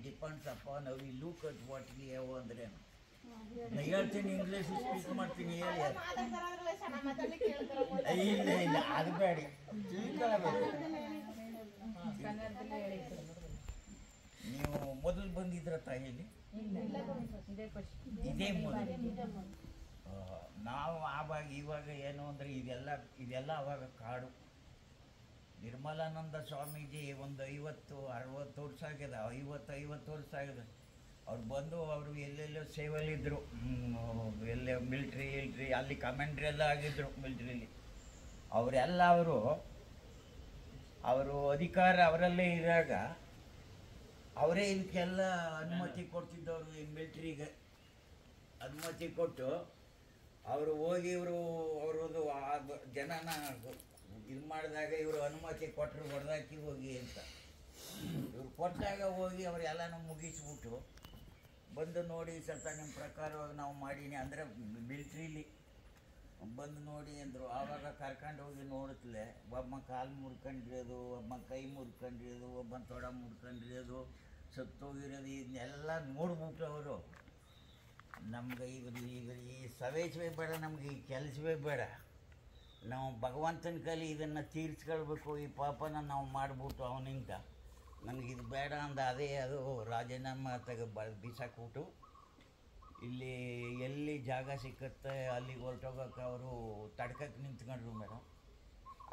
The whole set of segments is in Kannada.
Depends upon we look at what we have ಅಂದ್ರೆ ನಾ ಹೇಳ್ತೀನಿ ಇಂಗ್ಲೀಷ್ ಸ್ಪೀಕ್ ಮಾಡ್ತೀನಿ ಹೇಳಿ ಇಲ್ಲ ಇಲ್ಲ ಅದು ಬೇಡ ನೀವು ಮೊದಲು ಬಂದಿದ್ರ ತಾಯಿಯಲ್ಲಿ ಇದೇ ಮೊದಲು ನಾವು ಆವಾಗ ಇವಾಗ ಏನು ಅಂದರೆ ಇದೆಲ್ಲ ಅವಾಗ ಕಾಡು ನಿರ್ಮಲಾನಂದ ಸ್ವಾಮೀಜಿ ಒಂದು 50-60 ವರ್ಷ ಆಗಿದೆ 50 ವರ್ಷ ಆಗಿದೆ ಅವ್ರು ಬಂದು ಅವರು ಎಲ್ಲೆಲ್ಲೋ ಸೇವೆಯಲ್ಲಿದ್ದರು ಎಲ್ಲೇ ಮಿಲ್ಟ್ರಿ ಅಲ್ಲಿ ಕಮೆಂಡ್ರಿ ಎಲ್ಲ ಆಗಿದ್ದರು ಮಿಲ್ಟ್ರಿಲಿ ಅವರೆಲ್ಲ ಅವರು ಅಧಿಕಾರ ಅವರಲ್ಲೇ ಇರಾಗ ಅವರೇ ಇದಕ್ಕೆಲ್ಲ ಅನುಮತಿ ಕೊಡ್ತಿದ್ದವರು ಈ ಮಿಲ್ಟ್ರಿಗೆ ಅನುಮತಿ ಕೊಟ್ಟು ಅವರು ಹೋಗಿ ಅವರದು ಜನನ ಇದು ಮಾಡಿದಾಗ ಇವರು ಅನುಮತಿ ಕೊಟ್ಟರು ಹೊಡೆದಾಕಿ ಹೋಗಿ ಅಂತ ಇವ್ರು ಕೊಟ್ಟಾಗ ಹೋಗಿ ಅವರೆಲ್ಲನೂ ಮುಗಿಸ್ಬಿಟ್ಟು ಬಂದು ನೋಡಿ ಸ್ವಲ್ಪ ನಿಮ್ಮ ಪ್ರಕಾರವಾಗಿ ನಾವು ಮಾಡೀನಿ ಅಂದರೆ ಮಿಲ್ಟ್ರಿಲಿ ಬಂದು ನೋಡಿ ಅಂದರು ಆವಾಗ ಕರ್ಕೊಂಡು ಹೋಗಿ ನೋಡುತ್ತಲೇ ಒಬ್ಬ ಕಾಲು ಮುರ್ಕೊಂಡಿರೋದು ಒಬ್ಬ ಕೈ ಮುರ್ಕೊಂಡಿರೋದು ಒಬ್ಬ ತೊಡ ಮುರ್ಕೊಂಡಿರೋದು ಸತ್ತೋಗಿರೋದು ಇದನ್ನೆಲ್ಲ ನೋಡ್ಬಿಟ್ಟು ಅವರು ನಮ್ಗೆ ಈಗ ಈ ಸವೇಶವೇ ಬೇಡ ನಮ್ಗೆ ಈ ಕೆಲಸವೇ ಬೇಡ ನಾವು ಭಗವಂತನ ಕೈಲಿ ಇದನ್ನು ತೀರಿಸ್ಕೊಳ್ಬೇಕು ಈ ಪಾಪನ ನಾವು ಮಾಡಿಬಿಟ್ಟು ಅವನಿಂದ ನನಗಿದು ಬೇಡ ಅಂದ ಅದೇ ಅದು ರಾಜೀನಾಮೆ ಬಿಸಾಕ್ಬಿಟ್ಟು ಇಲ್ಲಿ ಎಲ್ಲಿ ಜಾಗ ಸಿಕ್ಕತ್ತೆ ಅಲ್ಲಿಗೆ ಹೊರಟೋಗೋಕೆ ಅವರು ತಡ್ಕಕ್ಕೆ ನಿಂತ್ಕೊಂಡ್ರು ಮೇಡಮ್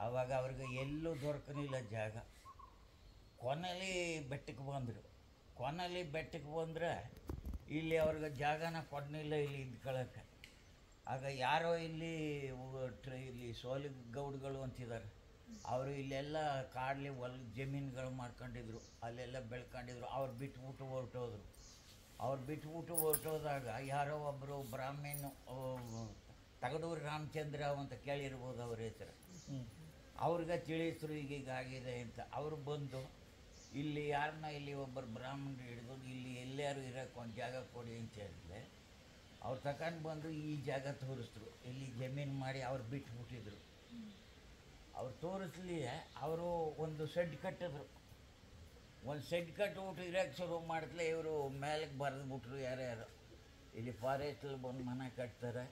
ಆವಾಗ ಅವ್ರಿಗೆ ಎಲ್ಲೂ ದೊರಕಲಿಲ್ಲ ಜಾಗ ಕೊನೆಯಲ್ಲಿ ಬೆಟ್ಟಕ್ಕೆ ಬಂದರೆ ಇಲ್ಲಿ ಅವ್ರಿಗೆ ಜಾಗನ ಕೊಡಲಿಲ್ಲ ಇಲ್ಲಿ ಇದ್ಕೊಳ್ಳೋಕ್ಕೆ ಆಗ ಯಾರೋ ಇಲ್ಲಿ ಸೋಲಿಗೌಡ್ಗಳು ಅಂತಿದ್ದಾರೆ ಅವರು ಇಲ್ಲೆಲ್ಲ ಕಾಡಲಿ ಜಮೀನುಗಳು ಮಾಡ್ಕೊಂಡಿದ್ರು ಅಲ್ಲೆಲ್ಲ ಬೆಳ್ಕೊಂಡಿದ್ರು ಅವ್ರು ಬಿಟ್ಬಿಟ್ಟು ಹೊರಟೋದಾಗ ಯಾರೋ ಒಬ್ಬರು ಬ್ರಾಹ್ಮಣ ತಗಡೂರು ರಾಮಚಂದ್ರ ಅಂತ ಕೇಳಿರ್ಬೋದು ಅವ್ರ ಹೆಸರು ಅವ್ರಿಗೆ ತಿಳಿಸಿದ್ರು ಹೀಗಾಗಿದೆ ಅಂತ ಅವರು ಬಂದು ಇಲ್ಲಿ ಯಾರನ್ನ ಇಲ್ಲಿ ಒಬ್ಬರು ಬ್ರಾಹ್ಮಣರು ಹಿಡಿದು ಇಲ್ಲಿ ಎಲ್ಲಾರು ಇರೋಕ್ಕೆ ಒಂದು ಜಾಗ ಕೊಡಿ ಅಂತ ಹೇಳಿದ್ರೆ ಅವ್ರು ತಗೊಂಡು ಬಂದು ಈ ಜಾಗ ತೋರಿಸಿದ್ರು ಇಲ್ಲಿ ಜಮೀನು ಮಾಡಿ ಅವ್ರು ಬಿಟ್ಬಿಟ್ಟಿದ್ರು ಅವ್ರು ತೋರಿಸ್ಲಿ ಅವರು ಒಂದು ಶೆಡ್ ಕಟ್ಟಿದ್ರು ಒಂದು ಶೆಡ್ ಕಟ್ಟಿಬಿಟ್ಟು ಇರೋಕ್ಕೆ ಶುರು ಮಾಡಿದ್ಲೆ ಇವರು ಮೇಲಕ್ಕೆ ಬರೆದ್ಬಿಟ್ರು ಯಾರ್ಯಾರು ಇಲ್ಲಿ ಫಾರೆಸ್ಟಲ್ಲಿ ಬಂದು ಮನೆ ಕಟ್ತಾರೆ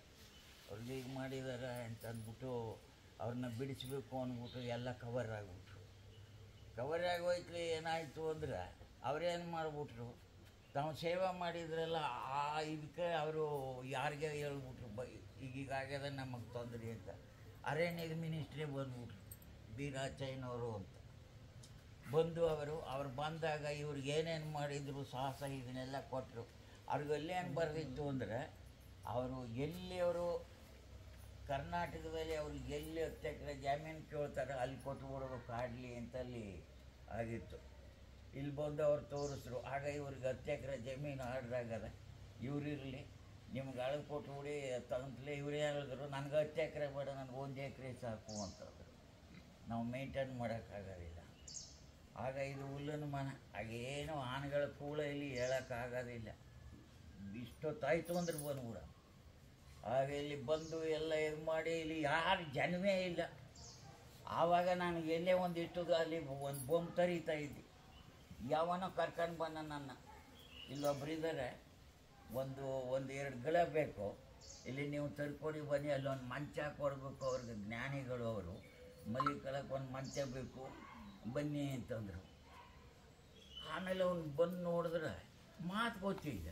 ಅವ್ರಿಗೆ ಈಗ ಮಾಡಿದ್ದಾರೆ ಅಂತ ಅಂದ್ಬಿಟ್ಟು ಅವ್ರನ್ನ ಬಿಡಿಸ್ಬೇಕು ಅಂದ್ಬಿಟ್ಟು ಎಲ್ಲ ಕವರ್ ಆಗೋಯ್ತಲಿ ಏನಾಯಿತು ಅಂದರೆ ಅವ್ರೇನು ಮಾಡಿಬಿಟ್ರು ತಾವು ಸೇವೆ ಮಾಡಿದ್ರಲ್ಲ ಆ ಇದಕ್ಕೆ ಅವರು ಯಾರಿಗೆ ಹೇಳ್ಬಿಟ್ರು ಈಗೀಗಾಗ್ಯದ ನಮಗೆ ತೊಂದರೆ ಅಂತ ಅರಣ್ಯದ ಮಿನಿಸ್ಟ್ರೇ ಬಂದ್ಬಿಟ್ರು ಬೀರಾಚಯ್ಯನವರು ಅಂತ ಬಂದು ಅವ್ರು ಬಂದಾಗ ಇವ್ರಿಗೆ ಏನೇನು ಮಾಡಿದ್ರು ಸಾಹಸ ಇದನ್ನೆಲ್ಲ ಕೊಟ್ಟರು ಅವ್ರಿಗೆ ಅಲ್ಲೇನು ಬರೆದಿತ್ತು ಅಂದರೆ ಅವರು ಕರ್ನಾಟಕದಲ್ಲಿ ಅವ್ರಿಗೆ ಎಲ್ಲಿ 10 ಎಕರೆ ಜಮೀನು ಕೇಳ್ತಾರೆ ಅಲ್ಲಿ ಕೊಟ್ಬಿಡೋದು ಕಾಡಲಿ ಅಂತಲ್ಲಿ ಆಗಿತ್ತು ಇಲ್ಲಿ ಬಂದು ಅವ್ರು ತೋರಿಸಿದ್ರು ಆಗ ಇವ್ರಿಗೆ 10 ಎಕರೆ ಜಮೀನು ಆರ್ಡ್ರ್ ಆಗದ ಇವರಿರಲಿ ನಿಮ್ಗೆ ಅಳಗೆ ಕೊಟ್ಬಿಡಿ ತಂತಲೇ ಇವರೇ ಹೇಳಿದ್ರು ನನಗೆ 10 ಎಕರೆ ಬೇಡ ನನಗೆ 1 ಎಕರೆ ಸಾಕು ಅಂತಂದರು ನಾವು ಮೇಂಟೈನ್ ಮಾಡೋಕ್ಕಾಗೋದಿಲ್ಲ ಆಗ ಇದು ಹುಲ್ಲನ ಮನೆ ಆಗೇನು ಆನೆಗಳ ಕೂಳ ಇಲ್ಲಿ ಹೇಳೋಕ್ಕಾಗೋದಿಲ್ಲ ಇಷ್ಟೊತ್ತಾಯಿತು ಅಂದ್ರೆ ಬಂದ್ಬಿಡ ಆಗ ಇಲ್ಲಿ ಬಂದು ಎಲ್ಲ ಇದು ಮಾಡಿ ಇಲ್ಲಿ ಯಾರು ಜನವೇ ಇಲ್ಲ ಆವಾಗ ನಾನು ಎಲ್ಲೇ ಒಂದಿಷ್ಟು ಅಲ್ಲಿ ಒಂದು ಬೊಂಬ್ ತರೀತಾ ಇದ್ದೆ ಯಾವನೋ ಕರ್ಕೊಂಡು ಬಂದ ನನ್ನ ಇಲ್ಲೊಬ್ಬರಿದ್ದಾರೆ ಒಂದು 2 ಗಳ ಬೇಕು ಇಲ್ಲಿ ನೀವು ತರ್ಕೊಡಿ ಬನ್ನಿ ಅಲ್ಲೊಂದು ಮಂಚ ಕೊಡಬೇಕು ಅವ್ರಿಗೆ ಜ್ಞಾನಿಗಳು ಅವರು ಮಲಿಕಳಕ್ಕೆ ಒಂದು ಮಂಚ ಬೇಕು ಬನ್ನಿ ಅಂತಂದರು ಆಮೇಲೆ ಅವ್ನು ಬಂದು ನೋಡಿದ್ರೆ ಮಾತು ಗೊತ್ತಿಲ್ಲ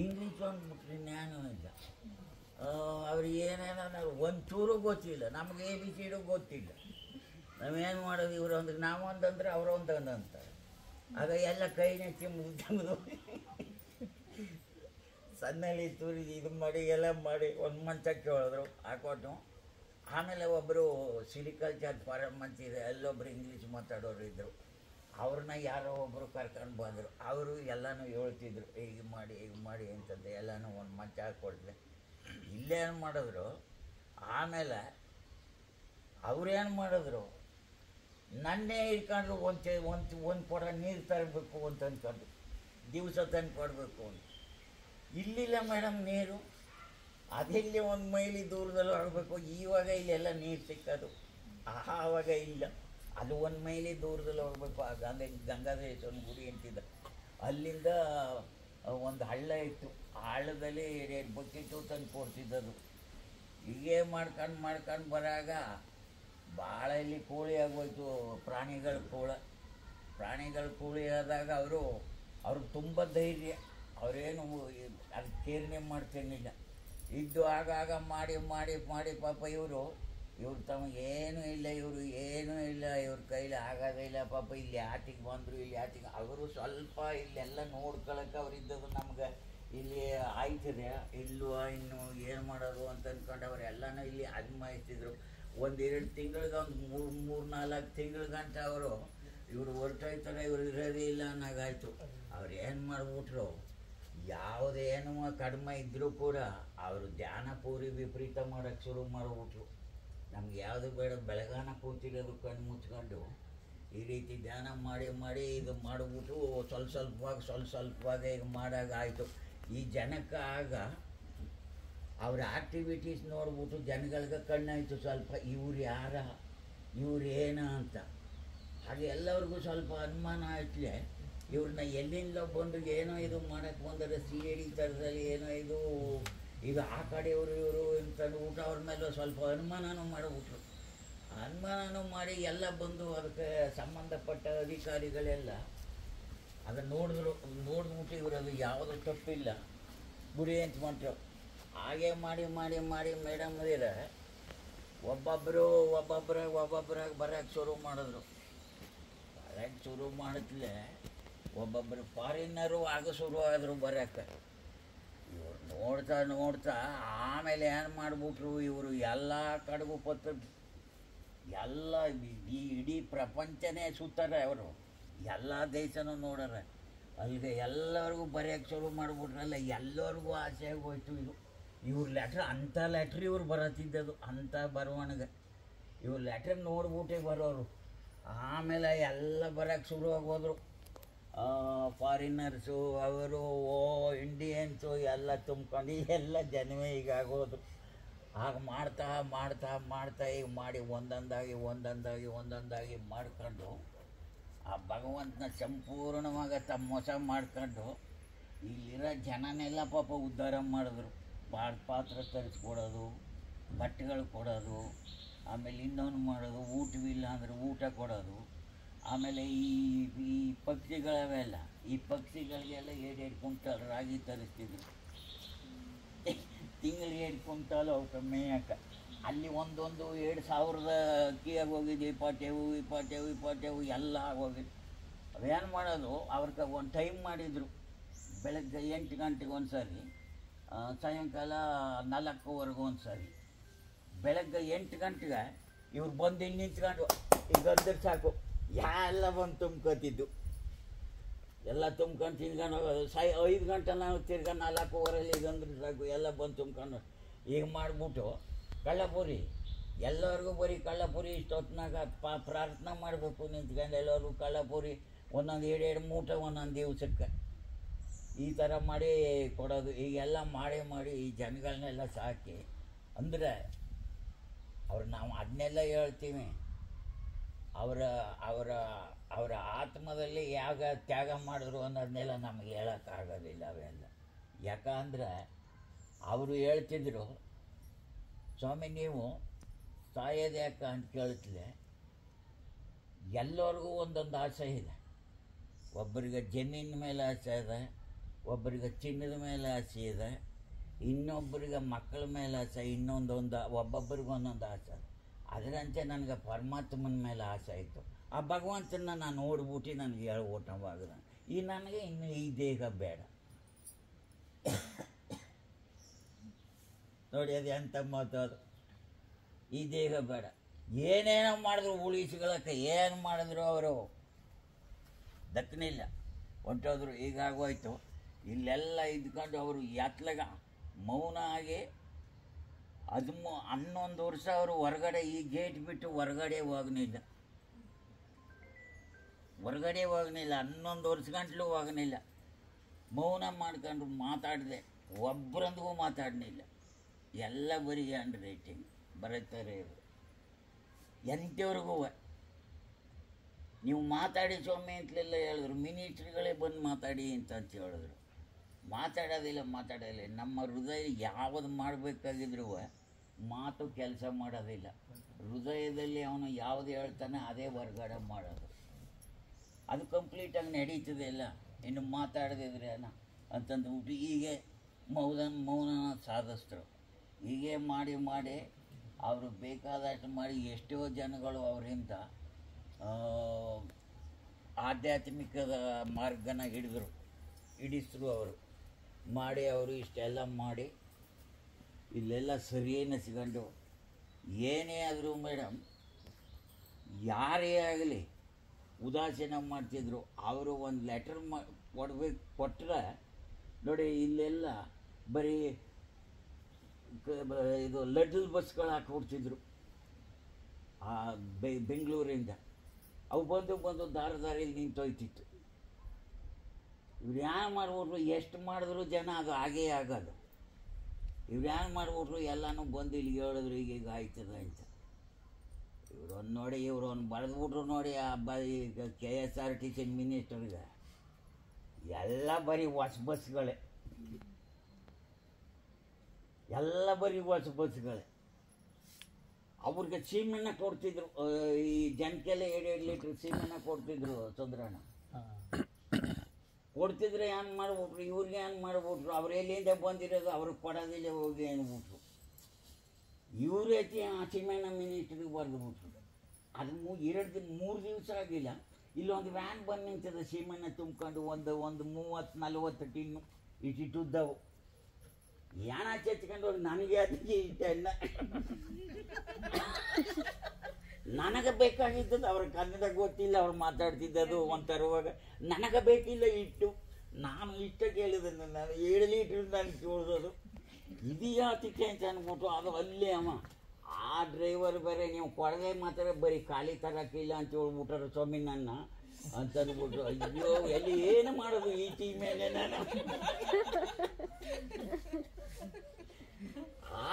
ಇಂಗ್ಲೀಷ್ ಅಂದ್ಬಿಟ್ರೆ ಜ್ಞಾನ ಇಲ್ಲ ಅವ್ರಿಗೆ ಏನೇನೋ ಒಂಚೂರು ಗೊತ್ತಿಲ್ಲ ನಮಗೆ ABCD ಗೊತ್ತಿಲ್ಲ ನಾವೇನು ಮಾಡೋದು ಇವರು ಅಂದ್ರೆ ನಾವೊಂದಂದ್ರೆ ಅವರೊಂದು ಅಂತಾರೆ ಆಗ ಎಲ್ಲ ಕೈ ನೆಚ್ಚಿ ಮುಗಿದು ಸಣ್ಣಲ್ಲಿ ತುರಿದು ಇದು ಮಾಡಿ ಎಲ್ಲ ಮಾಡಿ ಒಂದು ಮಂಚ ಕೇಳಿದ್ರು ಹಾಕೊಟ್ಟು ಆಮೇಲೆ ಒಬ್ಬರು ಸಿರಿಕಲ್ಚರ್ ಫಾರಮ್ ಅಂತಿದೆ ಅಲ್ಲೊಬ್ಬರು ಇಂಗ್ಲೀಷ್ ಮಾತಾಡೋರು ಇದ್ದರು ಅವ್ರನ್ನ ಯಾರೋ ಒಬ್ಬರು ಕರ್ಕೊಂಡು ಬಂದರು ಅವರು ಎಲ್ಲನೂ ಹೇಳ್ತಿದ್ರು ಹೀಗೆ ಮಾಡಿ ಅಂತಂದು ಎಲ್ಲನೂ ಒಂದು ಮಂಚ ಹಾಕ್ಕೊಡ್ದೆ ಇಲ್ಲೇನು ಮಾಡಿದ್ರು ಆಮೇಲೆ ಅವ್ರೇನು ಮಾಡಿದ್ರು ನನ್ನೇ ಇಟ್ಕೊಂಡ್ರು ಒಂದು ಕೊಡ ನೀರು ತರಬೇಕು ಅಂತ ಅಂದ್ಕೊಂಡು ದಿವಸ ತಂದು ಕೊಡಬೇಕು ಅಂತ ಇಲ್ಲಿಲ್ಲ ಮೇಡಮ್ ನೀರು ಅದೆಲ್ಲಿ 1 ಮೈಲಿ ದೂರದಲ್ಲಿ ಆಗಬೇಕು ಇವಾಗ ಇಲ್ಲೆಲ್ಲ ನೀರು ಸಿಕ್ಕೋದು ಆವಾಗ ಇಲ್ಲ ಅದು 1 ಮೈಲಿ ದೂರದಲ್ಲಿ ಹೋಗ್ಬೇಕು ಆ ಗಂಗಾಧರೇಶ್ವರನ ಗುಡಿ ಅಂತಿದ್ದ ಅಲ್ಲಿಂದ ಒಂದು ಹಳ್ಳ ಇತ್ತು, ಆ ಹಳ್ಳದಲ್ಲಿ 2 ಬಕೆಟು ತಂದು ಕೊಡ್ತಿದ್ದದು. ಹೀಗೆ ಮಾಡ್ಕೊಂಡು ಬರಾಗ ಭಾಳ ಇಲ್ಲಿ ಕೋಳಿ ಆಗೋಯ್ತು, ಪ್ರಾಣಿಗಳ ಕೋಳಿ ಆದಾಗ ಅವ್ರಿಗೆ ತುಂಬ ಧೈರ್ಯ, ಅವರೇನು ಅದಕ್ಕೆ ಕೇರ್ನೆ ಮಾಡ್ತಿರ್ಲಿಲ್ಲ. ಇದ್ದು ಆಗಾಗ ಮಾಡಿ ಪಾಪ ಇವರು ತಮಗೇನೂ ಇಲ್ಲ, ಏನೂ ಇಲ್ಲ, ಇವ್ರ ಕೈಲಿ ಆಗೋದೇ ಇಲ್ಲ ಪಾಪ. ಇಲ್ಲಿ ಆಟಿಗೆ ಬಂದರು, ಅವರು ಸ್ವಲ್ಪ ಇಲ್ಲೆಲ್ಲ ನೋಡ್ಕೊಳಕ್ಕೆ ಅವ್ರಿದ್ದದು. ನಮ್ಗೆ ಇಲ್ಲಿ ಆಯ್ತದೆ ಇಲ್ವ, ಇನ್ನು ಏನು ಮಾಡೋದು ಅಂತ ಅಂದ್ಕೊಂಡು ಅವರೆಲ್ಲನೂ ಇಲ್ಲಿ ಅನ್ಮಾಯಿಸ್ತಿದ್ರು. 1-2 ತಿಂಗಳಿಗೆ, ಒಂದು 3-4 ತಿಂಗಳ ಗಂಟ ಇವರು ಹೊರಟೋಯ್ತಾರೆ, ಇವ್ರು ಇರೋದೇ ಇಲ್ಲ ಅನ್ನೋಗಾಯ್ತು. ಅವ್ರು ಏನು ಮಾಡಿಬಿಟ್ರು, ಯಾವುದೇನು ಕಡಿಮೆ ಇದ್ದರೂ ಕೂಡ ಅವರು ಧ್ಯಾನ ಪೂರಿ ವಿಪರೀತ ಮಾಡೋಕ್ಕೆ ಶುರು ಮಾಡಿಬಿಟ್ರು. ನಮ್ಗೆ ಯಾವುದು ಬೇಡ, ಬೆಳಗಾನ ಕೂತಿರೋದು ಕಣ್ಣು ಮುಚ್ಕೊಂಡು ಈ ರೀತಿ ಧ್ಯಾನ ಮಾಡಿ ಇದು ಮಾಡಿಬಿಟ್ಟು ಸ್ವಲ್ಪವಾಗಿ ಈಗ ಮಾಡೋಕ್ಕಾಯಿತು. ಈ ಜನಕ್ಕೆ ಆಗ ಅವ್ರ ಆ್ಯಕ್ಟಿವಿಟೀಸ್ ನೋಡ್ಬಿಟ್ಟು ಜನಗಳಿಗೆ ಕಣ್ಣಾಯಿತು ಸ್ವಲ್ಪ, ಇವ್ರು ಏನ ಅಂತ. ಹಾಗೆ ಎಲ್ಲರಿಗೂ ಸ್ವಲ್ಪ ಅನುಮಾನ ಆಯ್ತಲೆ, ಇವ್ರನ್ನ ಎಲ್ಲಿಂದ ಬಂದು ಏನೋ ಇದು ಮಾಡೋಕ್ಕೆ ಬಂದರೆ CID ಥರದಲ್ಲಿ ಏನೋ ಇದು ಆ ಕಡೆಯವರು ಇವರು ಅಂತಂದು ಊಟ ಅವ್ರ ಮೇಲೆ ಸ್ವಲ್ಪ ಅನುಮಾನನೂ ಮಾಡಿಬಿಟ್ರು. ಅನುಮಾನನೂ ಮಾಡಿ ಎಲ್ಲ ಬಂದು ಅದಕ್ಕೆ ಸಂಬಂಧಪಟ್ಟ ಅಧಿಕಾರಿಗಳೆಲ್ಲ ಅದನ್ನು ನೋಡಿದ್ಬಿಟ್ಟು ಇವರಲ್ಲಿ ಯಾವುದೂ ತಪ್ಪಿಲ್ಲ ಗುರಿ ಅಂತ ಮಾಡ್ರು. ಹಾಗೆ ಮಾಡಿ ಮೇಡಮ್ ಇದ್ರೆ ಒಬ್ಬೊಬ್ಬರಾಗಿ ಬರೋಕ್ಕೆ ಶುರು ಮಾಡಿದ್ರು. ಬರೋಕ್ಕೆ ಶುರು ಮಾಡಿದ್ಲೇ ಒಬ್ಬೊಬ್ಬರು ಫಾರಿನ್ನರು ಆಗ ಶುರು ಆದರು ಬರೋಕ್ಕೆ. ಇವ್ರು ನೋಡ್ತಾ ಆಮೇಲೆ ಏನು ಮಾಡಿಬಿಟ್ರು, ಇವರು ಎಲ್ಲ ಕಡೆಗೂ ಎಲ್ಲ ಇಡೀ ಪ್ರಪಂಚನೇ ಸುತ್ತಾರೆ ಅವರು, ಎಲ್ಲ ದೇಶನೂ ನೋಡಾರೆ. ಅಲ್ಲಿಗೆ ಎಲ್ಲರಿಗೂ ಬರೆಯೋಕ್ಕೆ ಶುರು ಮಾಡಿಬಿಟ್ರಲ್ಲ, ಎಲ್ಲರಿಗೂ ಆಸೆ ಆಗೋಯ್ತು. ಇವ್ರ ಅಂಥ ಲೆಟ್ರ್ ಇವ್ರು ಬರತ್ತಿದ್ದದು, ಅಂಥ ಬರವಣಿಗೆ. ಇವ್ರ ಲೆಟ್ರ್ ನೋಡ್ಬಿಟ್ಟೆ ಬರೋರು. ಆಮೇಲೆ ಎಲ್ಲ ಬರೋಕ್ಕೆ ಶುರು ಆಗೋದ್ರು. ಫಾರಿನರ್ಸು ಅವರು ಇಂಡಿಯನ್ಸು ಎಲ್ಲ ತುಂಬ್ಕೊಂಡು ಎಲ್ಲ ಜನವೇ ಈಗಾಗೋದು. ಹಾಗೆ ಮಾಡ್ತಾ ಈಗ ಮಾಡಿ ಒಂದೊಂದಾಗಿ ಮಾಡ್ಕೊಂಡು ಆ ಭಗವಂತನ ಸಂಪೂರ್ಣವಾಗಿ ತಮ್ಮ ಮೋಸ ಮಾಡ್ಕೊಂಡು ಇಲ್ಲಿರೋ ಜನನೆಲ್ಲ ಪಾಪ ಉದ್ಧಾರ ಮಾಡಿದ್ರು. ಪಾತ್ರೆ ತರಿಸ್ಕೊಡೋದು, ಬಟ್ಟೆಗಳು ಕೊಡೋದು, ಆಮೇಲೆ ಇನ್ನೊಂದು ಮಾಡೋದು, ಊಟವಿಲ್ಲ ಅಂದರೆ ಊಟ ಕೊಡೋದು. ಆಮೇಲೆ ಈ ಪಕ್ಷಿಗಳವೆಲ್ಲ, ಈ ಪಕ್ಷಿಗಳಿಗೆಲ್ಲ 2 ಕ್ವಿಂಟಲ್ ರಾಗಿ ತರಿಸ್ತಿದ್ರು. ತಿಂಗಳಿಗೆ 2 ಕ್ವಿಂಟಲ್ ಅವಕ್ಕೆ ಮೇಯಕ್ಕೆ. ಅಲ್ಲಿ ಒಂದೊಂದು 2,000 ಅಕ್ಕಿಯಾಗಿ ಹೋಗಿದ್ದು, ಇಪ್ಪತ್ತೇವು ಎಲ್ಲ ಆಗೋಗಿದ್ದು. ಅವೇನು ಮಾಡೋದು, ಅವ್ರಿಗೆ ಒಂದು ಟೈಮ್ ಮಾಡಿದರು. ಬೆಳಗ್ಗೆ 8 ಗಂಟೆಗೆ ಒಂದು ಸಾರಿ, ಸಾಯಂಕಾಲ 4ವರೆಗೂ ಒಂದು ಸಾರಿ. ಬೆಳಗ್ಗೆ 8 ಗಂಟೆಗೆ ಇವ್ರು ಬಂದು ಇಲ್ಲಿ ನಿಂತ್ಕೊಂಡು ಈಗ ಗದ್ದರ ಸಾಕು ಎಲ್ಲ ಬಂದು ತುಂಬ್ಕೊತಿದ್ದು. ಎಲ್ಲ ತುಂಬ್ಕೊಂಡು ತಿನ್ಕೊಂಡು ಹೋಗೋದು. 5 ಗಂಟೆ ನಾವು ತಿರ್ಗಾ 4ವರೆಯಲ್ಲಿ ಗಂದ್ರೆ ಸಾಕು ಎಲ್ಲ ಬಂದು ತುಂಬ್ಕೊಂಡು ಈಗ ಮಾಡಿಬಿಟ್ಟು ಕಳ್ಳಪುರಿ ಎಲ್ಲರಿಗೂ ಬರೀ ಕಳ್ಳಪುರಿ. ಇಷ್ಟೊತ್ತಿನಾಗ ಪ್ರಾರ್ಥನೆ ಮಾಡಬೇಕು ನಿಂತ್ಕೊಂಡು ಎಲ್ಲರಿಗೂ ಕಳ್ಳಪುರಿ ಒಂದೊಂದು 2 ಮೂಟೆ ಒಂದೊಂದು ದಿವಸಕ್ಕೆ ಈ ಥರ ಮಾಡಿ ಕೊಡೋದು. ಈಗೆಲ್ಲ ಮಾಡಿ ಈ ಜನಗಳನ್ನೆಲ್ಲ ಸಾಕಿ ಅಂದರೆ ನಾವು ಅದನ್ನೆಲ್ಲ ಹೇಳ್ತೀವಿ. ಅವರ ಆತ್ಮದಲ್ಲಿ ಯಾವಾಗ ತ್ಯಾಗ ಮಾಡಿದ್ರು ಅನ್ನೋದನ್ನೆಲ್ಲ ನಮಗೆ ಹೇಳೋಕ್ಕಾಗೋದಿಲ್ಲ ಅವೆಲ್ಲ. ಯಾಕಂದರೆ ಅವರು ಹೇಳ್ತಿದ್ರು, ಸ್ವಾಮಿ ನೀವು ಸಾಯೋದು ಯಾಕೆ ಅಂತ ಕೇಳ್ತಿದ್ದೆ. ಎಲ್ಲರಿಗೂ ಒಂದೊಂದು ಆಸೆ ಇದೆ. ಒಬ್ಬರಿಗೆ ಜಮೀನಿನ ಮೇಲೆ ಆಸೆ ಇದೆ, ಒಬ್ಬರಿಗೆ ಚಿನ್ನದ ಮೇಲೆ ಆಸೆ ಇದೆ, ಇನ್ನೊಬ್ಬರಿಗೆ ಮಕ್ಕಳ ಮೇಲೆ ಆಸೆ, ಒಬ್ಬೊಬ್ಬರಿಗೆ ಒಂದೊಂದು ಆಸೆ. ಅದರಂತೆ ನನಗೆ ಪರಮಾತ್ಮನ ಮೇಲೆ ಆಸೆ ಆಯಿತು. ಆ ಭಗವಂತನ ನಾನು ನೋಡ್ಬಿಟ್ಟು ನನಗೆ ಊಟವಾಗದ. ನನಗೆ ಇನ್ನು ಈ ದೇಹ ಬೇಡ. ನೋಡಿ ಅದು ಎಂಥ ಮಾತಾಡು. ಈ ದೇಹ ಬೇಡ. ಏನೇನೋ ಮಾಡಿದ್ರು ಉಳಿಸ್ಕೊಳ್ಳೋಕ್ಕೆ ಏನು ಮಾಡಿದ್ರು ಅವರು ದಕ್ಕನಿಲ್ಲ, ಹೊಂಟೋದ್ರು. ಈಗಾಗೋಯ್ತು. ಇಲ್ಲೆಲ್ಲ ಇದ್ಕೊಂಡು ಅವರು ಎತ್ಲಾಗ ಮೌನ ಆಗಿ 11 ವರ್ಷ ಅವರು ಹೊರಗಡೆ ಈ ಗೇಟ್ ಬಿಟ್ಟು ಹೊರಗಡೆ ಹೋಗಲಿಲ್ಲ. 11 ವರ್ಷ ಗಂಟಲು ಹೋಗಲಿಲ್ಲ. ಮೌನ ಮಾಡ್ಕೊಂಡು ಮಾತಾಡಿದೆ, ಒಬ್ಬರೊಂದಿಗೂ ಮಾತಾಡಲಿಲ್ಲ. ಎಲ್ಲ ಬರೀ ಹ್ಯಾಂಡ್ ರೈಟಿಂಗ್ ಬರೀತಾರೆ ಇವರು. ಎಂಥವ್ರಿಗೂ ನೀವು ಮಾತಾಡಿ ಸ್ವಾಮಿ ಅಂತಲೆಲ್ಲ ಹೇಳಿದ್ರು, ಮಿನಿಸ್ಟ್ರಿಗಳೇ ಬಂದು ಮಾತಾಡಿ ಅಂತ ಹೇಳಿದ್ರು. ಮಾತಾಡೋದಿಲ್ಲ. ನಮ್ಮ ಹೃದಯ ಯಾವುದು ಮಾಡಬೇಕಾಗಿದ್ರು ಮಾತು ಕೆಲಸ ಮಾಡೋದಿಲ್ಲ. ಹೃದಯದಲ್ಲಿ ಅವನು ಯಾವುದು ಹೇಳ್ತಾನೆ ಅದೇ ಹೊರ್ಗಡೆ ಮಾಡೋದು. ಅದು ಕಂಪ್ಲೀಟಾಗಿ ನಡೀತದೆ ಇಲ್ಲ. ಇನ್ನು ಮಾತಾಡದಿದ್ರೆ ಅಂತಂದ್ಬಿಟ್ಟು ಹೀಗೆ ಮೌನ ಸಾಧಿಸ್ತರು. ಹೀಗೆ ಮಾಡಿ ಅವರು ಬೇಕಾದಷ್ಟು ಮಾಡಿ ಎಷ್ಟೋ ಜನಗಳು ಅವರಿಂದ ಆಧ್ಯಾತ್ಮಿಕದ ಮಾರ್ಗನ ಹಿಡಿಸಿದ್ರು. ಅವರು ಇಷ್ಟೆಲ್ಲ ಮಾಡಿ ಇಲ್ಲೆಲ್ಲ ಸರಿ ಅನ್ನಿಸ್ಕೊಂಡು ಏನೇ ಆದರೂ ಮೇಡಮ್ ಯಾರೇ ಆಗಲಿ ಉದಾಸೀನ ಮಾಡ್ತಿದ್ರು. ಅವರು ಒಂದು ಲೆಟರ್ ಕೊಟ್ಟರೆ ನೋಡಿ ಇಲ್ಲೆಲ್ಲ ಬರೀ ಇದು ಲಡ್ಡಲ್ ಬಸ್ಗಳು ಹಾಕ್ಬಿಡ್ತಿದ್ರು ಬೆಂಗಳೂರಿಂದ. ಅವು ಬಂದು ದಾರಿಲಿ ನಿಂತೋಯ್ತಿತ್ತು. ಇವ್ರು ಏನು ಮಾಡ್ಬಿಟ್ರು, ಎಷ್ಟು ಮಾಡಿದ್ರು ಜನ ಅದು ಹಾಗೇ ಆಗೋದು. ಇವ್ರು ಏನು ಮಾಡ್ಬಿಟ್ರು, ಎಲ್ಲನೂ ಬಂದು ಇಲ್ಲಿಗೆ ಹೇಳಿದ್ರು ಈಗ ಆಯ್ತದ ಅಂತ. ಇವ್ರೊಂದು ಬರೆದ್ಬಿಟ್ರು ನೋಡಿ. ಈಗ KSRTC ಮಿನಿಸ್ಟರ್ಗೆ ಎಲ್ಲ ಬರೀ ಹೊಸ ಬಸ್ಗಳೇ, ಅವ್ರಿಗೆ ಸೀಮೆಣ್ಣೆ ಕೊಡ್ತಿದ್ರು. ಈ ಜನಕ್ಕೆಲ್ಲ 2 ಲೀಟ್ರ್ ಸೀಮೆಣ್ಣೆ ಕೊಡ್ತಿದ್ರು. ಚಂದ್ರಣ್ಣ ಕೊಡ್ತಿದ್ರೆ ಏನು ಮಾಡ್ಬಿಟ್ರು, ಇವ್ರಿಗೆ ಏನು ಮಾಡ್ಬಿಟ್ರು, ಅವ್ರು ಎಲ್ಲಿಂದ ಬಂದಿರೋದು ಅವ್ರಿಗೆ ಕೊಡೋದಿಲ್ಲ ಹೋಗಿ ಅಂದ್ಬಿಟ್ರು. ಇವ್ರು ಎತ್ತಿ ಆ ಸೀಮೆಣ್ಣೆ ಮಿನಿಸ್ಟ್ರಿಗೆ ಬರೆದ್ಬಿಟ್ರು. ಅದು 3 ದಿವಸ ಆಗಿಲ್ಲ, ಇಲ್ಲೊಂದು ವ್ಯಾನ್ ಬಂದು ನಿಂತದ ಸೀಮೆಣ್ಣೆ ತುಂಬ್ಕೊಂಡು ಒಂದು 30-40 ಟಿನ್ನು ಇಟ್ಟಿದ್ದವು. ಯಾಣ ಚಚ್ಕೊಂಡು ಹೋಗಿ ನನಗೆ ಅದಕ್ಕೆ ಇಟ್ಟೆಣ್ಣ ನನಗೆ ಬೇಕಾಗಿದ್ದದ್ದು. ಅವ್ರ ಕನ್ನಡ ಗೊತ್ತಿಲ್ಲ, ಅವ್ರು ಮಾತಾಡ್ತಿದ್ದದು ಒಂಥರವಾಗ. ನನಗೆ ಬೇಕಿಲ್ಲ ಇಟ್ಟು, ನಾನು ಇಷ್ಟ ಕೇಳಿದೆ. ನಾನು 7 ಲೀಟ್ರ್ ನಾನು ಕೇಳಿದದು ಇದೆಯಾತಿಕೆ ಅಂತ ಅಂದ್ಬಿಟ್ಟು ಅದು ಅಲ್ಲೇ ಆ ಡ್ರೈವರ್ ಬೇರೆ ನೀವು ಕೊಡದೆ ಮಾತ್ರ ಬರೀ ಖಾಲಿ ತರಕ್ಕಿಲ್ಲ ಅಂತ ಹೇಳ್ಬಿಟ್ಟಾರೆ ಸ್ವಾಮಿ ನನ್ನ ಅಂತಂದ್ಬಿಟ್ರು. ಅಯ್ಯೋ ಎಲ್ಲಿ ಏನು ಮಾಡೋದು ಈ ಟೀ ಮೇಲೆ ನಾನು.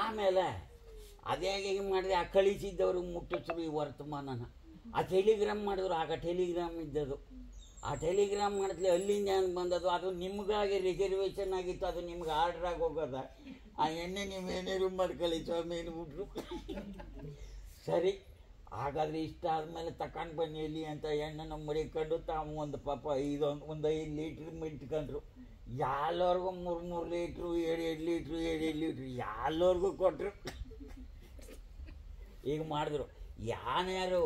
ಆಮೇಲೆ ಅದೇ ಹೇಗೆ ಮಾಡಿದೆ, ಆ ಕಳಿಸಿದ್ದವರು ಮುಟ್ಟಿಸಿದ್ರು ಈ ವರ್ತಮಾನನ. ಆ ಟೆಲಿಗ್ರಾಮ್ ಮಾಡಿದ್ರು. ಆಗ ಟೆಲಿಗ್ರಾಮ್ ಇದ್ದದು. ಆ ಟೆಲಿಗ್ರಾಮ್ ಮಾಡಿದ್ಲಿ ಅಲ್ಲಿಂದ ಏನು ಬಂದದು, ಅದು ನಿಮಗಾಗಿ ರಿಸರ್ವೇಷನ್ ಆಗಿತ್ತು, ಅದು ನಿಮ್ಗೆ ಆರ್ಡ್ರ್ ಆಗಿ ಹೋಗೋದ. ಆ ಎಣ್ಣೆ ನೀವೇನೇನು ಮಾಡ್ಕೊಳ್ಳಿ ಸ್ವಾಮಿ ಅಂದ್ಬಿಟ್ರು. ಸರಿ ಹಾಗಾದರೆ ಇಷ್ಟ ಆದಮೇಲೆ ತಗೊಂಡು ಬನ್ನಿ ಇಲ್ಲಿ ಅಂತ ಎಣ್ಣೆನ ಮಡಿಕೊಂಡು ತಾವು ಒಂದು ಪಾಪ ಒಂದು 5 ಲೀಟ್ರ್ ಇಟ್ಕೊಂಡ್ರು. ಎಲ್ಲರಿಗೂ 3 ಲೀಟ್ರು 7 ಲೀಟ್ರು ಎಲ್ಲರಿಗೂ ಕೊಟ್ಟರು. ಈಗ ಮಾಡಿದ್ರು. ಯಾರ್ಯಾರು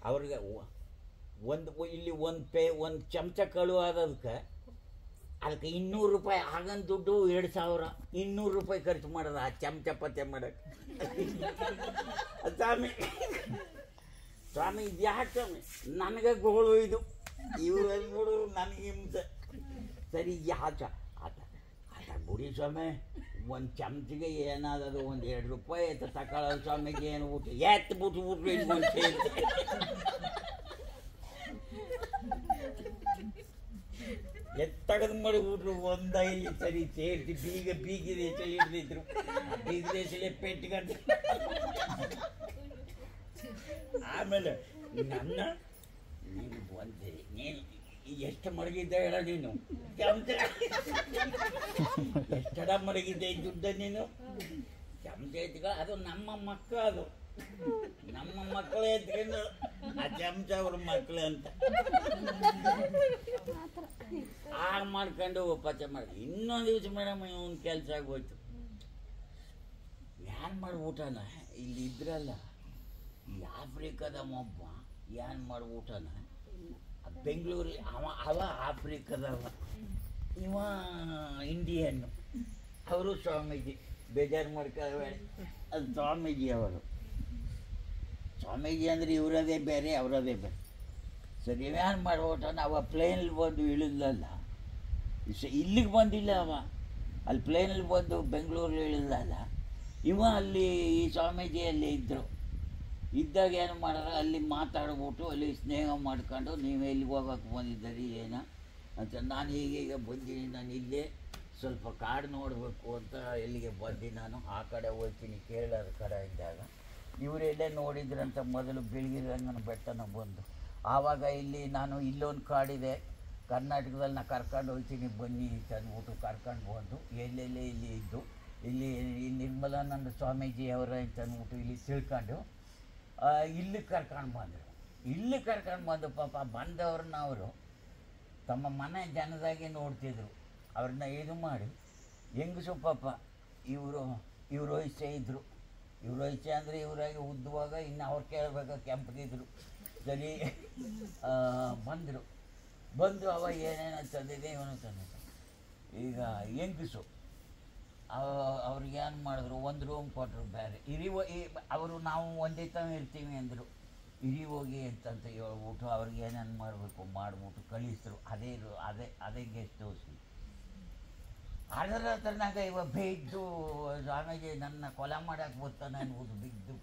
ಅವ್ರಿಗೆ ಇಲ್ಲಿ ಒಂದು ಚಮಚ ಕಳು ಆದದಕ್ಕೆ ಅದಕ್ಕೆ 200 ರೂಪಾಯಿ, ಆಗನ್ ದುಡ್ಡು 2000, 200 ರೂಪಾಯಿ ಖರ್ಚು ಮಾಡೋದು ಆ ಚಮಚ ಪತ್ತೆ ಮಾಡೋಕ್ಕೆ. ಸ್ವಾಮಿ ಇದು ಯಾಕೆ ಸ್ವಾಮಿ ನನಗೆ ಗೋಳು ಇದು, ಇವ್ರು ಅಂದ್ಬಿಡು ನನಗೆ ಹಿಂಸೆ. ಸರಿ ಯಾಕೆ ಆತ ಬಿಡಿ ಸ್ವಾಮಿ, ಒಂದು ಚಮಚಿಗೆ ಏನಾದರೂ 1-2 ರೂಪಾಯಿ ಅಂತ ತಗೊಳ್ಳೋ ಸ್ವಾಮಿಗೆ ಏನು ಊಟ ಬಿಟ್ಬಿಟ್ರು ಇನ್ನೊಂದು ಸೇರಿ. ತೆಗೆದು ಮಾಡಿಬಿಟ್ರು. ಒಂದೈಲಿ ಸರಿ ಸೇರಿಸಿ ಬೀಗಿದ ಹೆಸರು ಹಿಡಿದಿದ್ರು. ಬೀಗಿದ ಹೆಸರೇ ಪೆಟ್ಕೊಂಡು ಆಮೇಲೆ ನನ್ನ ನೀನು ಬಂದಿರಿ, ನೀನು ಎಷ್ಟು ಮಡಗಿದ್ದೆ ಹೇಳ ನೀನು, ಎಷ್ಟಡ ಮಡಗಿದ್ದೆ ದುಡ್ಡ ನೀನು ಚಮಚ ಎತ್ಕೊಂಡು. ಅದು ನಮ್ಮ ಮಕ್ಕಳೇ ಎತ್ಕೊಂಡು ಆ ಚಮಚ ಅವ್ರ ಮಕ್ಕಳು ಅಂತ ಆಗ ಮಾಡ್ಕೊಂಡು ಒಪ್ಪಾಚ ಮಾಡಿ. ಇನ್ನೊಂದು ದಿವಸ ಮೇಡಮ್ ಇವನು ಕೆಲಸ ಆಗೋಯ್ತು. ಏನು ಮಾಡ್ಬಿಟ್ಟಾನ, ಇಲ್ಲಿ ಇದ್ರಲ್ಲ ಈ ಆಫ್ರಿಕಾದ ಒಬ್ಬ ಏನು ಮಾಡ್ಬಿಟ್ಟಾನ, ಬೆಂಗಳೂರಲ್ಲಿ ಅವ ಆಫ್ರಿಕಾದವ, ಇವ ಇಂಡಿಯನ್ನು. ಅವರು ಸ್ವಾಮೀಜಿ, ಬೇಜಾರು ಮಾಡ್ಕೊಳ್ಳಬೇಡಿ, ಅದು ಸ್ವಾಮೀಜಿ. ಸ್ವಾಮೀಜಿ ಅಂದರೆ ಇವರದೇ ಬೇರೆ ಅವರದೇ ಬೇರೆ. ಸರಿ ಏನು ಮಾಡ್ಬಿಟ್ಟಾನ, ಅವ ಪ್ಲೇನಲ್ಲಿ ಬಂದು ಇಳಿದ್ಲಲ್ಲ, ಇಲ್ಲಿಗೆ ಬಂದಿಲ್ಲ ಅವ, ಅಲ್ಲಿ ಪ್ಲೇನಲ್ಲಿ ಬಂದು ಬೆಂಗಳೂರಲ್ಲಿ ಇಳಿದಲ್ಲ. ಇವ ಅಲ್ಲಿ ಈ ಸ್ವಾಮೀಜಿಯಲ್ಲಿ ಇದ್ದಾಗ ಏನು ಮಾಡಿದ್ರೆ ಅಲ್ಲಿ ಮಾತಾಡ್ಬಿಟ್ಟು ಅಲ್ಲಿ ಸ್ನೇಹ ಮಾಡ್ಕೊಂಡು ನೀವು ಎಲ್ಲಿಗೆ ಹೋಗೋಕೆ ಬಂದಿದ್ದೀರಿ ಏನೋ ಅಂತ. ನಾನು ಹೀಗೀಗ ಬಂದೀನಿ, ನಾನು ಇಲ್ಲೇ ಸ್ವಲ್ಪ ಕಾಡು ನೋಡಬೇಕು ಅಂತ ಎಲ್ಲಿಗೆ ಬಂದು ನಾನು ಆ ಕಡೆ ಹೋಗ್ತೀನಿ ಕೇರಳದ ಕಡೆ ಇದ್ದಾಗ ಇವರೆಲ್ಲೇ ನೋಡಿದ್ರಂತ ಮೊದಲು ಬಿಳಿಗಿರಿ ರಂಗನ ಬೆಟ್ಟನ ಬಂದು ಆವಾಗ ಇಲ್ಲಿ ನಾನು ಇಲ್ಲೊಂದು ಕಾಡಿದೆ ಕರ್ನಾಟಕದಲ್ಲಿ ನಾನು ಕರ್ಕೊಂಡು ಹೋಗ್ತೀನಿ ಬನ್ನಿ ಅಂತ ಅಂದ್ಬಿಟ್ಟು ಕರ್ಕೊಂಡು ಬಂದು ಎಲ್ಲೆಲ್ಲೇ ಇಲ್ಲಿ ಇದ್ದು ಇಲ್ಲಿ ನಿರ್ಮಲಾನಂದ ಸ್ವಾಮೀಜಿ ಅವರ ಅಂತ ಅಂದ್ಬಿಟ್ಟು ಇಲ್ಲಿ ತಿಳ್ಕೊಂಡು ಇಲ್ಲಿ ಕರ್ಕೊಂಡು ಬಂದರು. ಇಲ್ಲಿ ಕರ್ಕೊಂಡು ಬಂದು ಪಾಪ ಬಂದವ್ರನ್ನ ಅವರು ತಮ್ಮ ಮನೆ ಜನದಾಗೆ ನೋಡ್ತಿದ್ರು. ಅವ್ರನ್ನ ಇದು ಮಾಡಿ ಹೆಂಗಸು ಪಾಪ ಇವರು ವಯಸ್ಸೇ ಇದ್ದರು. ಇವ್ರ ವಯಸ್ಸೆ ಅಂದರೆ ಇವರಾಗಿ ಉದ್ದುವಾಗ ಇನ್ನು ಅವ್ರು ಕೇಳಬೇಕು ಕೆಂಪಗಿದ್ರು. ಸರಿ ಬಂದು ಅವ ಏನೇನೋ ತಂದಿದೆ ಇವನು ತಂದಿದ್ದ. ಈಗ ಹೆಂಗಸು ಅವ್ರಿಗೆ ಏನು ಮಾಡಿದ್ರು, ಒಂದು ರೂಮ್ ಕೊಟ್ಟರು ಬೇರೆ ಅವರು ನಾವು ಒಂದೇ ಥರ ಇರ್ತೀವಿ ಅಂದರು. ಹೋಗಿ ಅಂತಂತ ಹೇಳ್ಬಿಟ್ಟು ಅವ್ರಿಗೆ ಏನೇನು ಮಾಡಬೇಕು ಮಾಡಿಬಿಟ್ಟು ಕಳಿಸಿದ್ರು. ಅದೇ ಗೆಸ್ಟ್ ಹೌಸ್. ಅದರ ಹತ್ರನಾಗ ಇವಾಗ ಬಿದ್ದು ಸ್ವಾಮೀಜಿ ನನ್ನ ಕೊಲೆ ಮಾಡೋಕ್ಕೆ ಬರ್ತಾನೆ ಅನ್ಬೋದು. ಬಿದ್ದು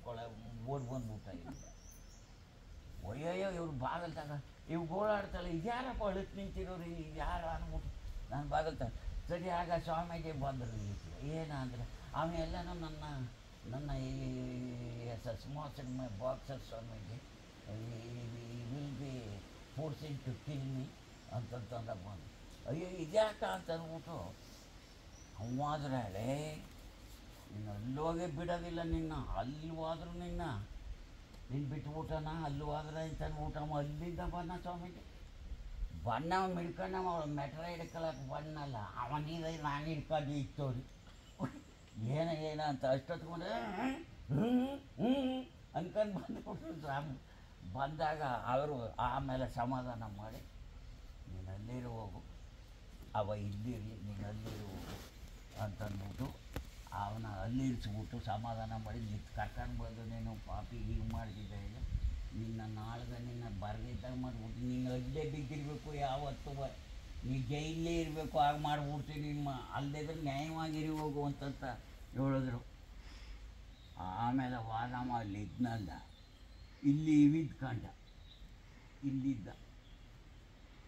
ಓಡ್ ಬಂದ್ಬಿಟ್ಟ. ಒಯ್ಯಯ್ಯೋ ಇವ್ರು ಬಾಗಲ್ತಾಗ ಇವು ಗೋಳಾಡ್ತಾಳೆ, ಇದ್ಯಾರಪ್ಪ ಅಳುತ್ತು ನಿಂತಿರೋರು, ಇದು ಯಾರು ಅಂದ್ಬಿಟ್ಟು ನಾನು ಬಾಗಲ್ತಾನೆ. ಸರಿ ಆಗ ಸ್ವಾಮೀಜಿ ಬಂದರು. ಏನಂದ್ರೆ ಅವನ್ನೆಲ್ಲನೂ ನನ್ನ ಈ small my boxer Swamiji will be forcing to kill me ಅಂತಂದ ಬಂದು. ಅಯ್ಯೋ ಇದ್ಯಾಕ ಅಂತ ಅಂದ್ಬಿಟ್ಟು ಅವಾದ್ರೆ ಹೇಳೇ ನೀನು ಅಲ್ಲೋಗೆ ಬಿಡೋದಿಲ್ಲ, ನಿನ್ನ ಅಲ್ಲಿ ಹೋದ್ರು ನೀನು ಬಿಟ್ಬಿಟ್ಟನ, ಅಲ್ಲಿ ಹೋದ್ರೆ ಅಂತ ಅಂದ್ಬಿಟ್ಟು ಅಲ್ಲಿಂದ ಬಣ್ಣ ಸ್ವಾಮೀಜಿ ಬಣ್ಣ ಮಿಡ್ಕೊಂಡು ಅವಳು ಮೆಟ್ರ ಹಿಡ್ಕೊಳಕ್ಕೆ ಬಣ್ಣಲ್ಲ ಅವನಿಗೆ ನಾನು ಹಿಡ್ಕೊಂಡು ಇತ್ತೋರಿ ಏನ ಅಂತ ಅಷ್ಟೊತ್ಕೊಂಡು ಅನ್ಕೊಂಡು ಬಂದ್ಬಿಟ್ಟು ಬಂದಾಗ ಅವರು ಆಮೇಲೆ ಸಮಾಧಾನ ಮಾಡಿ ನೀನು ಅಲ್ಲಿರು ಹೋಗು, ಅವ ಇಲ್ಲಿರಲಿ, ನೀನು ಅಲ್ಲಿರು ಹೋಗು ಅಂತಂದ್ಬಿಟ್ಟು ಅವನ ಅಲ್ಲಿರಿಸ್ಬಿಟ್ಟು ಸಮಾಧಾನ ಮಾಡಿ ಕರ್ಕೊಂಡು ಬಂದು ನೀನು ಪಾಪಿ ಹೀಗೆ ಮಾಡ್ತಿದ್ದ ಇಲ್ಲ, ನಿನ್ನ ನಾಳ್ಗೆ ನಿನ್ನ ಬರದಿದ್ದಾಗ ಮಾಡಿಬಿಟ್ಟು ನೀನು ಅಲ್ಲೇ ಬಿದ್ದಿರಬೇಕು, ಯಾವತ್ತು ನೀ ಜೈಲೇ ಇರಬೇಕು, ಆಗ ಮಾಡಿಬಿಡ್ತೀನಿ ನಿಮ್ಮ ಅಲ್ಲದಿದ್ರೆ ನ್ಯಾಯವಾಗಿರಿ ಹೋಗು ಅಂತಂತ ಹೇಳಿದ್ರು. ಆಮೇಲೆ ವಾದ ಮಾಡಲಿ ಇದ್ನಲ್ಲ ಇಲ್ಲಿ ಇವಿದ್ಕಂಡ ಇಲ್ಲಿದ್ದ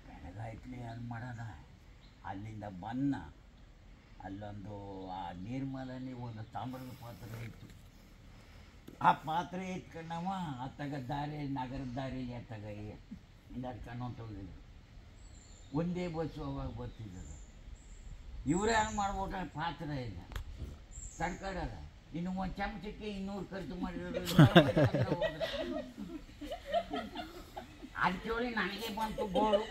ಬೆಳಗಾಯ್ತಲಿ ಏನು ಮಾಡೋಣ. ಅಲ್ಲಿಂದ ಬನ್ನ ಅಲ್ಲೊಂದು ಆ ನಿರ್ಮಲಲ್ಲಿ ಒಂದು ತಾಮ್ರದ ಪಾತ್ರೆ ಇತ್ತು. ಆ ಪಾತ್ರೆ ಎತ್ಕೊಂಡವ ಅತ್ತಾಗ ನಗರದ ದಾರಿಯಲ್ಲಿ ಅತ್ತಾಗ ನಡ್ಕೊಂಡು ಹೊಂಟೋಗಿದ್ರು. ಒಂದೇ ಬಸ್ಸು ಅವಾಗ ಬರ್ತಿದ್ದದು. ಇವರೇ ಏನು ಮಾಡ್ಬಿಟ್ರೆ ಪಾತ್ರೆ ಇಲ್ಲ ತಡ್ಕೊಳ್ಳೋದ, ಇನ್ನು ಒಂದು ಚಮಚಕ್ಕೆ 200 ಖರ್ಚು ಮಾಡಿರೋದು. ಅದಕ್ಕೆ ನನಗೆ ಬಂತು ಗೋಳು.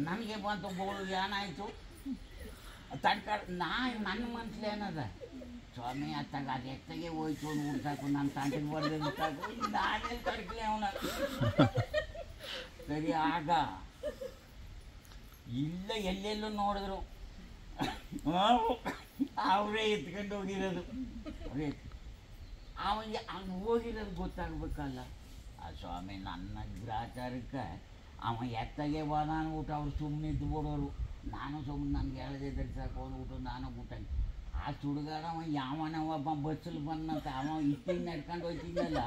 ನನಗೆ ಬಂತು ಗೋಳು, ಏನಾಯಿತು ನನ್ನ ಮನ್ಸಲ್ಲಿ ಏನದ ಸ್ವಾಮಿ ಅತ್ತಾಗ ಅದು ಎತ್ತಾಗೆ ಹೋಯ್ತು ಒಂದು ಹುಡ್ಸಾಕು ನನ್ನ ತಂಟೆಗೆ ಬರ್ದು ಸಾಕು, ನಾನೇ ತಡ್ಕಲಿ ಅವನ. ಸರಿ ಆಗ ಇಲ್ಲ ಎಲ್ಲೆಲ್ಲೂ ನೋಡಿದ್ರು ಅವರೇ ಎತ್ಕೊಂಡು ಹೋಗಿರೋದು. ಅವನಿಗೆ ಅವ್ನು ಹೋಗಿರೋದು ಗೊತ್ತಾಗ್ಬೇಕಲ್ಲ. ಆ ಸ್ವಾಮಿ ನನ್ನ ಗ್ರಾಚಾರಕ್ಕೆ ಅವ ಎತ್ತಾಗೆ ಹೋದ ಅಂದ್ಬಿಟ್ಟು ಅವ್ರು ಸುಮ್ಮನೆ ಇದ್ದು ಬಿಡೋರು. ನಾನು ಸುಮ್ಮನೆ ನನಗೆ ಹೇಳದಿದ್ರೆ ಸಾಕು ಅಂದ್ಬಿಟ್ಟು ನಾನು ಊಟ. ಆ ಸುಡುಗಾರ ಅವ ಯಾವನ ಒಬ್ಬ ಬಸ್ಸಲ್ಲಿ ಬಂದಂತ ಅವ ಇತ್ತಿಗೆ ನಡ್ಕೊಂಡು ಹೋಯ್ತಿದ್ನಲ್ಲ,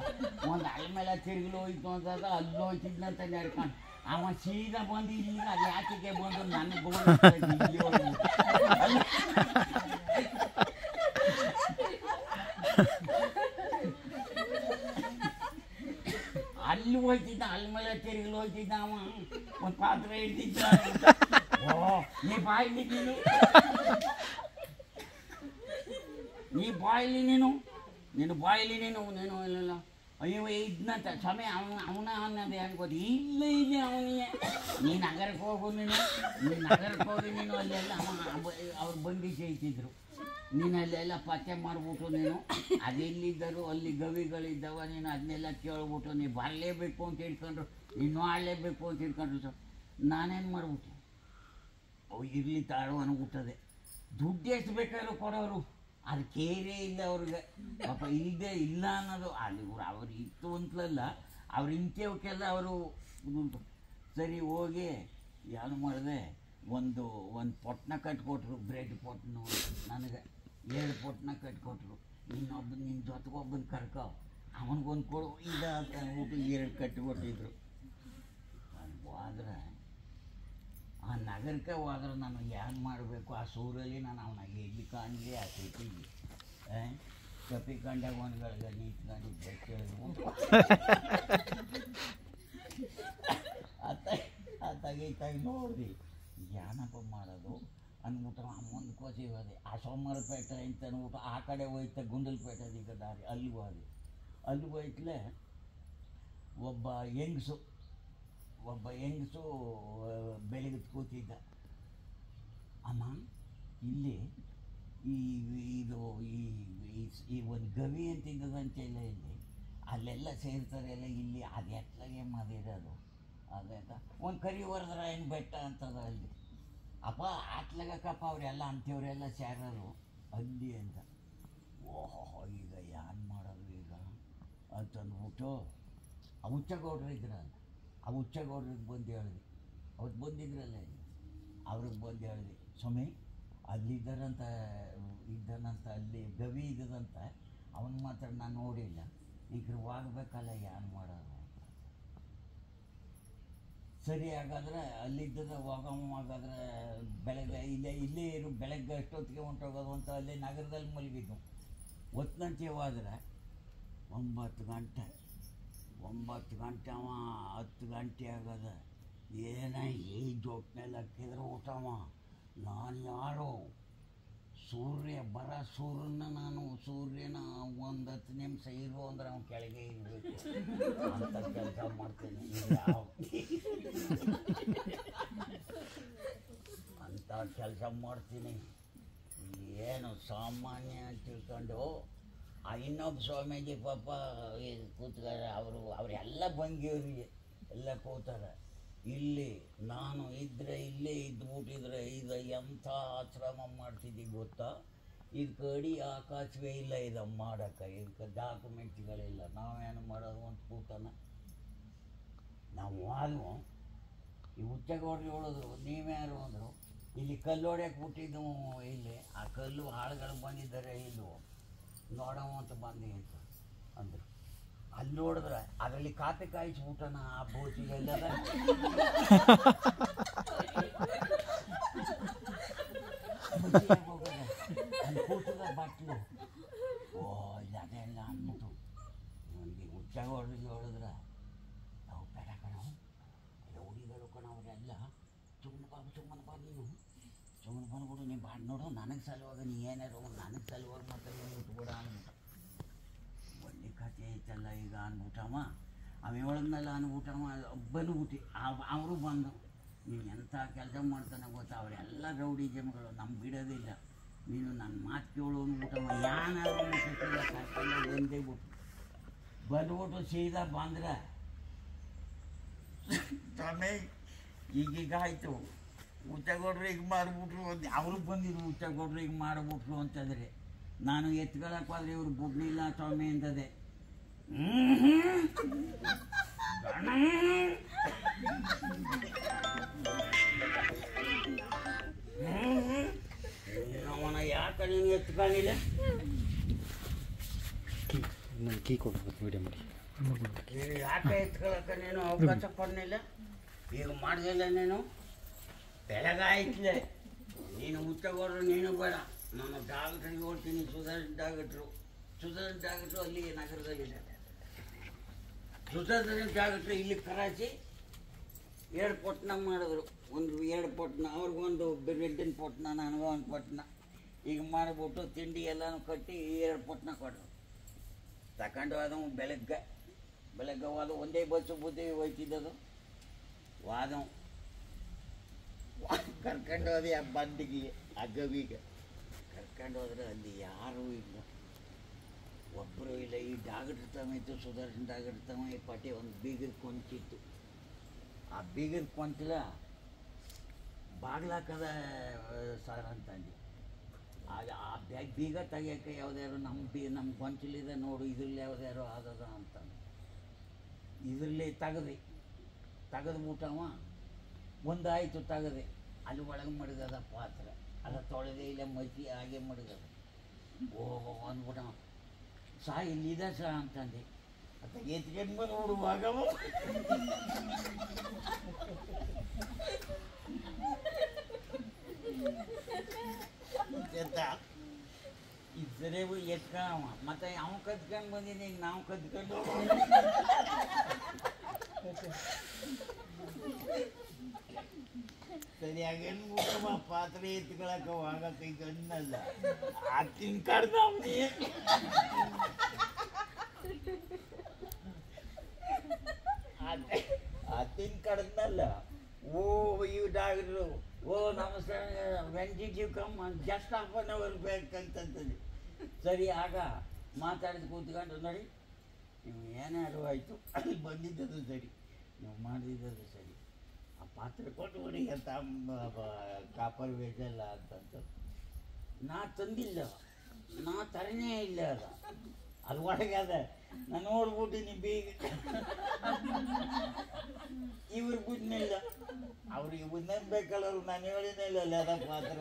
ಒಂದು ಅಲ್ಲ ಮೇಲೆ ತಿರುಗಲು ಹೋಯ್ತು ಅಂತಂದ ಅಲ್ಲಿ ಹೋಯ್ತಿದ್ನಂತ ನಡ್ಕೊಂಡು ಅವ ಸೀದಾ ಬಂದು ಇಲ್ಲಿ ಅದು ಯಾಕೆ ಬಂದು ನನಗೆ ಇಲ್ಲಿ ಅಲ್ಲಿ ಹೋಯ್ತಿದ್ದ, ಅಲ್ಲಿ ಮೇಲೆ ತಿರುಗಲು ಹೋಯ್ತಿದ್ದ ಅವ ಒಂದು ಪಾತ್ರೆ ಇಡ್ತಿದ್ದ. ನೀ ಬಾಯಿಲಿ ನೀನು ಬಾಯಿಲಿ ನೀನು ಇಲ್ಲ ಅಯ್ಯೋ ಇದ್ನಂತ ಸಮಯ ಅವನ ಅನ್ನೋದು ಅನ್ಕೋದು. ಇಲ್ಲ ಅವನಿಗೆ ನೀ ನಗರಕ್ಕೆ ಹೋಗು, ನೀನು ನಗರಕ್ಕೆ ಹೋಗಿ ನೀನು ಅಲ್ಲೆಲ್ಲ ಅವ್ರು ಬಂದು ಜೈತಿದ್ರು. ನೀನು ಅಲ್ಲೆಲ್ಲ ಪತ್ತೆ ಮಾಡಿಬಿಟ್ಟು ನೀನು ಅದೆಲ್ಲಿದ್ದರು ಅಲ್ಲಿ ಗವಿಗಳಿದ್ದವ, ನೀನು ಅದನ್ನೆಲ್ಲ ಕೇಳ್ಬಿಟ್ಟು ನೀ ಬರಲೇಬೇಕು ಅಂತ ಹೇಳ್ಕೊಂಡ್ರು, ನೀನು ಆಡಲೇಬೇಕು ಅಂತ ಹೇಳ್ಕೊಂಡ್ರು. ಸರ್ ನಾನೇನು ಮಾಡ್ಬಿಟ್ಟು ಅವು ಇರಲಿ ತಾಳು ಅನ್ಬಿಟ್ಟದೆ. ದುಡ್ಡು ಎಷ್ಟು ಬೇಕಾದ್ರೂ ಕೊಡೋರು, ಅದು ಕೇರೇ ಇಲ್ಲ ಅವ್ರಿಗೆ ಪಾಪ. ಇಲ್ಲದೆ ಇಲ್ಲ ಅನ್ನೋದು ಅಲ್ಲಿ ಅವ್ರು ಇತ್ತು ಅಂತಲಲ್ಲ, ಅವ್ರು ಇಂಥವಕ್ಕೆಲ್ಲ ಅವರು ದುಡ್ಡು. ಸರಿ ಹೋಗಿ ಏನು ಮಾಡಿದೆ, ಒಂದು ಪೊಟ್ಟಣ ಕಟ್ಕೊಟ್ರು, ಬ್ರೆಡ್ ಪೊಟ್ಟಣ. ನನಗೆ 2 ಪೊಟ್ಟಣ ಕಟ್ಕೊಟ್ರು. ನಿನ್ನ ಜೊತೆಗೊಬ್ಬನ ಕರ್ಕೊ ಅವನಿಗೊಂದು ಕೊಡು ಇಲ್ಲ ಅಂತ ಅಂದ್ಬಿಟ್ಟು 2 ಕಟ್ಟಿಕೊಟ್ಟಿದ್ರು. ಹೋದ್ರೆ ಆ ನಗರಕ್ಕೆ ಹೋದ್ರೆ ನಾನು ಏನು ಮಾಡಬೇಕು, ಆ ಸೂರಲ್ಲಿ ನಾನು ಅವನಾಗ ಎಲ್ಲಿ ಕಾಣಲಿ ಆ ಸಿಟಿಗೆ ಕಪಿ ಕಂಡಾಗ ಒಂದ್ಗಳಿಗೆ ನಿಂತ್ಕೊಂಡಿದ್ದೆ ಕೇಳಿದ್ವು ಅತ್ತಾಗ ನೋಡ್ರಿ ಏನಪ್ಪ ಮಾಡೋದು ಅಂದ್ಬಿಟ್ಟು ಮುಂದಕ್ಕೆ ಹೋಗಿ ಹೋದೆ ಆ ಸೋಮವಾರಪೇಟೆ ಅಂತ ಅಂದ್ಬಿಟ್ಟು ಆ ಕಡೆ ಹೋಯ್ತ ಗುಂಡಲ್ಪೇಟೆ ಈಗ ದಾರಿ ಅಲ್ಲಿ ಹೋದೆ. ಅಲ್ಲಿ ಹೋಯ್ತಲೇ ಒಬ್ಬ ಹೆಂಗಸು ಬೆಳಗ್ಗೆ ಕೂತಿದ್ದ. ಅಮ್ಮ ಇಲ್ಲಿ ಇದು ಈ ಒಂದು ಗವಿ ಅಂತಿದ್ದದಂತೆಲ್ಲ ಇಲ್ಲಿ ಅಲ್ಲೆಲ್ಲ ಸೇರ್ತಾರೆ ಎಲ್ಲ ಇಲ್ಲಿ ಅದು ಎತ್ತಲಾಗೆ ಮಾಡಿರೋದು ಅದಂತ ಒಂದು ಕರಿ ವರದರಾಯನ ಬೆಟ್ಟ ಅಂತದ ಅಲ್ಲಿ ಅಪ್ಪ ಆತ್ಲಾಗಕ್ಕಪ್ಪ ಅವರೆಲ್ಲ ಅಂಥವ್ರೆಲ್ಲ ಸೇರೋರು ಅಲ್ಲಿ ಅಂತ. ಓಹೋ ಈಗ ಏನು ಮಾಡೋದು ಈಗ ಅಂತಂದ್ಬಿಟ್ಟು ಆ ಹುಚ್ಚಗೌಡ್ರು ಇದ್ರಲ್ಲ ಆ ಹುಚ್ಚಗೌಡ್ರಿಗೆ ಬಂದು ಹೇಳಿದೆ. ಅವತ್ತು ಬಂದಿದ್ರಲ್ಲ ಅವ್ರಿಗೆ ಬಂದು ಹೇಳಿದೆ, ಸ್ವಾಮಿ ಅಲ್ಲಿದ್ದಾರಂತ ಅಲ್ಲಿ ಗವಿ ಇದ್ದದಂತ ಅವನು ಮಾತ್ರ ನಾನು ನೋಡಿಲ್ಲ, ಈಗ ಹೋಗ್ಬೇಕಲ್ಲ ಏನು ಮಾಡೋದು. ಸರಿ ಹಾಗಾದ್ರೆ ಅಲ್ಲಿದ್ದದ ಹೋಗಾದ್ರೆ ಬೆಳಗ್ಗೆ ಇಲ್ಲೇ ಇರು, ಬೆಳಗ್ಗೆ ಅಷ್ಟೊತ್ತಿಗೆ ಹೊಂಟೋಗೋದು ಅಂತ ಅಲ್ಲಿ ನಗರದಲ್ಲಿ ಮಲಗಿದ್ದು. ಹೊತ್ತಂತೆ ಹೋದ್ರೆ 9 ಗಂಟೆ ಅವ 10 ಗಂಟೆ ಆಗದ ಏನ ಈ ಜೋಟ್ನಲ್ಲಿ ಹಾಕಿದ್ರೆ ಊಟವ. ನಾನು ಯಾರು ಸೂರ್ಯನ ನಾನು ಸೂರ್ಯನ 10 ನಿಮಿಷ ಇರು ಅಂದ್ರೆ ಅವ್ನು ಕೆಳಗೆ ಇರಬೇಕು ಅಂತ ಕೆಲಸ ಮಾಡ್ತೀನಿ. ಅಂತ ಕೆಲಸ ಮಾಡ್ತೀನಿ. ಏನು ಸಾಮಾನ್ಯ ಅಂತ ತಿಳ್ಕೊಂಡು ಆ ಇನ್ನೊಬ್ಬ ಸ್ವಾಮೀಜಿ ಪಾಪ ಕೂತ್ತಾರೆ. ಅವರೆಲ್ಲ ಬಂಗಿಯವ್ರಿಗೆ ಎಲ್ಲ ಕೂತಾರೆ. ಇಲ್ಲಿ ನಾನು ಇಲ್ಲೇ ಇದ್ಬಿಟ್ಟಿದ್ರೆ ಇದು ಎಂಥ ಆಶ್ರಮ ಮಾಡ್ತಿದ್ದೀವಿ ಗೊತ್ತಾ. ಇದಕ್ಕೆ ಅಡಿ ಆಕಾಶವೇ ಇಲ್ಲ ಇದು ಮಾಡೋಕ್ಕೆ, ಇದಕ್ಕೆ ಡಾಕ್ಯುಮೆಂಟ್ಗಳಿಲ್ಲ. ನಾವೇನು ಮಾಡೋದು ಅಂತ ಕೂತಾನ. ನಾವು ಆದ್ವು ಈ ಹುಚ್ಚಗೌಡ್ರು ಹೇಳಿದ್ರು, ನೀವ್ಯಾರು ಅಂದರು. ಇಲ್ಲಿ ಕಲ್ಲು ಹೊಡ್ಯಕ್ಕೆ ಬಿಟ್ಟಿದ್ದು ಇಲ್ಲಿ ಆ ಕಲ್ಲು ಆಳುಗಳು ಬಂದಿದ್ದಾರೆ ಇಲ್ಲು ನೋಡವ ಅಂತ ಬಂದಿ ಅಂತ ಅಂದರು. ಅಲ್ಲಿ ನೋಡಿದ್ರೆ ಅದರಲ್ಲಿ ಕಾಪಿ ಕಾಯಿಸ್ಬಿಟ್ಟನ ಆ ಬೋಚಿಗೆಲ್ಲದ ಅಲ್ಲಿ ಕೂತದ ಬಾಟ್ಲು. ಓ ಅದೆಲ್ಲ ಅಂದ್ಬಿಟ್ಟು ನನಗೆ ಹುಚ್ಚಗೌಡ್ರಿಗೆ ಹೇಳಿದ್ರೆ, ನಾವು ಬೇಡ ಕಣವು ರೌಡಿಗಳು ಕಣವರೆಲ್ಲ ಸುಮ್ಮನೆ ಬಾ ನೀನು ಸುಮ್ಮನೆ ಬಂದ್ಬಿಡು, ನೀನು ಬಾಡ್ ನೋಡು ನನಗೆ ಸಲುವಾಗ ನೀ ಏನಾರು ನನಗೆ ಸಲುವಾಗಿ ಮಾತ್ರ ನೀನು ಬಿಟ್ಬಿಡ ಅಂದ್ಬಿಟ್ಟು. ಒಳ್ಳೆ ಕಥೆ ಐತಲ್ಲ ಈಗ ಅಂದ್ಬಿಟ್ಟಮ್ಮ. ಅವೇಳದ್ನೆಲ್ಲ ಅಂದ್ಬಿಟ್ಟಮ್ಮ ಬಂದ್ಬಿಟ್ಟು ಅವರು ಬಂದು ನೀನು ಎಂಥ ಕೆಲಸ ಮಾಡ್ತಾನೆ ಗೊತ್ತಾ. ಅವರೆಲ್ಲ ರೌಡಿ ಜಮಗಳು ನಮ್ಗೆ ಬಿಡೋದಿಲ್ಲ, ನೀನು ನನ್ನ ಮಾತು ಕೇಳು ಅಂದ್ಬಿಟ್ಟಮ್ಮ. ಏನಾದ್ರು ಕರ್ಕೊಂಡು ಬಂದೇ ಬಿಟ್ಟು ಬಂದ್ಬಿಟ್ಟು ಸೀದಾ ಬಂದ್ರೆ ಸ್ವಾಮಿ ಈಗೀಗ ಆಯಿತು. ಹುಚ್ಚಗೌಡ್ರು ಈಗ ಮಾಡಿಬಿಟ್ರು ಅವ್ರಿಗೆ ಬಂದಿದ್ರು. ಹುಚ್ಚಗೌಡ್ರು ಈಗ ಮಾಡಿಬಿಟ್ರು ಅಂತಂದರೆ ನಾನು ಎತ್ಕೊಳಕ್ಕೆ ಹೋದ್ರೆ ಇವ್ರು ಬುಡ್ನಿಲ್ಲ ಸ್ವಾಮಿ ಅಂತದೆ. ಅವನ ಯಾಕೆ ನೀನು ಎತ್ಕೊಂಡಿಲ್ಲ ಕೀ ಕೊಡ್ಬೇಕು ವಿಡಿಯೋ ಮಾಡಿ. ಯಾಕೆ ಎತ್ಕೊಳಕ್ಕೆ ನೀನು ಅವಕಾಶ ಕೊಡಲಿಲ್ಲ? ಈಗ ಮಾಡಿದಿಲ್ಲ ನೀನು. ಬೆಳಗಾಯ್ತಲೆ ನೀನು ಹುಚ್ಚಗೌಡ್ರು ನೀನು ಬೇಡ. ನಾನು ಡಾಕ್ಟ್ರಿಗೆ ಹೋಗ್ತೀನಿ, ಸುಧಾರಿಸಿದ ಡಾಕ್ಟ್ರು ಅಲ್ಲಿ ನಗರದಲ್ಲಿದೆ. ಸುಧಾರಿಸಿದ ಡಾಕ್ಟ್ರು ಇಲ್ಲಿ ಕರಾಚಿ 2 ಪೊಟ್ನ ಮಾಡಿದ್ರು. ಒಂದು 2 ಪೊಟ್ನ ಅವ್ರಿಗೊಂದು ಬ್ರೆಡ್ಡಿನ ಪೊಟ್ನ, ನನಗೊಂದು ಪೊಟ್ನ. ಈಗ ಮಾಡಿಬಿಟ್ಟು ತಿಂಡಿ ಎಲ್ಲನೂ ಕಟ್ಟಿ 2 ಪೊಟ್ನ ಕೊಟ್ಟರು. ತಗೊಂಡು ಹೋದವು ಬೆಳಗ್ಗೆ ಹೋದ ಒಂದೇ ಬಸ್ಸು ಬುದ್ಧಿ ಹೋಯ್ತಿದ್ದದು. ವಾದವು ಕರ್ಕೊಂಡು ಹೋದೆ ಆ ಬಂದಿಗೆ ಆ ಗವಿಗೆ ಕರ್ಕೊಂಡು ಹೋದ್ರೆ ಅಲ್ಲಿ ಯಾರೂ ಇಲ್ಲ, ಒಬ್ಬರು ಇಲ್ಲ. ಈ ಡಾಕ್ಟ್ರ್ ತಮ್ಮ ಇತ್ತು, ಸುದರ್ಶನ್ ಡಾಕ್ಟ್ರ್ ತಮ್ಮ. ಈ ಪಟ್ಟಿ ಒಂದು ಬೀಗದ ಕೊಂಚಿತ್ತು. ಆ ಬೀಗದ ಕೊಂಚಲ ಬಾಗ್ಲಾಕದ ಸರ್ ಅಂತಂದು ಆ ಬೀಗ ತೆಗಿಯೋಕ್ಕೆ ಯಾವ್ದಾರು ನಮ್ಮ ಕೊಂಚಲಿದೆ ನೋಡು, ಇದ್ರಲ್ಲಿ ಯಾವ್ದಾರು ಆದದ ಅಂತಂದು ಇದರಲ್ಲಿ ತೆಗೆದ್ಬಿಟ್ಟವ. ಒಂದಾಯಿತು ತೆಗೆದೆ. ಅಲ್ಲಿ ಒಳಗೆ ಮಡಗದ ಪಾತ್ರೆ ಅಲ್ಲ ತೊಳೆದೇ ಇಲ್ಲ, ಮಸಿ ಹಾಗೆ ಮಡಗದ. ಓಹೋ ಅಂದ್ಬಿಟ್ಟ. ಇಲ್ಲಿದೆ ಸಹ ಅಂತಂದೆ. ಅಂತ ಎತ್ಕೊಂಡು ನೋಡುವಾಗ ಇದ್ರೆ ಎತ್ಕೊಳವ ಮತ್ತೆ ಅವ್ನು ಕದ್ಕೊಂಡು ಬಂದಿನಿ ಈಗ ನಾವು ಕದ್ಕೊಂಡು ಸರಿಯಾಗಿ ಹೆಣ್ಬಿಟ್ಟು ಪಾತ್ರೆ ಎತ್ಕೊಳಕ ಆಗತ್ತೈತೆ ಅನ್ನಲ್ಲ ಆ ತಿನ್ಕಡ್ದ ಆ ತಿನ್ಕಡ್ದಲ್ಲ ಓ ಇವು ಡಾಕ್ಟ್ರು ಓ ನಮಸ್ಕಾರ when did you come just half an hour ಬೇಕಂತಂತಂದು ಸರಿ ಆಗ ಮಾತಾಡಿದ ಕೂತ್ಕೊಂಡು ನೋಡಿ ನೀವು ಏನಾದ್ರು ಆಯಿತು ಅಲ್ಲಿ ಬಂದಿದ್ದದು ಸರಿ ನೀವು ಮಾಡಿದ್ದದು ಸರಿ ಆ ಪಾತ್ರೆ ಕೊಟ್ಟು ಬಿಡಿ ಅಂತ ಕಾಪರ್ ವೇಜಲ್ಲ ಅಂತಂತ ನಾ ತಂದಿಲ್ಲ ನಾ ತರನೇ ಇಲ್ಲ ಅದು ಒಳಗೆ ಅದ ನಾನು ನೋಡ್ಬಿಟ್ಟಿನಿ ಬೀಗ ಇವ್ರು ಬುದ್ನಿಲ್ಲ ಅವ್ರಿಗೆ ನಂಬೇಕಲ್ಲರು ನಾನು ಹೇಳಿನಿಲ್ಲ ಅದ ಪಾತ್ರ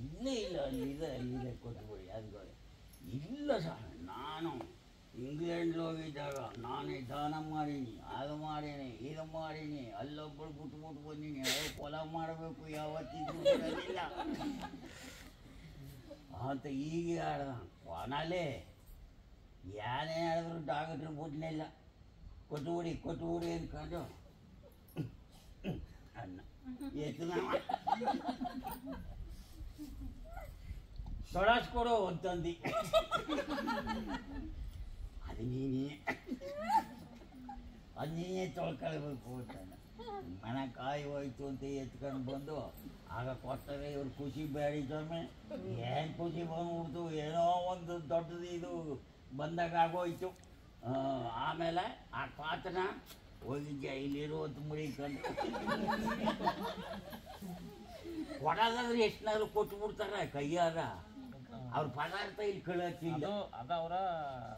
ಇಲ್ಲೇ ಇಲ್ಲ ಅಲ್ಲಿದೆ ಕೊಟ್ಬಿಡಿ ಅದು ಇಲ್ಲ ಸರ್ ನಾನು ಇಂಗ್ಲೆಂಡ್ಗೆ ಹೋಗಿದ್ದಾಗ ನಾನೇ ದಾನ ಮಾಡೀನಿ ಅದು ಮಾಡೀನಿ ಇದು ಮಾಡೀನಿ ಅಲ್ಲೊಬ್ಬಳು ಬಿಟ್ಬಿಟ್ಟು ಬಂದೀನಿ ಅವ್ರು ಹೊಲ ಮಾಡಬೇಕು ಯಾವತ್ತಿದ್ರು ಬರೋದಿಲ್ಲ ಅಂತ ಈಗ ಹೇಳ್ದ ಕೊನಲೇ ಏನೇ ಹೇಳಿದ್ರು ಡಾಕ್ಟ್ರು ಬಿಡ್ನಿಲ್ಲ ಕೊಟ್ಟುಬಿಡಿ ಅಂದ್ಕೊಂಡು ಅನ್ನ ಎತ್ತನ ತೊಳಸ್ಕೊಡು ಅಂತಂದು ಅದು ನೀನೇ ತೊಳ್ಕೊಳ್ಬೇಕು ಅಂತಾನೆ ಮನೆ ಕಾಯಿ ಹೋಯ್ತು ಅಂತ ಎತ್ಕೊಂಡು ಬಂದು ಆಗ ಕೊಟ್ಟರೆ ಇವ್ರು ಖುಷಿ ಬೇಡಿದೊಮ್ಮೆ ಏನು ಖುಷಿ ಬಂದ್ಬಿಡ್ತು ಏನೋ ಒಂದು ದೊಡ್ಡದು ಇದು ಬಂದಾಗ ಆಗೋಯ್ತು ಆಮೇಲೆ ಆ ಪಾತ್ರ ಹೋಗಿದ್ದೆ ಇಲ್ಲಿರುವಂತ ಮುಡಿಕೊಂಡು ಕೊಡೋದಾದ್ರೆ ಎಷ್ಟನಾದ್ರು ಕೊಟ್ಬಿಡ್ತಾರೆ ಕೈಯಾರ ಅವ್ರ ಪದಾರ್ಥ ಇಲ್ಲಿ ಕಳಕ್ಕಿಲ್ಲ ಅದು ಅವರ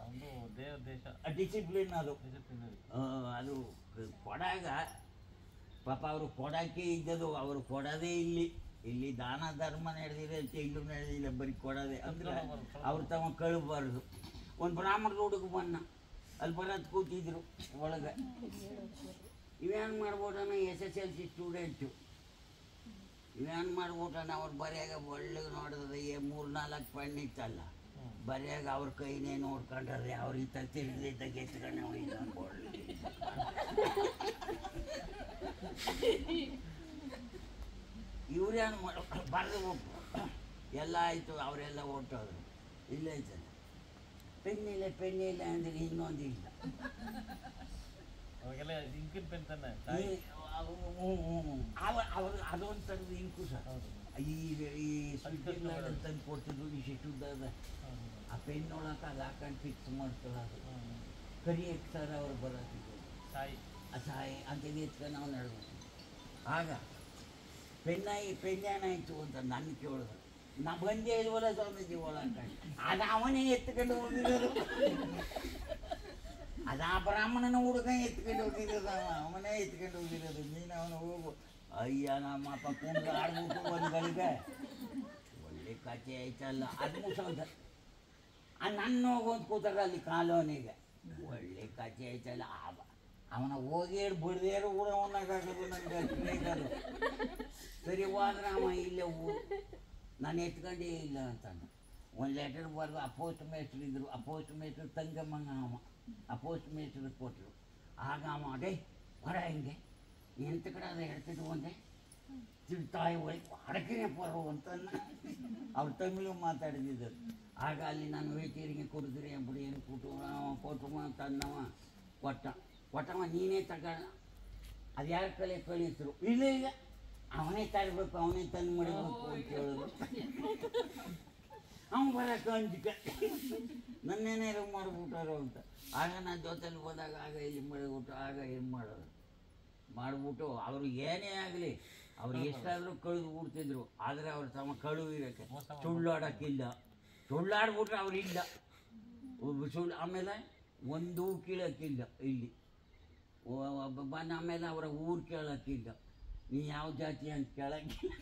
ಒಂದು ದೇಶ ಡಿಸಿಪ್ಲಿನ್ ಅದು ಅದು ಕೊಡಾಗ ಪಾಪ ಅವರು ಕೊಡೋಕ್ಕೆ ಇದ್ದದು ಅವರು ಕೊಡೋದೇ ಇಲ್ಲಿ ದಾನ ಧರ್ಮ ನಡೆದಿರುತ್ತೆ ಇಲ್ಲೂ ನಡೆದಿಲ್ಲ ಬರೀ ಕೊಡೋದೇ ಅಂದ್ರೆ ಅವ್ರು ತಮ್ಮ ಕಳಬಾರ್ದು ಒಂದು ಬ್ರಾಹ್ಮಣರ ಹುಡುಗ ಬನ್ನ ಅಲ್ಲಿ ಬರೋದು ಕೂತಿದ್ರು ಒಳಗೆ ಇವೇನು ಮಾಡ್ಬೋದಣ್ಣ SSLC ಸ್ಟೂಡೆಂಟು ಇವೇನು ಮಾಡ್ಬಿಟ್ಟಣ್ಣ ಅವ್ರು ಬರೆಯಾಗ ಒಳ್ಳೆ ನೋಡಿದ್ರೆ 3-4 ಪಣ್ಣು ಇತ್ತಲ್ಲ ಬರೆಯಾಗ ಅವ್ರ ಕೈನೇ ನೋಡ್ಕೊಂಡ್ರೆ ಅವ್ರಿಗೆ ತಿರುಗಿದ್ದಾಗ ಎತ್ಕೊಂಡು ಒಳ್ಳೆ ಇವ್ರೇನು ಬರೆದು ಎಲ್ಲ ಆಯಿತು ಅವರೆಲ್ಲ ಹೊರಟೋದ್ರು ಇಲ್ಲ ಐತಲ್ಲ ಪೆನ್ನಿಲ್ಲ ಅಂದರೆ ಇನ್ನೊಂದಿಲ್ಲ ಅವಾಗೆಲ್ಲ ಇಂಕಿನ ಪೆನ್ ತಾನೆ ಅವರು ಅದೊಂದು ಥರದ್ದು ಇಂಕು ಸರ್ ಈ ಸ್ವಿಟ್ಜರ್ಲ್ಯಾಂಡ್ ತಂದು ಕೊಡ್ತಿದ್ರು ಇಷ್ಟುದ್ದದ ಆ ಪೆನ್ನೊಳಕ್ಕೆ ಅದು ಹಾಕೊಂಡು ಫಿಕ್ಸ್ ಮಾಡ್ಕೊಳ್ಳೋದು ಕರಿ ಸರ್ ಅವ್ರು ಬರೋದಿದ್ರು ಸಾಯಿ ಅಂತೇಳಿ ಎತ್ಕೊಂಡು ನಾವು ನಡೆದ್ಬಿಟ್ಟು ಆಗ ಪೆನ್ನೇನಾಯಿತು ಅಂತ ನನ್ನ ಕೇಳಿದ್ರು ನಾ ಬಂದೇ ಇಲ್ವಲ್ಲ ಸ್ವಾಮೀಜಿ ಒಳಗೆ ಅದು ಅವನೇ ಎತ್ಕೊಂಡು ಹೋಗಿರೋದು ಅದು ಆ ಬ್ರಾಹ್ಮಣನ ಹುಡುಗ ಎತ್ಕೊಂಡು ಹೋಗಿರೋದು ಅವನೇ ಎತ್ಕೊಂಡು ಹೋಗಿರೋದು ನೀನು ಅವನು ಹೋಗು ಅಯ್ಯ ನಮ್ಮಪ್ಪ ಕುಂದು ಆಡ್ಬಿಟ್ಟು ಒಂದು ಗಳಿಗೆ ಒಳ್ಳೆ ಕಥೆ ಆಯ್ತಲ್ಲ ಅದು ಮುಸಲ್ದ ನನ್ನ ಹೋಗೋದು ಕೂತಾಗ ಅಲ್ಲಿ ಕಾಲೋನಿಗೆ ಒಳ್ಳೆ ಕಥೆ ಆಯ್ತಲ್ಲ ಅವನ ಹೋಗಿ ಬಿಡ್ದೇರು ಕೂಡ ಅವನಾಗದು ನನಗೆ ಸರಿ ಹೋದ್ರೆ ಅವ ಇಲ್ಲೇ ನಾನು ಎತ್ಕೊಂಡೇ ಇಲ್ಲ ಅಂತಾನೆ ಒಂದು ಲೆಟರ್ ಬರೆದು ಆ ಪೋಸ್ಟ್ ಮೇಸ್ಟ್ರು ಇದ್ದರು ಆ ಪೋಸ್ಟ್ ಮೇಸ್ಟ್ರು ತಂಗಮ್ಮಂಗ ಆ ಪೋಸ್ಟ್ ಮೇಸ್ಟ್ರು ಕೊಟ್ಟರು ಆಗ ಅವ ಅದೇ ಹೊರ ಹಿಂಗೆ ಎಂತ ಕಡೆ ಅದು ಹೇಳ್ತಿದ್ದು ಒಂದೇ ತಿಳ್ತಾಯಿ ಹೋಗಿ ಅಡಕಿನೇ ಪರೋ ಅಂತ ಅವ್ರು ತಮಿಳು ಮಾತಾಡಿದ್ರು ಆಗ ಅಲ್ಲಿ ನಾನು ವೇಟೇರಿಗೆ ಕೊಡಿದ್ರಿ ಅಂಬಿಡಿ ಏನು ಕೊಟ್ಟು ಅಂತಂದವ ಕೊಟ್ಟವ ನೀನೇ ತಗೋಣ ಅದು ಯಾರ ಕಲೆ ಕಳೀತರು ಇಲ್ಲ ಅವನೇ ತರಬೇಕು ಅವನೇ ತಂದು ಮಾಡಬೇಕು ಅಂತ ಹೇಳಿದ್ರು ಅವ್ನು ಬರೋಕೆ ಅಂಜಿಕೆ ನನ್ನೇನಾರು ಮಾಡಿಬಿಟ್ಟಾರೋ ಅಂತ ಆಗ ನಾನು ಜೊತೆಲಿ ಹೋದಾಗ ಆಗ ಇಲ್ಲಿ ಮಾಡಿಬಿಟ್ಟು ಆಗ ಏನು ಮಾಡಿಬಿಟ್ಟು ಅವರು ಏನೇ ಆಗಲಿ ಅವ್ರು ಎಷ್ಟಾದರೂ ಕಳೆದು ಬಿಡ್ತಿದ್ರು ಆದರೆ ಅವ್ರು ತಮ್ಮ ಕಳು ಇರೋಕ್ಕೆ ಸುಳ್ಳಾಡ್ಬಿಟ್ರೆ ಅವ್ರಿಲ್ಲ ಸುಳ್ಳು ಆಮೇಲೆ ಒಂದು ಕೀಳಕ್ಕಿಲ್ಲ ಇಲ್ಲಿ ಬಂದ ಆಮೇಲೆ ಅವರ ಊರು ಕೇಳೋಕ್ಕಿಲ್ಲ ನೀವು ಯಾವ ಜಾತಿ ಅಂತ ಕೇಳೋಕ್ಕಿಲ್ಲ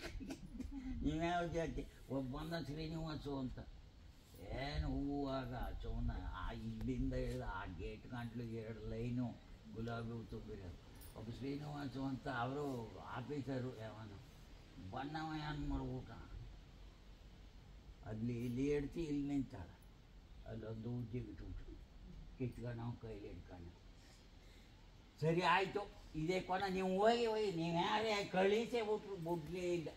ನೀವ್ಯಾವ ಜಾತಿ ಒಬ್ಬ ಬಂದ ಶ್ರೀನಿವಾಸು ಅಂತ ಏನು ಹೂವಾಗ ಚೌನ ಇಲ್ಲಿಂದ ಹೇಳಿದ ಆ ಗೇಟ್ ಗಂಟ್ಲಿಗೆ 2 ಲೈನು ಗುಲಾಬಿ ಹೂ ತುಂಬಿರೋದು ಒಬ್ಬ ಶ್ರೀನಿವಾಸು ಅಂತ ಅವರು ಆಫೀಸರು ಯಾವನು ಬಣ್ಣವ ಏನು ಮಾಡ್ಬಿಟ್ಟ ಇಲ್ಲಿ ಎಡ್ತಿ ಇಲ್ಲಿ ನಿಂತಾಳ, ಅಲ್ಲೊಂದು ಉಜ್ಜಿ ಬಿಟ್ಬಿಟ್ಟು ಕಿತ್ಕೊಂಡು ನಾವು ಕೈಲಿ ಹಿಡ್ಕೊಂಡು. ಸರಿ ಆಯಿತು, ಇದೇ ಕೊನ ನೀವು ಹೋಗಿ ನೀವು ಯಾರೇ ಕಳೀಸೇ ಬಿಟ್ರು ಬುಡ್ಲೇ ಇಲ್ಲ.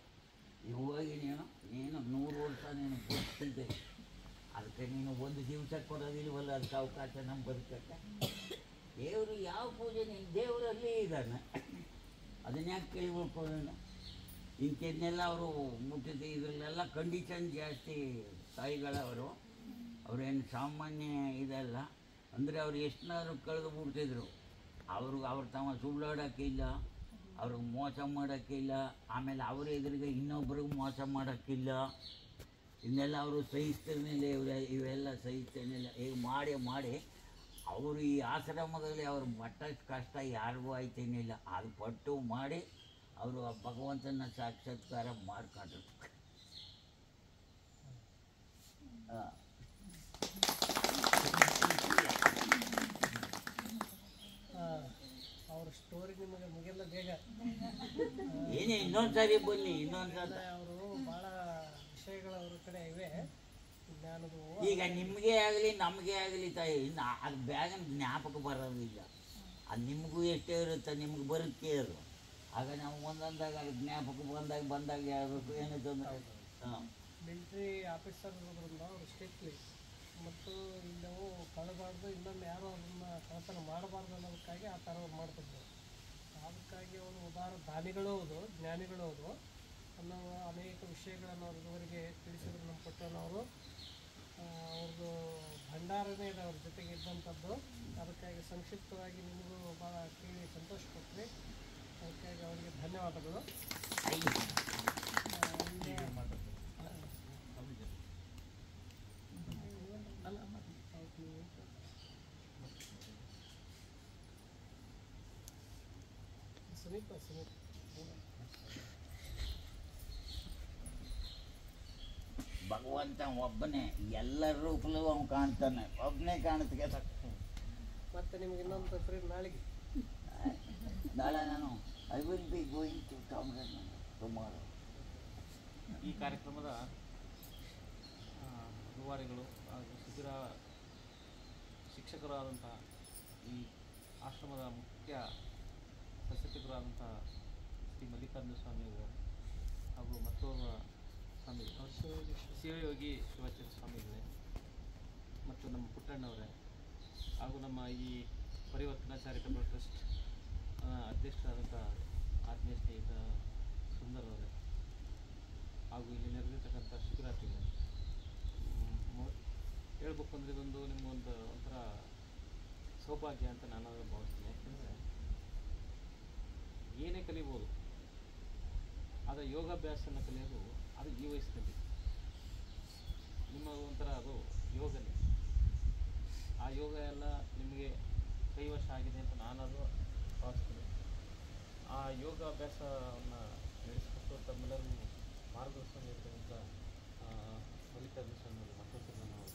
ನೀವು ಹೋಗಿ ನೀನು 100 ವರ್ಷ ನೀನು ಬದುಕಿದ್ದೆ, ಅದಕ್ಕೆ ನೀನು ಒಂದು ದಿವಸ ಕೊಡೋದಿಲ್ವಲ್ಲ, ಅದಕ್ಕೆ ಅವಕಾಶ ನಮ್ಮ ಬದುಕಕ್ಕೆ. ದೇವರು ಯಾವ ಪೂಜೆ ನೀನು ದೇವರಲ್ಲಿ ಇದ್ದಾನೆ, ಅದನ್ನ ಯಾಕೆ ಕೇಳ್ಬೇಕು ನೀನು? ಇಂಥದ್ದನ್ನೆಲ್ಲ ಅವರು ಮುಟ್ಟಿದ್ದು ಇದರಲ್ಲೆಲ್ಲ ಕಂಡೀಷನ್ ಜಾಸ್ತಿ ತಾಯಿಗಳವರು. ಅವರೇನು ಸಾಮಾನ್ಯ ಇದಲ್ಲ. ಅಂದರೆ ಅವ್ರು ಎಷ್ಟನ್ನಾದ್ರು ಕಳೆದು ಬಿಡ್ತಿದ್ರು. ಅವ್ರು ತಮ್ಮ ಸುಳ್ಳಾಡೋಕ್ಕಿಲ್ಲ, ಅವ್ರಿಗೆ ಮೋಸ ಮಾಡೋಕ್ಕಿಲ್ಲ, ಆಮೇಲೆ ಅವ್ರ ಎದುರಿಗೆ ಇನ್ನೊಬ್ರಿಗೆ ಮೋಸ ಮಾಡೋಕ್ಕಿಲ್ಲ. ಇನ್ನೆಲ್ಲ ಅವರು ಸಹಿಸ್ತಾನಿಲ್ಲ, ಇವೆಲ್ಲ ಸಹಿಸ್ತಾನಿಲ್ಲ. ಈಗ ಮಾಡಿ ಅವರು ಈ ಆಶ್ರಮದಲ್ಲಿ ಅವ್ರ ಮಟ್ಟಷ್ಟು ಕಷ್ಟ ಯಾರಿಗೂ ಆಯ್ತೇನಿಲ್ಲ. ಅದು ಪಟ್ಟು ಮಾಡಿ ಅವರು ಆ ಭಗವಂತನ ಸಾಕ್ಷಾತ್ಕಾರ ಮಾಡ್ಕೊಂಡ್ರು. ಅವ್ರ ಸ್ಟೋರಿ ನಿಮಗೆ ಮುಗಿಯಲ್ಲ ಬೇಗ. ಏನೇ ಇನ್ನೊಂದ್ಸರಿ ಬನ್ನಿ, ಇನ್ನೊಂದ್ಸಲ. ಅವರು ಭಾಳ ವಿಷಯಗಳು ಅವ್ರ ಕಡೆ ಇವೆ ಜ್ಞಾನದು. ಈಗ ನಿಮಗೆ ಆಗಲಿ ನಮಗೆ ಆಗಲಿ ತಾಯಿ, ಅದು ಬೇಗ ಜ್ಞಾಪಕ ಬರೋದಿಲ್ಲ. ಅದು ನಿಮಗೂ ಎಷ್ಟೇ ಇರುತ್ತೆ, ನಿಮ್ಗೆ ಬರುತ್ತೆ ಅದು. ಆಗ ನಾವು ಒಂದೊಂದಾಗ ಜ್ಞಾಪಕ ಬಂದಾಗ ಹೇಳ್ಬೇಕು, ಏನು ತೊಂದರೆ. ಹಾಂ, ಮಿಲಿಟ್ರಿ ಆಫೀಸರ್ ಇರೋದ್ರಿಂದ ಅವರು ಸ್ಟ್ರಿಕ್ಟ್ಲಿ ಮತ್ತು ಇಲ್ಲವೂ ಕಳಬಾರ್ದು, ಇನ್ನೊಮ್ಮೆ ಯಾರು ಅದನ್ನು ಕಳತನ ಮಾಡಬಾರ್ದು ಅನ್ನೋದಕ್ಕಾಗಿ ಆ ಥರ ಅವ್ರು ಮಾಡ್ತಿದ್ರು. ಅದಕ್ಕಾಗಿ ಅವರು ದಾನಿಗಳು ಹೌದು, ಜ್ಞಾನಿಗಳು ಹೌದು ಅನ್ನೋ ಅನೇಕ ವಿಷಯಗಳನ್ನು ಅವರಿಗೆ ತಿಳಿಸಿದ್ರು ನಮ್ಮ ಪುಟ್ಟನವರು. ಅವ್ರದ್ದು ಭಂಡಾರನೇ ಇದೆ ಅವ್ರ ಜೊತೆಗೆ ಇದ್ದಂಥದ್ದು. ಅದಕ್ಕಾಗಿ ಸಂಕ್ಷಿಪ್ತವಾಗಿ ನಿಮಗೂ ಭಾಳ ಕೇಳಿ ಸಂತೋಷ ಕೊಟ್ಟರೆ ಅದಕ್ಕಾಗಿ ಅವರಿಗೆ ಧನ್ಯವಾದಗಳು. ಸಮೀಪ ಭಗವಂತ ಒಬ್ಬನೇ, ಎಲ್ಲರ ರೂಪಲ್ಲೂ ಅವನು ಕಾಣ್ತಾನೆ, ಒಬ್ಬನೇ ಕಾಣಿಸ್ಗೆ ಸಾಕು. ಮತ್ತೆ ನಿಮ್ಗೆ ಇನ್ನೊಂದು ಫ್ರೆಂಡ್ ನಾಳೆ ನಾನು I will be going to tomorrow. ಈ ಕಾರ್ಯಕ್ರಮದ ರೂವಾರಿಗಳು ಹಾಗೂ ಶಿಬಿರ ಶಿಕ್ಷಕರಾದಂತಹ ಈ ಆಶ್ರಮದ ಮುಖ್ಯ ಸಚೇತಕರಾದಂತಹ ಶ್ರೀ ಮಲ್ಲಿಕಾರ್ಜುನ ಸ್ವಾಮಿಗಳು ಹಾಗೂ ಮತ್ತೋರ್ವ ಸ್ವಾಮಿ ಶಿವಯೋಗಿ ಶಿವಾಚಾರ್ಯ ಸ್ವಾಮಿಗಳೇ ಮತ್ತು ನಮ್ಮ ಪುಟ್ಟಣ್ಣವರೇ ಹಾಗೂ ನಮ್ಮ ಈ ಪರಿವರ್ತನಾ ಚಾರಿಟಬಲ್ ಟ್ರಸ್ಟ್ ಅಧ್ಯಕ್ಷರಾದಂಥ ಆತ್ಮೀಯ ಸ್ನೇಹಿತ ಸುಂದರ್ ಅವರೇ ಹಾಗೂ ಇಲ್ಲಿ ನೆರೆದಿರ್ತಕ್ಕಂಥ ಶಿಬಿರಾರ್ಥಿಗಳು, ಹೇಳ್ಬೇಕು ಅಂದರೆ ಇದೊಂದು ನಿಮಗೊಂದು ಒಂಥರ ಸೌಭಾಗ್ಯ ಅಂತ ನಾನು ಭಾವಿಸ್ತೀನಿ. ಯಾಕೆಂದರೆ ಏನೇ ಕಲಿಬೋದು, ಆದರೆ ಯೋಗಾಭ್ಯಾಸನ ಕಲಿಯೋದು ಅದು ಈ ವಯಸ್ಸಿನಲ್ಲಿ ನಿಮ್ಮ ಒಂಥರ ಅದು ಯೋಗನೇ. ಆ ಯೋಗ ಎಲ್ಲ ನಿಮಗೆ ಕೈವಶ ಆಗಿದೆ ಅಂತ ನಾನದು ಭಾವಿಸ್ತೀನಿ. ಆ ಯೋಗಾಭ್ಯಾಸವನ್ನು ನಡೆಸಿಕೊಟ್ಟು ತಮ್ಮೆಲ್ಲರಿಗೂ ಮಾರ್ಗದರ್ಶನ ನೀಡಿದಂಥ ಮಲ್ಲಿಕಾರ್ಜುನ ಸ್ವಾಮಿ ಮತ್ತೊಂದು ನಾವು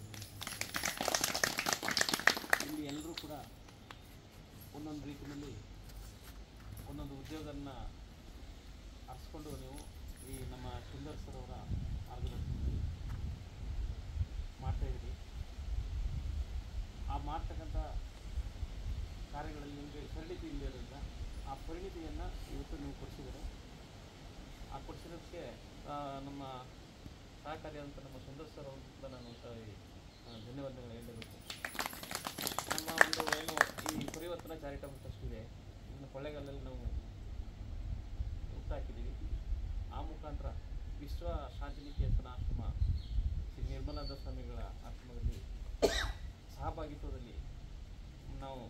ಇಲ್ಲಿ ಎಲ್ಲರೂ ಕೂಡ ಒಂದೊಂದು ರೀತಿಯಲ್ಲಿ ಒಂದೊಂದು ಉದ್ಯೋಗವನ್ನು ಅರ್ಸ್ಕೊಂಡು ನೀವು ಈ ನಮ್ಮ ಸುಂದರ್ ಸರ್ ಅವರ ಮಾರ್ಗದರ್ಶನದಲ್ಲಿ ಮಾಡ್ತಾಯಿದ್ದೀರಿ. ಆ ಮಾಡ್ತಕ್ಕಂಥ ಕಾರ್ಯಗಳಲ್ಲಿ ನಿಮಗೆ ಪರಿಣಿತಿ ಇಲ್ಲದ್ರಿಂದ ಆ ಪರಿಣಿತಿಯನ್ನು ಇವತ್ತು ನೀವು ಕೊಡಿಸಿದರೆ, ಆ ಕೊಡಿಸಿರೋದಕ್ಕೆ ನಮ್ಮ ಸಹಕಾರಿಯಾದಂಥ ನಮ್ಮ ಸುಂದರ್ ಸರ್ ಅವರು ಕೂಡ ನಾನು ಧನ್ಯವಾದಗಳು ಹೇಳಬೇಕು. ನಮ್ಮ ಒಂದು ಏನು ಈ ಪರಿವರ್ತನಾ ಚಾರಿಟಬಲ್ ಟ್ರಸ್ಟ್ ಇದೆ, ಇದನ್ನು ಕೊಳ್ಳೇಗಾಲದಲ್ಲಿ ನಾವು ಹುಟ್ಟಾಕಿದ್ದೀವಿ. ಆ ಮುಖಾಂತರ ವಿಶ್ವ ಶಾಂತಿನಿಕೇತನ ಆಶ್ರಮ ಶ್ರೀ ನಿರ್ಮಲಾನಂದ ಸ್ವಾಮಿಗಳ ಆಶ್ರಮದಲ್ಲಿ ಸಹಭಾಗಿತ್ವದಲ್ಲಿ ನಾವು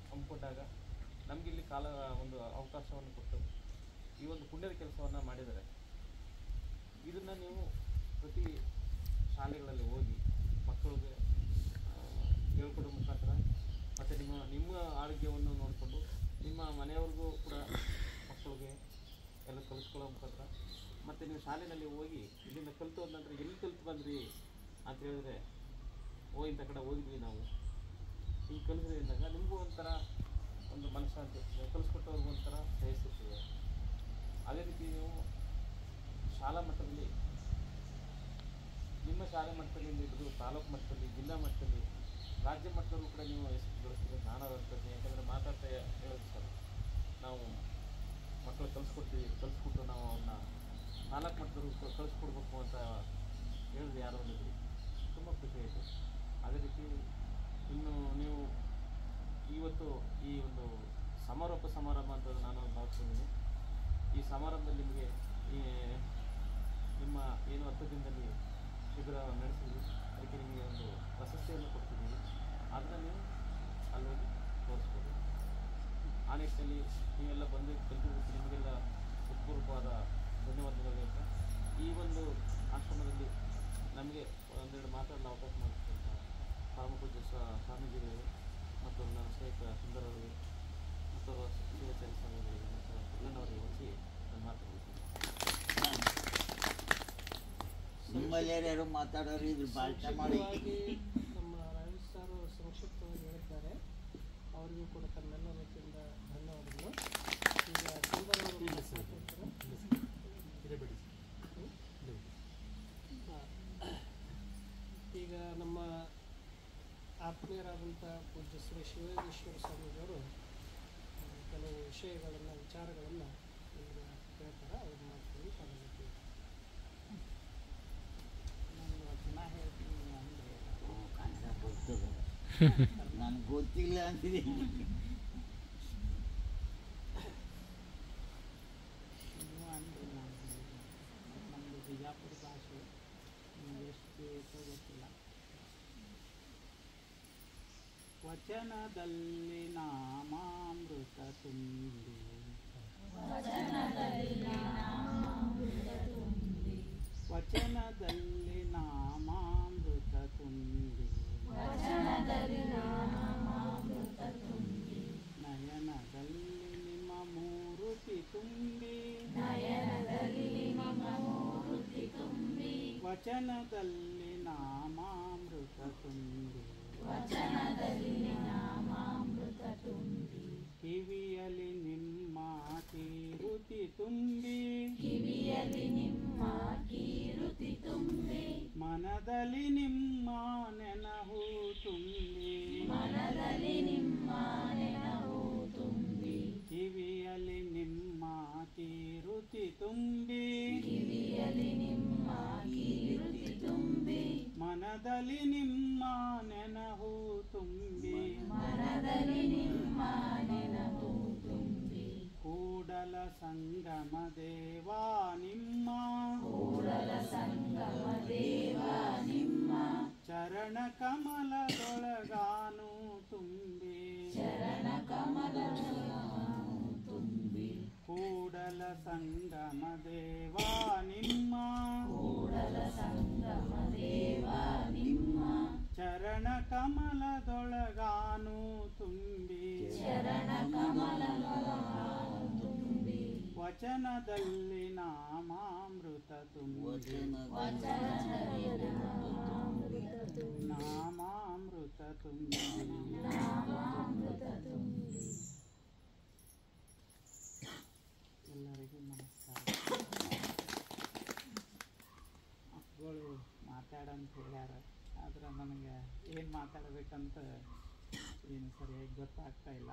ಹಮ್ಮಿಕೊಂಡಾಗ ನಮಗಿಲ್ಲಿ ಒಂದು ಅವಕಾಶವನ್ನು ಕೊಟ್ಟು ಈ ಒಂದು ಪುಣ್ಯದ ಕೆಲಸವನ್ನು ಮಾಡಿದರೆ, ಇದನ್ನು ನೀವು ಪ್ರತಿ ಶಾಲೆಗಳಲ್ಲಿ ಹೋಗಿ ಮಕ್ಕಳಿಗೆ ಹೇಳ್ಕೊಡೋ ಮುಖಾಂತರ ಮತ್ತು ನಿಮ್ಮ ಆರೋಗ್ಯವನ್ನು ನೋಡಿಕೊಂಡು ನಿಮ್ಮ ಮನೆಯವ್ರಿಗೂ ಕೂಡ ಮಕ್ಕಳಿಗೆ ಎಲ್ಲ ಕಲಿಸ್ಕೊಳ್ಳೋ ಮುಖಾಂತರ, ಮತ್ತು ನೀವು ಶಾಲೆಯಲ್ಲಿ ಹೋಗಿ ಇಲ್ಲಿಂದ ಕಲಿತು ಹೋದ ನಂತರ ಎಲ್ಲಿ ಕಲಿತು ಬಂದ್ರಿ ಅಂತ ಹೇಳಿದ್ರೆ, ಇಂಥ ಕಡೆ ಹೋಗಿದ್ವಿ ನಾವು ಹಿಂಗೆ ಕಲಿಸಿದ್ರಿಂದಾಗ ನಿಮಗೂ ಒಂಥರ ಒಂದು ಮನಸ್ಸಾಂತಿ ಇರ್ತದೆ, ಕಲಿಸ್ಕೊಟ್ಟವ್ರಿಗೂ ಒಂಥರ ಸಹಿಸಿರ್ತದೆ. ಅದೇ ರೀತಿ ನೀವು ಶಾಲಾ ಮಟ್ಟದಲ್ಲಿ ನಿಮ್ಮ ಶಾಲೆ ಮಟ್ಟದಲ್ಲಿ ಹಿಡಿದು ತಾಲೂಕು ಮಟ್ಟದಲ್ಲಿ, ಜಿಲ್ಲಾ ಮಟ್ಟದಲ್ಲಿ, ರಾಜ್ಯ ಮಟ್ಟದಲ್ಲೂ ಕೂಡ ನೀವು ಯಶಸ್ಸು ಗಳಿಸ್ತೀರಿ. ನಾನು ಅದಂತದ್ದು ಯಾಕಂದರೆ ಮಾತಾಡ್ತಾ ಹೇಳೋದು ಸರ್, ನಾವು ಮಕ್ಕಳು ಕಲಿಸ್ಬಿಟ್ಟು ನಾವು ಅವನ್ನ ತಾಲೂಕು ಮಟ್ಟದವರೆಗೂ ಕಳಿಸ್ಕೊಡ್ಬೇಕು ಅಂತ ಹೇಳಿದ್ರೆ ಯಾರೋ ಒಂದಿದ್ರು, ತುಂಬ ಖುಷಿ ಆಯಿತು. ಅದೇ ರೀತಿ ಇನ್ನು ನೀವು ಇವತ್ತು ಈ ಒಂದು ಸಮಾರೋಪ ಸಮಾರಂಭ ಅಂತ ನಾನು ಭಾವಿಸ್ತಿದ್ದೀನಿ. ಈ ಸಮಾರಂಭದಲ್ಲಿ ನಿಮಗೆ ನಿಮ್ಮ ಏನು 10 ದಿನದಲ್ಲಿ ಶಿಬಿರ ನಡೆಸಿದ್ವಿ, ಅದಕ್ಕೆ ನಿಮಗೆ ಒಂದು ಪ್ರಶಸ್ತಿಯನ್ನು ಕೊಡ್ತಿದ್ದೀವಿ. ಅದನ್ನು ನೀವು ಅಲ್ಲೋಗಿ ತೋರಿಸ್ಬೋದು. ಆ ನಿಟ್ಟಿನಲ್ಲಿ ನೀವೆಲ್ಲ ಬಂದು ಕಲಿತು ನಿಮಗೆಲ್ಲ ಹೃತ್ಪೂರ್ವಕವಾದ ಧನ್ಯವಾದಗಳು ಅಂತ ಈ ಒಂದು ಆಶ್ರಮದಲ್ಲಿ ನಮಗೆ ಒಂದೆರಡು ಮಾತಾಡಲು ಅವಕಾಶ ಮಾಡಿಕೊಂಡ ಪರಮಪೂಜ್ಯ ಸ್ವಾಮೀಜಿಗಳಿಗೆ ಮತ್ತು ನನ್ನ ಸ್ನೇಹಿತ ಸುಂದರವರಿಗೆ ಮತ್ತು ಶಿವಾಚಾರ್ಯ ಸ್ವಾಮಿಗಳಿಗೆ ಮತ್ತು ಕಲ್ಯಾಣವರಿಗೆ ಹೊಲಿಸಿ ನಾನು ಮಾತಾಡ್ತೀನಿ. ನಿಮ್ಮಲ್ಲಿ ಯಾರ್ಯಾರು ಮಾತಾಡೋರು ಇದ್ರು ಭಾಷಣ ಮಾಡಿ. ನಮ್ಮ ರಾಜೇಶ್ ಸರ್ ಸಂಕ್ಷಿಪ್ತವಾಗಿ ಹೇಳಿದ್ದಾರೆ, ಅವರಿಗೂ ಕೂಡ ತಮ್ಮೆಲ್ಲ ವತಿಯಿಂದ ಧನ್ಯವಾದಗಳು. ಈಗ ಸುಂದರವರು ಈಗ ನಮ್ಮ ಆತ್ಮೀಯರಾದಂಥ ಪೂಜ್ಯ ಶ್ರೀ ಶಿವೇಶ್ವರ ಸ್ವಾಮೀಜಿಯವರು ಕೆಲವು ವಿಚಾರಗಳನ್ನು ಈಗ ಹೇಳ್ತಾರೆ. ಅವ್ರು ಮಾಡ್ತೀವಿ ಪದವಿ ನಾನು ವಚನ ಹೇಳ್ತೀನಿ ಅಂದರೆ ಕಾಣ್ತಾ ಗೊತ್ತದ ನನಗೆ ಗೊತ್ತಿಲ್ಲ ಅಂತಿದ್ದೀನಿ. ಅಂದರೆ ನಮ್ಮದು ಬಿಜಾಪುರ ಭಾಷೆ ಎಷ್ಟು ಬೇಕೋ ಗೊತ್ತಿಲ್ಲ. ವಚನದಲ್ಲಿ ನಾಮಾಮೃತ ತುಂಬಿ, ವಚನದಲ್ಲಿ ನಾಮಾಮೃತ ತುಂಬಿ, ನಯನದಲ್ಲಿ ನಿಮ್ಮ ಮೂರುತಿ ತುಂಬಿ, ವಚನದಲ್ಲಿ ನಾಮಾಮೃತ ತುಂಬಿ, ಕಿವಿಯಲ್ಲಿ ನಿಮ್ಮ ಕೀರುತಿ ತುಂಬಿ, ಮನದಲ್ಲಿ ನಿಮ್ಮ ನೆನಹು ತುಂಬಿ, ಕಿವಿಯಲ್ಲಿ ನಿಮ್ಮ ಕೀರುತಿ ತುಂಬಿ, ಮನದಲ್ಲಿ ನಿಮ್ಮ ನೆನಹು ತುಂಬಿ, ಕೂಡಲ ಸಂಗಮ ದೇವಾ ನಿಮ್ಮ, ಚರಣ ಕಮಲದೊಳಗಾನು ತುಂಬಿ, ಕೂಡಲ ಸಂಗಮ ದೇವಾ ನಿಮ್ಮ, ಚರಣ ಕಮಲದೊಳಗಾನು ತುಂಬಿ, ವಚನದಲ್ಲಿ ನಾಮಾಮೃತ ತುಂಬಿ, ನಾಮಾಮೃತ ತುಂಬಿ. ಎಲ್ಲರಿಗೂ ನಮಸ್ಕಾರ. ಮಕ್ಕಳು ಮಾತಾಡಂತ ಹೇಳ್ಯಾರ, ಆದ್ರೆ ನನಗೆ ಏನು ಮಾತಾಡಬೇಕಂತ ಏನು ಸರಿಯಾಗಿ ಗೊತ್ತಾಗ್ತಾ ಇಲ್ಲ.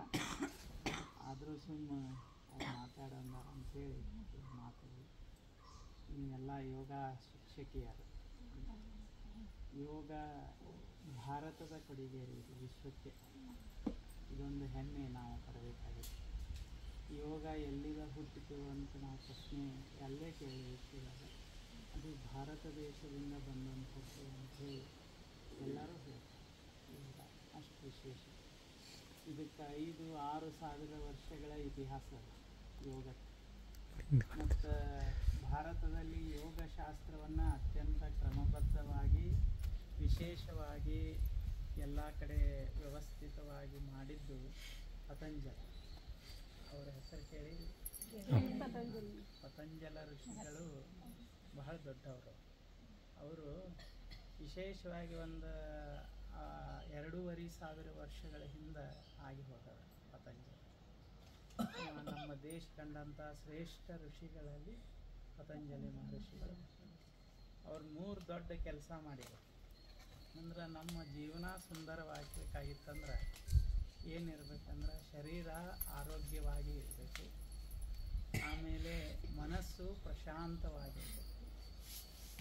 ಆದರೂ ಸುಮ್ಮನೆ ಅವ್ರು ಮಾತಾಡೋಣ ಅಂಥೇಳಿ ಮಾತಾಡಿ. ನೀವೆಲ್ಲ ಯೋಗ ಶಿಕ್ಷಕಿಯರು. ಯೋಗ ಭಾರತದ ಕೊಡುಗೆ ಇದು ವಿಶ್ವಕ್ಕೆ. ಇದೊಂದು ಹೆಮ್ಮೆ ನಾವು ಪಡಬೇಕಾಗಿದೆ. ಯೋಗ ಎಲ್ಲಿಂದ ಹುಟ್ಟಿತು ಅಂತ ನಾವು ಪ್ರಶ್ನೆ ಎಲ್ಲೇ ಕೇಳಿರ್ತೀವಾಗ ಅದು ಭಾರತ ದೇಶದಿಂದ ಬಂದಂಥದ್ದು ಅಂಥೇಳಿ ಎಲ್ಲರೂ ಹೇಳ್ತಾರೆ. ಯೋಗ ಅಷ್ಟು ವಿಶೇಷ. ಇದಕ್ಕೆ 5-6 ಸಾವಿರ ವರ್ಷಗಳ ಇತಿಹಾಸ ಯೋಗ. ಮತ್ತು ಭಾರತದಲ್ಲಿ ಯೋಗಶಾಸ್ತ್ರವನ್ನು ಅತ್ಯಂತ ಕ್ರಮಬದ್ಧವಾಗಿ ವಿಶೇಷವಾಗಿ ಎಲ್ಲ ಕಡೆ ವ್ಯವಸ್ಥಿತವಾಗಿ ಮಾಡಿದ್ದು ಪತಂಜಲಿ. ಅವರ ಹೆಸರು ಕೇಳಿ ಪತಂಜಲ ಋಷಿಗಳು ಬಹಳ ದೊಡ್ಡವರು. ಅವರು ವಿಶೇಷವಾಗಿ ಒಂದು 2,500 ವರ್ಷಗಳ ಹಿಂದೆ ಆಗಿ ಹೋದವರು ಪತಂಜಲಿ. ನಮ್ಮ ದೇಶ ಕಂಡಂಥ ಶ್ರೇಷ್ಠ ಋಷಿಗಳಲ್ಲಿ ಪತಂಜಲಿ ಮಹರ್ಷಿಗಳು. ಅವ್ರು 3 ದೊಡ್ಡ ಕೆಲಸ ಮಾಡಿದ್ರು. ಅಂದ್ರೆ ನಮ್ಮ ಜೀವನ ಸುಂದರವಾಗಬೇಕಾಗಿತ್ತಂದ್ರೆ ಏನಿರ್ಬೇಕಂದ್ರೆ ಶರೀರ ಆರೋಗ್ಯವಾಗಿ ಇರಬೇಕು, ಆಮೇಲೆ ಮನಸ್ಸು ಪ್ರಶಾಂತವಾಗಿರಬೇಕು,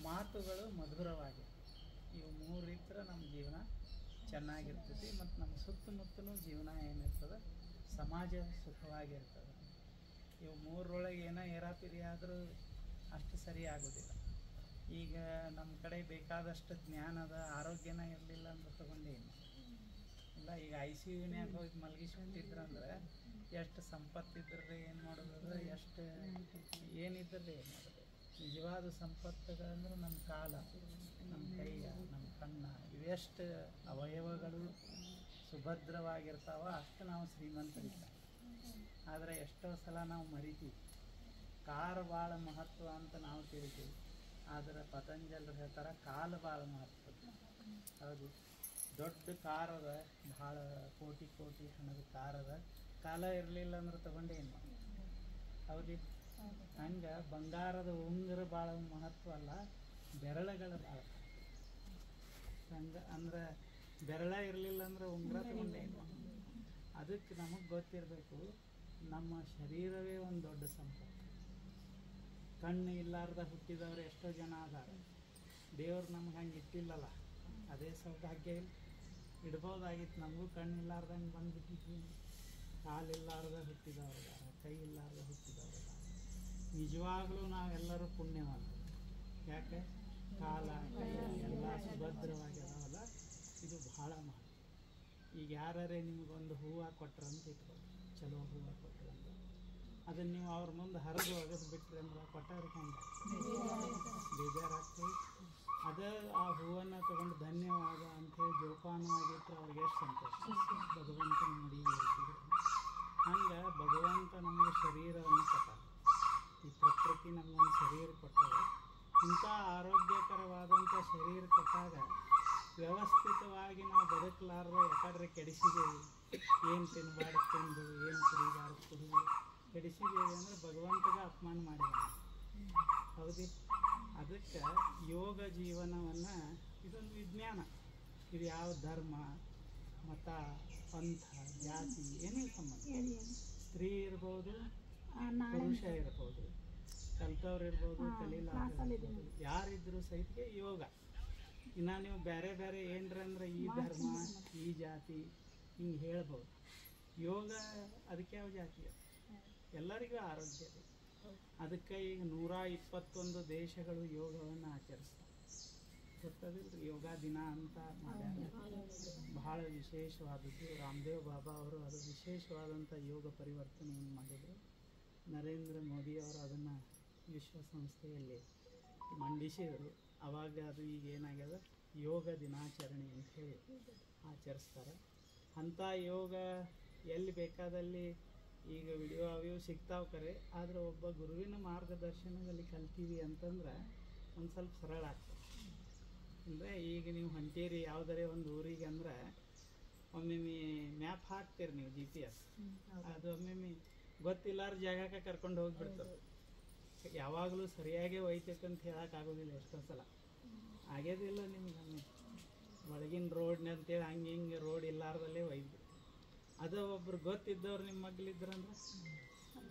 ಮಾತುಗಳು ಮಧುರವಾಗಿರಬೇಕು. ಇವು 3 ಇದ್ರೆ ನಮ್ಮ ಜೀವನ ಚೆನ್ನಾಗಿರ್ತೈತಿ ಮತ್ತು ನಮ್ಮ ಸುತ್ತಮುತ್ತಲೂ ಜೀವನ ಏನಿರ್ತದೆ ಸಮಾಜ ಸುಖವಾಗಿರ್ತದೆ. ಇವು 3ರೊಳಗೆ ಏನೋ ಏರಾಪಿರಿ ಆದರೂ ಅಷ್ಟು ಸರಿ ಆಗೋದಿಲ್ಲ. ಈಗ ನಮ್ಮ ಕಡೆ ಬೇಕಾದಷ್ಟು ಜ್ಞಾನದ ಆರೋಗ್ಯನ ಇರಲಿಲ್ಲ ಅಂದ್ರೆ ತಗೊಂಡೇನು ಇಲ್ಲ. ಈಗ ICUನ್ಯಾಗ ಹೋಗಿ ಮಲಗಿಸ್ಬಿಟ್ಟಿದ್ರಂದ್ರೆ ಎಷ್ಟು ಸಂಪತ್ತಿದ್ರೆ ಏನು ಮಾಡೋದು, ಎಷ್ಟು ಏನಿದ್ರೆ ಏನು ಮಾಡೋದು. ನಿಜವಾದ ಸಂಪತ್ತುಗಳಂದ್ರೆ ನಮ್ಮ ಕಾಲ, ನಮ್ಮ ಕೈಯ, ನಮ್ಮ ಕಣ್ಣ, ಇವೆಷ್ಟು ಅವಯವಗಳು ಸುಭದ್ರವಾಗಿರ್ತಾವ ಅಷ್ಟು ನಾವು ಶ್ರೀಮಂತರಿಲ್ಲ. ಆದರೆ ಎಷ್ಟೋ ಸಲ ನಾವು ಮರಿತೀವಿ. ಕಾರು ಭಾಳ ಮಹತ್ವ ಅಂತ ನಾವು ತಿಳಿತೀವಿ, ಆದರೆ ಪತಂಜಲರು ಹೇಳ್ತಾರೆ ಕಾಲ ಭಾಳ ಮಹತ್ವ. ಹೌದು, ದೊಡ್ಡ ಕಾರದ, ಭಾಳ ಕೋಟಿ ಕೋಟಿ ಹಣದ ಕಾರದ, ಕಾಲ ಇರಲಿಲ್ಲ ಅಂದ್ರೆ ತಗೊಂಡೇನು. ಹೌದು, ಹಂಗೆ ಬಂಗಾರದ ಉಂಗುರ ಭಾಳ ಮಹತ್ವ ಅಲ್ಲ, ಬೆರಳುಗಳು ಭಾಳ. ಹಂಗೆ ಅಂದ್ರೆ ಬೆರಳ ಇರಲಿಲ್ಲ ಅಂದ್ರೆ ಉಂಗುರ ತಗೊಂಡೇನು. ಅದಕ್ಕೆ ನಮಗೆ ಗೊತ್ತಿರಬೇಕು, ನಮ್ಮ ಶರೀರವೇ ಒಂದು ದೊಡ್ಡ ಸಂಪತ್ತು. ಕಣ್ಣು ಇಲ್ಲಾರ್ದ ಹುಟ್ಟಿದವರು ಎಷ್ಟೋ ಜನ ಅದಾರೆ. ದೇವ್ರು ನಮ್ಗೆ ಹಂಗೆ ಇಟ್ಟಿಲ್ಲಲ್ಲ, ಅದೇ ಸೌಭಾಗ್ಯ ಇಡ್ಬೋದಾಗಿತ್ತು. ನಮಗೂ ಕಣ್ಣು ಇಲ್ಲಾರ್ದಂಗೆ ಬಂದುಬಿಟ್ಟಿದ್ವಿ. ಕಾಲಿಲ್ಲಾರ್ದ ಹುಟ್ಟಿದವ್ರಿದ್ದಾರೆ, ಕೈ ಇಲ್ಲಾರ್ದ ಹುಟ್ಟಿದವ್ರಿದ್ದಾರೆ. ನಿಜವಾಗ್ಲೂ ನಾವೆಲ್ಲರೂ ಪುಣ್ಯವಂತರು. ಯಾಕೆ? ಕಾಲ ಕೈ ಎಲ್ಲ ಸುಭದ್ರವಾಗಿದಾವಲ್ಲ, ಇದು ಭಾಳ ಮಾಡಿ. ಈಗ ಯಾರೇ ನಿಮಗೊಂದು ಹೂವು ಕೊಟ್ರಂತ ಇಟ್ಕೊಳ್ಳಿ, ಚಲೋ ಹೂವು ಕೊಟ್ರಂತ, ಅದನ್ನು ನೀವು ಅವ್ರ ಮುಂದೆ ಹರಿದು ಒಗೆದು ಬಿಟ್ರಿ ಅಂದ್ರೆ ಕೊಟ್ಟವ್ರಿಗೆ ಹೆಂಗೆ ಬೇಜಾರಾಗ್ತದೆ. ಅದೇ ಆ ಹೂವನ್ನು ತಗೊಂಡು ಧನ್ಯವಾದ ಅಂಥೇಳಿ ಜೋಪಾನವಾಗಿಟ್ಟರೆ ಅವ್ರಿಗೆ ಎಷ್ಟು ಸಂತೋಷ. ಭಗವಂತನ ಮಡಿಗೆ ಇರ್ತಿದ್ರು. ಹಂಗೆ ಭಗವಂತ ನಮಗೆ ಶರೀರವನ್ನು ಕೊಟ್ಟ, ಈ ಪ್ರಕೃತಿ ನಮಗೊಂದು ಶರೀರ ಕೊಟ್ಟಾಗ, ಇಂಥ ಆರೋಗ್ಯಕರವಾದಂಥ ಶರೀರ ಕೊಟ್ಟಾಗ ವ್ಯವಸ್ಥಿತವಾಗಿ ನಾವು ಬದುಕಲಾರ್ದು ಯಾಕಂದ್ರೆ ಕೆಡಿಸಿದ್ದೇವೆ. ಏನು ತಿನ್ನಬಾರ್ದು ತಿಂದು, ಏನು ಕುಡಿಬಾರ್ದು ಕುಡಿದು ಕೆಡಿಸಿದ್ದೇವೆ ಅಂದರೆ ಭಗವಂತಗೆ ಅಪಮಾನ ಮಾಡಿದ್ದಾನೆ. ಹೌದು, ಅದಕ್ಕೆ ಯೋಗ ಜೀವನವನ್ನು ಇದೊಂದು ವಿಜ್ಞಾನ. ಇದು ಯಾವ ಧರ್ಮ, ಮತ, ಪಂಥ, ಜಾತಿ ಏನೇ ಸಂಬಂಧ. ಸ್ತ್ರೀ ಇರ್ಬೋದು, ಪುರುಷ ಇರ್ಬೋದು, ಕಲ್ತವ್ರು ಇರ್ಬೋದು, ಕಲೀಲಾರ್ದು ಯಾರಿದ್ರು ಸಹಿತ ಯೋಗ. ಇನ್ನು ನೀವು ಬೇರೆ ಬೇರೆ ಏನರಂದ್ರೆ ಈ ಧರ್ಮ, ಈ ಜಾತಿ ಹಿಂಗೆ ಹೇಳ್ಬೋದು. ಯೋಗ ಅದಕ್ಕೆ ಯಾವ ಜಾತಿ, ಎಲ್ಲರಿಗೂ ಆರೋಗ್ಯ. ಅದಕ್ಕೆ ಈಗ 121 ದೇಶಗಳು ಯೋಗವನ್ನು ಆಚರಿಸ್ತಾರೆ. ಗೊತ್ತದಿಲ್ಲ, ಯೋಗ ದಿನ ಅಂತ ಮಾಡ್ಯಾರ. ಬಹಳ ವಿಶೇಷವಾದದ್ದು. ರಾಮದೇವ್ ಬಾಬಾ ಅವರು ಅದು ವಿಶೇಷವಾದಂಥ ಯೋಗ ಪರಿವರ್ತನೆಯನ್ನು ಮಾಡಿದರು. ನರೇಂದ್ರ ಮೋದಿಯವರು ಅದನ್ನು ವಿಶ್ವಸಂಸ್ಥೆಯಲ್ಲಿ ಮಂಡಿಸಿದರು. ಆವಾಗ ಅದು ಈಗ ಏನಾಗ್ಯದ, ಯೋಗ ದಿನಾಚರಣೆ ಅಂಥೇಳಿ ಆಚರಿಸ್ತಾರೆ. ಅಂಥ ಯೋಗ ಎಲ್ಲಿ ಬೇಕಾದಲ್ಲಿ ಈಗ ವಿಡಿಯೋ ಅವು ಸಿಗ್ತಾವೆ ಕರೆ, ಆದರೆ ಒಬ್ಬ ಗುರುವಿನ ಮಾರ್ಗದರ್ಶನದಲ್ಲಿ ಕಲ್ತೀವಿ ಅಂತಂದ್ರೆ ಒಂದು ಸ್ವಲ್ಪ ಸರಳ ಆಗ್ತದೆ. ಅಂದರೆ ಈಗ ನೀವು ಹೊಂಟೀರಿ ಯಾವುದರೇ ಒಂದು ಊರಿಗೆ ಅಂದ್ರೆ ಒಮ್ಮೊಮ್ಮೆ ಮ್ಯಾಪ್ ಹಾಕ್ತೀರಿ ನೀವು, GPS. ಅದು ಒಮ್ಮೊಮ್ಮೆ ಗೊತ್ತಿಲ್ಲಾರ ಜಾಗಕ್ಕೆ ಕರ್ಕೊಂಡು ಹೋಗಿಬಿಡ್ತದೆ. ಯಾವಾಗಲೂ ಸರಿಯಾಗೇ ಒಯ್ತೈತಂತ ಹೇಳೋಕ್ಕಾಗೋದಿಲ್ಲ. ಎಷ್ಟೋ ಸಲ ಆಗ್ಯದಿಲ್ಲ ನಿಮ್ಗೆ. ಒಳಗಿನ ರೋಡ್ನ ಅಂತೇಳಿ ಹಂಗೆ ಹಿಂಗೆ ರೋಡ್ ಇಲ್ಲಾರ್ದಲ್ಲೇ ಒಯ್ದು. ಅದು ಒಬ್ರು ಗೊತ್ತಿದ್ದವ್ರು ನಿಮ್ಮ ಮಗ್ಲಿದ್ರಂದ್ರೆ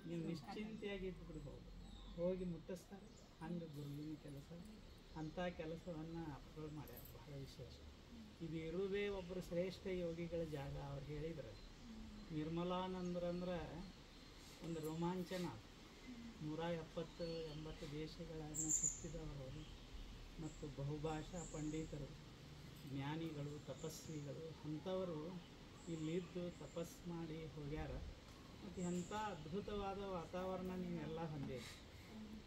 ನೀವು ನಿಶ್ಚಿಂತೆಯಾಗಿ ಇಟ್ಬಿಡ್ಬೋದು, ಹೋಗಿ ಮುಟ್ಟಿಸ್ತಾರೆ. ಹಂಗೆ ಗುರುವಿನ ಕೆಲಸ, ಅಂಥ ಕೆಲಸವನ್ನು ಅಪ್ಲೋಡ್ ಮಾಡ್ಯಾರ. ಬಹಳ ವಿಶೇಷ. ಇದು ಇರುವುದೇ ಒಬ್ಬರು ಶ್ರೇಷ್ಠ ಯೋಗಿಗಳ ಜಾಗ. ಅವ್ರು ಹೇಳಿದ್ರು, ನಿರ್ಮಲಾನಂದ್ರಂದ್ರೆ ಒಂದು ರೋಮಾಂಚನ. 170-80 ದೇಶಗಳನ್ನು ಸುತ್ತಿದವರು ಮತ್ತು ಬಹುಭಾಷಾ ಪಂಡಿತರು, ಜ್ಞಾನಿಗಳು, ತಪಸ್ವಿಗಳು ಅಂಥವರು ಇಲ್ಲಿದ್ದು ತಪಸ್ಸು ಮಾಡಿ ಹೋಗ್ಯಾರ. ಮತ್ತು ಎಂಥ ಅದ್ಭುತವಾದ ವಾತಾವರಣ ನೀವೆಲ್ಲ ಹೊಂದಿರಿ.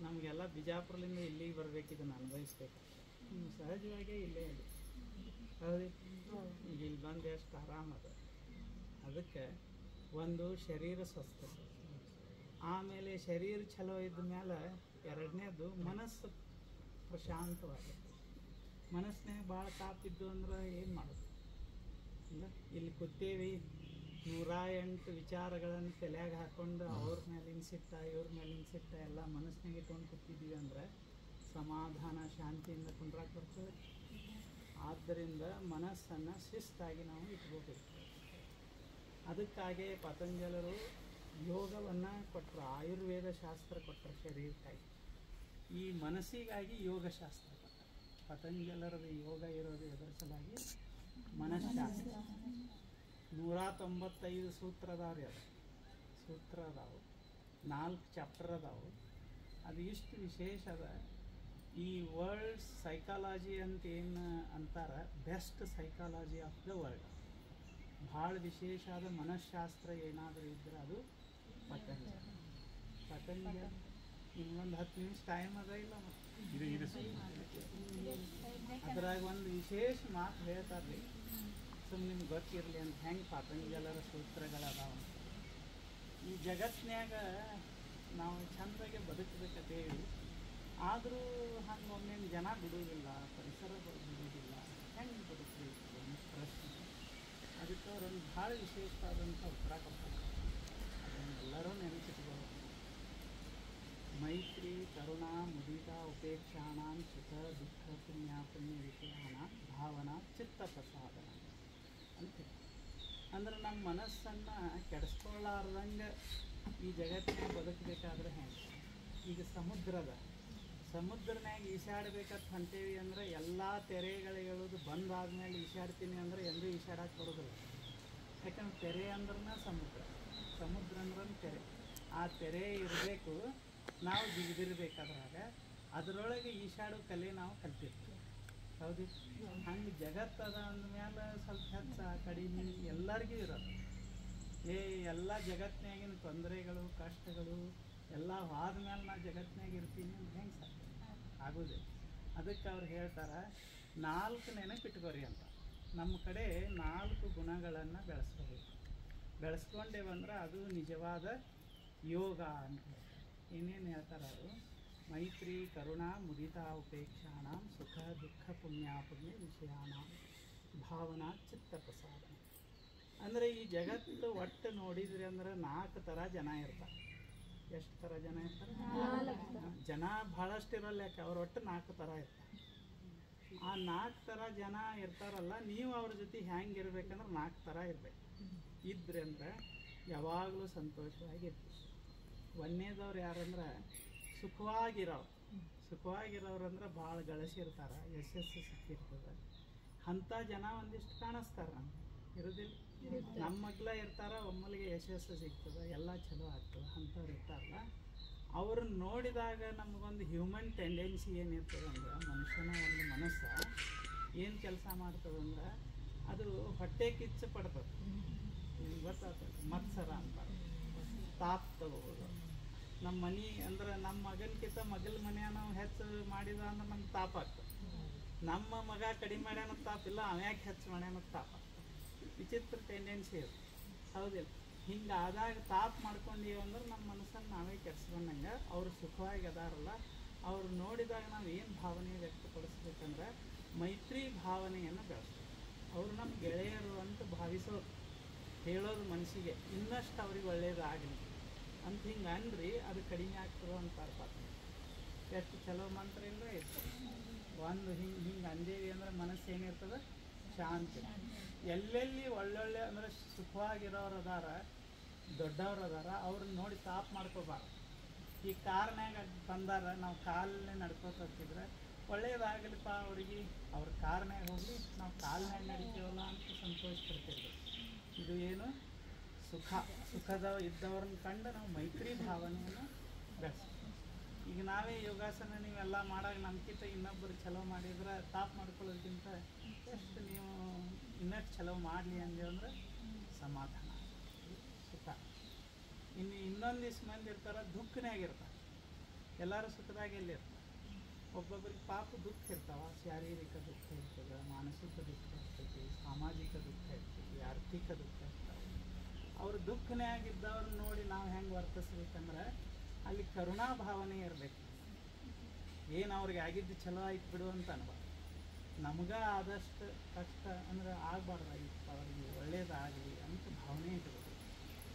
ನಮಗೆಲ್ಲ ಬಿಜಾಪುರದಿಂದ ಇಲ್ಲಿಗೆ ಬರಬೇಕು, ಇದನ್ನು ಅನುಭವಿಸ್ಬೇಕು. ನೀವು ಸಹಜವಾಗೇ ಇಲ್ಲೇ ಇದೆ. ಹೌದು, ಈಗ ಇಲ್ಲಿ ಬಂದು ಎಷ್ಟು ಆರಾಮದ. ಅದಕ್ಕೆ ಒಂದು ಶರೀರ ಸ್ವಸ್ಥತೆ, ಆಮೇಲೆ ಶರೀರ ಚಲೋ ಇದ್ದ ಮೇಲೆ ಎರಡನೇದು ಮನಸ್ಸು ಪ್ರಶಾಂತವಾಗುತ್ತೆ. ಮನಸ್ಸಿನಾಗ ಭಾಳ ತಾಪಿದ್ದು ಅಂದ್ರೆ ಏನು ಮಾಡೋದು ಇಲ್ಲ. ಇಲ್ಲಿ ಕೂತೇವಿ, 108 ವಿಚಾರಗಳನ್ನು ತಲೆಯಾಗ ಹಾಕ್ಕೊಂಡು ಅವ್ರ ಮೇಲಿನ ಸಿಟ್ಟ, ಇವ್ರ ಮೇಲಿನ ಸಿಟ್ಟ ಎಲ್ಲ ಮನಸ್ಸಿನಾಗ ಇಟ್ಕೊಂಡು ಕೂತಿದ್ದೀವಿ ಅಂದ್ರೆ ಸಮಾಧಾನ ಶಾಂತಿಯಿಂದ ಕುಂದ್ರಾಕ್ ಬರ್ತದೆ. ಆದ್ದರಿಂದ ಮನಸ್ಸನ್ನು ಶಿಸ್ತಾಗಿ ನಾವು ಇಟ್ಕೋಬೇಕು. ಅದಕ್ಕಾಗಿ ಪತಂಜಲರು ಯೋಗವನ್ನು ಕೊಟ್ಟರು, ಆಯುರ್ವೇದ ಶಾಸ್ತ್ರ ಕೊಟ್ಟರು ಶರೀರಕ್ಕಾಗಿ. ಈ ಮನಸ್ಸಿಗಾಗಿ ಯೋಗಶಾಸ್ತ್ರ ಕೊಟ್ಟರು. ಪತಂಜಲರದ ಯೋಗ ಇರೋದು ಎದರ ಸಲುವಾಗಿ? ಮನಃಶಾಸ್ತ್ರ. 195 ಸೂತ್ರ ಅದಾವ್ರಿ. ಅದು ಸೂತ್ರ ಅದಾವು, 4 ಚಾಪ್ಟರ್ ಅದಾವು. ಅದು ಇಷ್ಟು ವಿಶೇಷ ಅದ. ಈ ವರ್ಲ್ಡ್ ಸೈಕಾಲಜಿ ಅಂತ ಏನು ಅಂತಾರೆ, best psychology of the world, ಭಾಳ ವಿಶೇಷ ಆದ ಮನಃಶಾಸ್ತ್ರ ಏನಾದರೂ ಇದ್ರೆ ಅದು ಪತಂಜಲಿ. ನಿಮ್ಗೊಂದು 10 ನಿಮಿಷ ಟೈಮ್ ಅದ ಇಲ್ಲ? ಅದ್ರಾಗ ಒಂದು ವಿಶೇಷ ಮಾತು ಹೇಳ್ತಾರೆ, ಸುಮ್ಮನೆ ನಿಮ್ಗೆ ಗೊತ್ತಿರಲಿ ಅಂತ, ಹೆಂಗೆ ಪತಂಜಲರ ಸೂತ್ರಗಳದಾವ ಅಂತ. ಈ ಜಗತ್ತಿನಾಗ ನಾವು ಚೆಂದಾಗೆ ಬದುಕಬೇಕಂತೇಳಿ, ಆದರೂ ಹಂಗೆ ಒಮ್ಮೆ ಜನ ಬಿಡುವುದಿಲ್ಲ, ಪರಿಸರ ಬಿಡುವುದಿಲ್ಲ, ಹೆಂಗೆ ಬದುಕಬೇಕು ಅನ್ನೋ ಪ್ರಶ್ನೆ. ಅದಕ್ಕೆ ಅವರೊಂದು ಭಾಳ ವಿಶೇಷವಾದಂಥ ಉತ್ತರ ಕೊಡ್ತಾರೆ. ಅದನ್ನೆಲ್ಲರೂ ನೆನಪಿಟ್ಬೋದು. ಮೈತ್ರಿ ಕರುಣಾ ಮುದಿತಾ ಉಪೇಕ್ಷಾಣಾಂ ಸುಖ ದುಃಖ ಪುಣ್ಯ ವಿಷಯಾನ ಭಾವನಾ ಚಿತ್ತ ಪ್ರಸಾದನ ಅಂತ. ಅಂದ್ರೆ ನಮ್ಮ ಮನಸ್ಸನ್ನು ಕೆಡಿಸ್ಕೊಳ್ಳಾರ್ದಂಗೆ ಈ ಜಗತ್ತಿನಾಗ ಬದುಕಬೇಕಾದ್ರೆ ಹೆಂಗೆ? ಈಗ ಸಮುದ್ರನಾಗ ಈಸಾಡಬೇಕಂತ ಹೊಂಟೇವಿ ಅಂದ್ರೆ ಎಲ್ಲ ತೆರೆಗಳು ಹೇಳೋದು ಬಂದಾದ್ಮೇಲೆ ಈಸಾಡ್ತೀನಿ ಅಂದ್ರೆ ಎಂದೂ ಈಸಾಡಕ್ಕೆ ಬರೋದಿಲ್ಲ. ಯಾಕಂದ್ರೆ ತೆರೆ ಅಂದ್ರೆ ಸಮುದ್ರ ಅಂದ್ರೆ ತೆರೆ. ಆ ತೆರೆ ಇರಬೇಕು, ನಾವು ಜಿಗಿದಿರ್ಬೇಕಾದ್ರಾಗ ಅದರೊಳಗೆ ಈಸಾಡೋ ಕಲೆ ನಾವು ಕಲ್ತಿರ್ತೀವಿ. ಹೌದು, ಹಂಗೆ ಜಗತ್ತದ ಅಂದಮೇಲೆ ಸ್ವಲ್ಪ ಹೆಚ್ಚ ಕಡಿಮೆ ಎಲ್ಲರಿಗೂ ಇರೋದು. ಎಲ್ಲ ಜಗತ್ತಿನಾಗಿನ ತೊಂದರೆಗಳು ಕಷ್ಟಗಳು ಎಲ್ಲ ಆದ್ಮೇಲೆ ನಾ ಜಗತ್ತಿನಾಗ ಇರ್ತೀನಿ ಅಂದ್ರೆ ಹೆಂಗೆ ಸಾಧ್ಯ? ಆಗೋದಿಲ್ಲ. ಅದಕ್ಕೆ ಅವ್ರು ಹೇಳ್ತಾರೆ 4 ನೆನಪಿಟ್ಕೋರಿ ಅಂತ. ನಮ್ಮ ಕಡೆ 4 ಗುಣಗಳನ್ನು ಬೆಳೆಸ್ಕೊಂಡೇವಂದ್ರೆ ಅದು ನಿಜವಾದ ಯೋಗ ಅಂತ. ಏನೇನು ಹೇಳ್ತಾರೆ ಅವರು? ಮೈತ್ರಿ ಕರುಣಾ ಮುದಿತಾ ಉಪೇಕ್ಷಾಣ ಸುಖ ದುಃಖ ಪುಣ್ಯ ವಿಷಯಾನ ಭಾವನಾ ಚಿತ್ತ ಪ್ರಸಾದನ. ಅಂದರೆ ಈ ಜಗತ್ತು ಒಟ್ಟು ನೋಡಿದ್ರಿ ಅಂದ್ರೆ 4 ಥರ ಜನ ಇರ್ತಾರೆ. ಎಷ್ಟು ಥರ ಜನ ಇರ್ತಾರೆ? ಜನ ಭಾಳಷ್ಟು ಇರಲ್ಲ, ಯಾಕೆ ಅವ್ರು ಒಟ್ಟು 4 ಥರ ಇರ್ತಾರೆ. ಆ 4 ಥರ ಜನ ಇರ್ತಾರಲ್ಲ, ನೀವು ಅವ್ರ ಜೊತೆ ಹೆಂಗೆ ಇರ್ಬೇಕಂದ್ರೆ 4 ಥರ ಇರ್ಬೇಕು. ಇದ್ರಿ ಅಂದ್ರೆ ಯಾವಾಗಲೂ ಸಂತೋಷವಾಗಿರ್ತೀವಿ. ಒಂದನೇದವ್ರು ಯಾರಂದ್ರೆ ಸುಖವಾಗಿರೋರಂದ್ರೆ ಭಾಳ ಗಳಿಸಿರ್ತಾರೆ, ಯಶಸ್ಸು ಸಿಕ್ಕಿರ್ತದೆ. ಅಂಥ ಜನ ಒಂದಿಷ್ಟು ಕಾಣಿಸ್ತಾರೆ, ನಮ್ಗೆ ಇರೋದಿಲ್ಲ. ನಮ್ಮ ಮಗ್ಲ ಇರ್ತಾರೆ, ಒಮ್ಮಲಿಗೆ ಯಶಸ್ಸು ಸಿಗ್ತದೆ, ಎಲ್ಲ ಚಲೋ ಆಗ್ತದೆ. ಅಂಥವ್ರು ಇರ್ತಾರಲ್ಲ, ಅವ್ರನ್ನ ನೋಡಿದಾಗ ನಮಗೊಂದು ಹ್ಯೂಮನ್ ಟೆಂಡೆನ್ಸಿ ಏನಿರ್ತದೆ ಅಂದ್ರೆ, ಮನುಷ್ಯನ ಒಂದು ಮನಸ್ಸು ಏನು ಕೆಲಸ ಮಾಡ್ತದಂದ್ರೆ ಅದು ಹೊಟ್ಟೆ ಕಿಚ್ಚು ಪಡ್ತದೆ. ನಿಮ್ಗೆ ಗೊತ್ತಾಗ್ತದೆ, ಮತ್ಸರ ಅಂತಾರೆ. ತಾಪ್ ತಗೋಬೋದು. ನಮ್ಮ ಮನೆ ಅಂದ್ರೆ ನಮ್ಮ ಮಗನಕ್ಕಿಂತ ಮಗಲ ಮನೆಯ ನಾವು ಹೆಚ್ಚು ಮಾಡಿದ ಅಂದ್ರೆ ನಮ್ಗೆ ತಾಪ ಆಗ್ತದೆ. ನಮ್ಮ ಮಗ ಕಡಿಮೆ ಮಾಡ್ಯಾನ ತಾಪಿಲ್ಲ, ಅವ್ಯಾಕೆ ಹೆಚ್ಚು ಮಾಡ್ಯಾನ ತಾಪ ಆಗ್ತದೆ. ವಿಚಿತ್ರ ಟೆಂಡೆನ್ಸಿ ಅದು, ಹೌದಿಲ್ಲ? ಹಿಂಗೆ ಆದಾಗ ತಾಪ್ ಮಾಡ್ಕೊಂಡೀವಿ ಅಂದ್ರೆ ನಮ್ಮ ಮನಸ್ಸನ್ನು ನಾವೇ ಕೆಡಿಸ್ಕೊಂಡಂಗೆ. ಅವರು ಸುಖವಾಗಿ ಅದಾರಲ್ಲ, ಅವ್ರು ನೋಡಿದಾಗ ನಾವು ಏನು ಭಾವನೆ ವ್ಯಕ್ತಪಡಿಸ್ಬೇಕಂದ್ರೆ ಮೈತ್ರಿ ಭಾವನೆಯನ್ನು ಬೆಳೆಸ್ಬೇಕು. ಅವರು ನಮ್ಮ ಗೆಳೆಯರು ಅಂತ ಭಾವಿಸೋದು, ಹೇಳೋದು ಮನಸ್ಸಿಗೆ ಇನ್ನಷ್ಟು ಅವ್ರಿಗೆ ಒಳ್ಳೇದಾಗಲಿ ಅಂತ ಹಿಂಗೆ ಅನ್ರಿ, ಅದು ಕಡಿಮೆ ಆಗ್ತದೆ ಅಂತ ಅರ್ಥ. ಎಷ್ಟು ಚಲೋ ಮಂತ್ರ ಇಲ್ಲ ಇರ್ತದೆ. ಒಂದು ಹಿಂಗೆ ಅಂದೇವಿ ಅಂದ್ರೆ ಮನಸ್ಸು ಏನಿರ್ತದೆ? ಶಾಂತಿ. ಎಲ್ಲೆಲ್ಲಿ ಒಳ್ಳೊಳ್ಳೆ ಅಂದರೆ ಸುಖವಾಗಿರೋರು ಅದಾರ, ದೊಡ್ಡವ್ರು ಅದಾರ, ಅವ್ರನ್ನ ನೋಡಿ ತಾಪ್ ಮಾಡ್ಕೋಬಾರ್ದು. ಈ ಕಾರ್ನಾಗ ಬಂದಾರ, ನಾವು ಕಾಲನ್ನೇ ನಡ್ಕೋತಿದ್ರೆ ಒಳ್ಳೇದಾಗಲಿಪ್ಪ ಅವರಿಗೆ, ಅವ್ರ ಕಾರ್ನಾಗ ಹೋಗಲಿ, ನಾವು ಕಾಲ್ನಾಗ ನಡಿತೀವಲ್ಲ ಅಂತ ಸಂತೋಷ ಪಡ್ತಿರ್ಬೇಕು. ಇದು ಏನು? ಸುಖದ ಇದ್ದವ್ರನ್ನ ಕಂಡು ನಾವು ಮೈತ್ರಿ ಭಾವನೆಯನ್ನು ಬೆಳೆಸ್ತೀವಿ. ಈಗ ನಾವೇ ಯೋಗಾಸನ ನೀವೆಲ್ಲ ಮಾಡಾಗ ನಮ್ಗಿಂತ ಇನ್ನೊಬ್ಬರು ಚಲೋ ಮಾಡಿದ್ರೆ ತಾಪ್ ಮಾಡ್ಕೊಳ್ಳೋದಕ್ಕಿಂತ ಎಷ್ಟು ನೀವು ಇನ್ನಷ್ಟು ಚಲೋ ಮಾಡಲಿ ಅಂದೇವಂದ್ರೆ ಸಮಾಧಾನ, ಸುಖ. ಇನ್ನೊಂದಿಷ್ಟು ಮಂದಿ ಇರ್ತಾರೆ ದುಃಖನಾಗಿರ್ತಾರೆ. ಎಲ್ಲರೂ ಸುಖದಾಗ ಎಲ್ಲಿರ್ತಾರೆ? ಒಬ್ಬೊಬ್ಬರಿಗೆ ಪಾಪ ದುಃಖ ಇರ್ತಾವೆ. ಶಾರೀರಿಕ ದುಃಖ ಇರ್ತದೆ, ಮಾನಸಿಕ ದುಃಖ ಇರ್ತೈತಿ, ಸಾಮಾಜಿಕ ದುಃಖ ಇರ್ತೈತಿ, ಆರ್ಥಿಕ ದುಃಖ ಇರ್ತಾವೆ. ಅವ್ರು ದುಃಖನಾಗಿದ್ದವ್ರನ್ನ ನೋಡಿ ನಾವು ಹೆಂಗೆ ವರ್ತಿಸ್ಬೇಕಂದ್ರೆ ಅಲ್ಲಿ ಕರುಣಾ ಭಾವನೆ ಇರಬೇಕು. ಏನು ಅವ್ರಿಗೆ ಆಗಿದ್ದು ಚಲೋ ಆಯ್ತು ಬಿಡು ಅಂತ ಅನ್ಬಾರ್ದು. ನಮ್ಗೆ ಆದಷ್ಟು ಕಷ್ಟ ಅಂದ್ರೆ ಆಗಬಾರ್ದಾಗಿತ್ತು, ಅವ್ರಿಗೆ ಒಳ್ಳೇದಾಗಲಿ ಅಂತ ಭಾವನೆ ಇರಬೇಕು.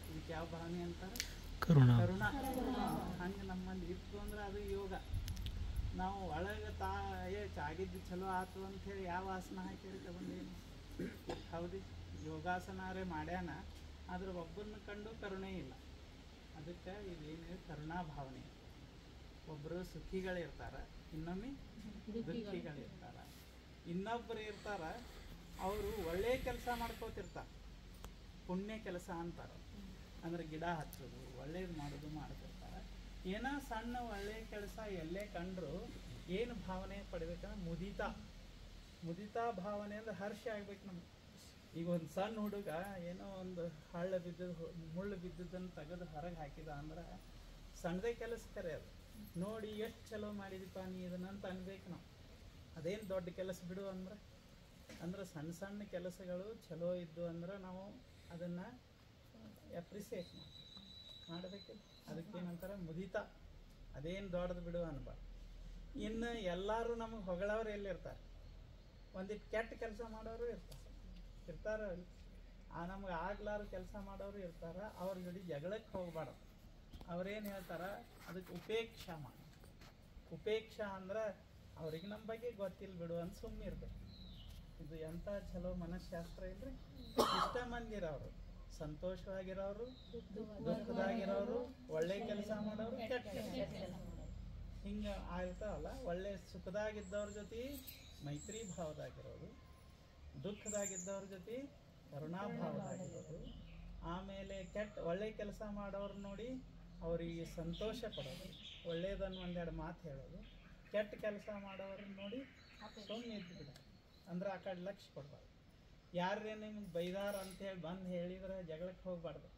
ಇದಕ್ಕೆ ಯಾವ ಭಾವನೆ ಅಂತಾರೆ? ಕರುಣಾ. ಹಂಗೆ ನಮ್ಮಲ್ಲಿ ಇತ್ತು ಅಂದ್ರೆ ಅದು ಯೋಗ. ನಾವು ಒಳಗೆ ಚಾಗಿದ್ದು ಚಲೋ ಆಯ್ತು ಅಂಥೇಳಿ ಯಾವ ಆಸನ ಹಾಕಿ ತಗೊಂಡೇನು ಹೌದು ಯೋಗಾಸನಾರೇ ಮಾಡ್ಯಾನ ಆದ್ರೆ ಒಬ್ಬರನ್ನ ಕಂಡು ಕರುಣೆ ಇಲ್ಲ. ಅದಕ್ಕೆ ಇದೇನು ಕರುಣಾ ಭಾವನೆ. ಒಬ್ಬರು ಸುಖಿಗಳಿರ್ತಾರೆ, ಇನ್ನೊಮ್ಮೆ ದುಃಖಿಗಳಿರ್ತಾರೆ. ಇನ್ನೊಬ್ಬರು ಇರ್ತಾರೆ ಅವರು ಒಳ್ಳೆಯ ಕೆಲಸ ಮಾಡ್ಕೋತಿರ್ತಾರೆ, ಪುಣ್ಯ ಕೆಲಸ ಅಂತಾರೆ. ಅಂದ್ರೆ ಗಿಡ ಹಚ್ಚೋದು ಒಳ್ಳೇದು ಮಾಡೋದು ಮಾಡ್ತಿರ್ತಾರೆ. ಏನೋ ಸಣ್ಣ ಒಳ್ಳೆಯ ಕೆಲಸ ಎಲ್ಲೇ ಕಂಡ್ರು ಏನು ಭಾವನೆ ಪಡಿಬೇಕಂದ್ರೆ ಮುದಿತಾ ಭಾವನೆ ಅಂದ್ರೆ ಹರ್ಷ ಆಗ್ಬೇಕು ನಮ್ಗೆ. ಈಗ ಒಂದು ಸಣ್ಣ ಹುಡುಗ ಏನೋ ಒಂದು ಹಳ್ಳ ಬಿದ್ದದ್ದು ಮುಳ್ಳು ಬಿದ್ದದ್ದನ್ನು ತೆಗೆದು ಹೊರಗೆ ಹಾಕಿದ ಅಂದ್ರೆ ಸಣ್ಣದೇ ಕೆಲಸ ಕರೆ ಅದು. ನೋಡಿ ಎಷ್ಟು ಚಲೋ ಮಾಡಿದೀಪ ನೀ ಇದನ್ನಂತ ಅನ್ಬೇಕು ನಾವು. ಅದೇನು ದೊಡ್ಡ ಕೆಲಸ ಬಿಡು ಅಂದ್ರೆ ಸಣ್ಣ ಸಣ್ಣ ಕೆಲಸಗಳು ಚಲೋ ಇದ್ದು ಅಂದ್ರೆ ನಾವು ಅದನ್ನು ಅಪ್ರಿಸಿಯೇಟ್ ಮಾಡಬೇಕಿಲ್ಲ. ಅದಕ್ಕೇನಂತಾರೆ ಮುದಿತಾ. ಅದೇನು ದೊಡ್ಡದು ಬಿಡು ಅನ್ಬಾರ್ದು. ಇನ್ನು ಎಲ್ಲರೂ ನಮಗೆ ಹೊಗಳವ್ರು ಎಲ್ಲಿರ್ತಾರೆ, ಒಂದಿಟ್ಟು ಕೆಟ್ಟ ಕೆಲಸ ಮಾಡೋರು ಇರ್ತಾರೆ ನಮ್ಗೆ ಆಗ್ಲಾರು ಕೆಲಸ ಮಾಡೋರು ಇರ್ತಾರೆ. ಅವ್ರ ಜೊತೆ ಜಗಳಕ್ಕೆ ಹೋಗ್ಬಾರ್ದು. ಅವ್ರೇನು ಹೇಳ್ತಾರೆ ಅದಕ್ಕೆ ಉಪೇಕ್ಷಾ ಮಾಡಿ. ಉಪೇಕ್ಷಾ ಅಂದ್ರೆ ಅವ್ರಿಗೆ ನಮ್ಮ ಬಗ್ಗೆ ಗೊತ್ತಿಲ್ಲ ಬಿಡು ಅಂತ ಸುಮ್ಮನೆ ಇರ್ಬೇಕು. ಇದು ಎಂಥ ಚಲೋ ಮನಃಶಾಸ್ತ್ರ ಇಲ್ರಿ. ಇಷ್ಟ ಮಂದಿ ಇರೋರು, ಸಂತೋಷವಾಗಿರೋರು, ದುಃಖದಾಗಿರೋರು, ಒಳ್ಳೆ ಕೆಲಸ ಮಾಡೋರು, ಕೆಟ್ಟ ಕೆಲಸ ಹಿಂಗೆ ಆಗ್ತಾವಲ್ಲ. ಒಳ್ಳೆ ಸುಖದಾಗಿದ್ದವ್ರ ಜೊತೆ ಮೈತ್ರಿ ಭಾವದಾಗಿರೋದು, ದುಃಖದಾಗಿದ್ದವ್ರ ಜೊತೆ ಕರುಣಾಭಾವದಾಗಿರೋದು, ಆಮೇಲೆ ಒಳ್ಳೆ ಕೆಲಸ ಮಾಡೋರು ನೋಡಿ ಅವರಿಗೆ ಸಂತೋಷ ಪಡೋದು, ಒಳ್ಳೇದನ್ನು ಒಂದೆರಡು ಮಾತು ಹೇಳೋದು. ಕೆಟ್ಟ ಕೆಲಸ ಮಾಡೋರನ್ನ ನೋಡಿ ಸುಮ್ಮನೆ ಇದ್ದು ಬಿಡೋದು. ಅಂದ್ರೆ ಆ ಕಡೆ ಲಕ್ಷ್ಯ ಕೊಡಬಾರ್ದು. ಯಾರೇ ನಿಮ್ಗೆ ಬೈದಾರ ಅಂತೇಳಿ ಬಂದು ಹೇಳಿದ್ರೆ ಜಗಳಕ್ಕೆ ಹೋಗ್ಬಾರ್ದು.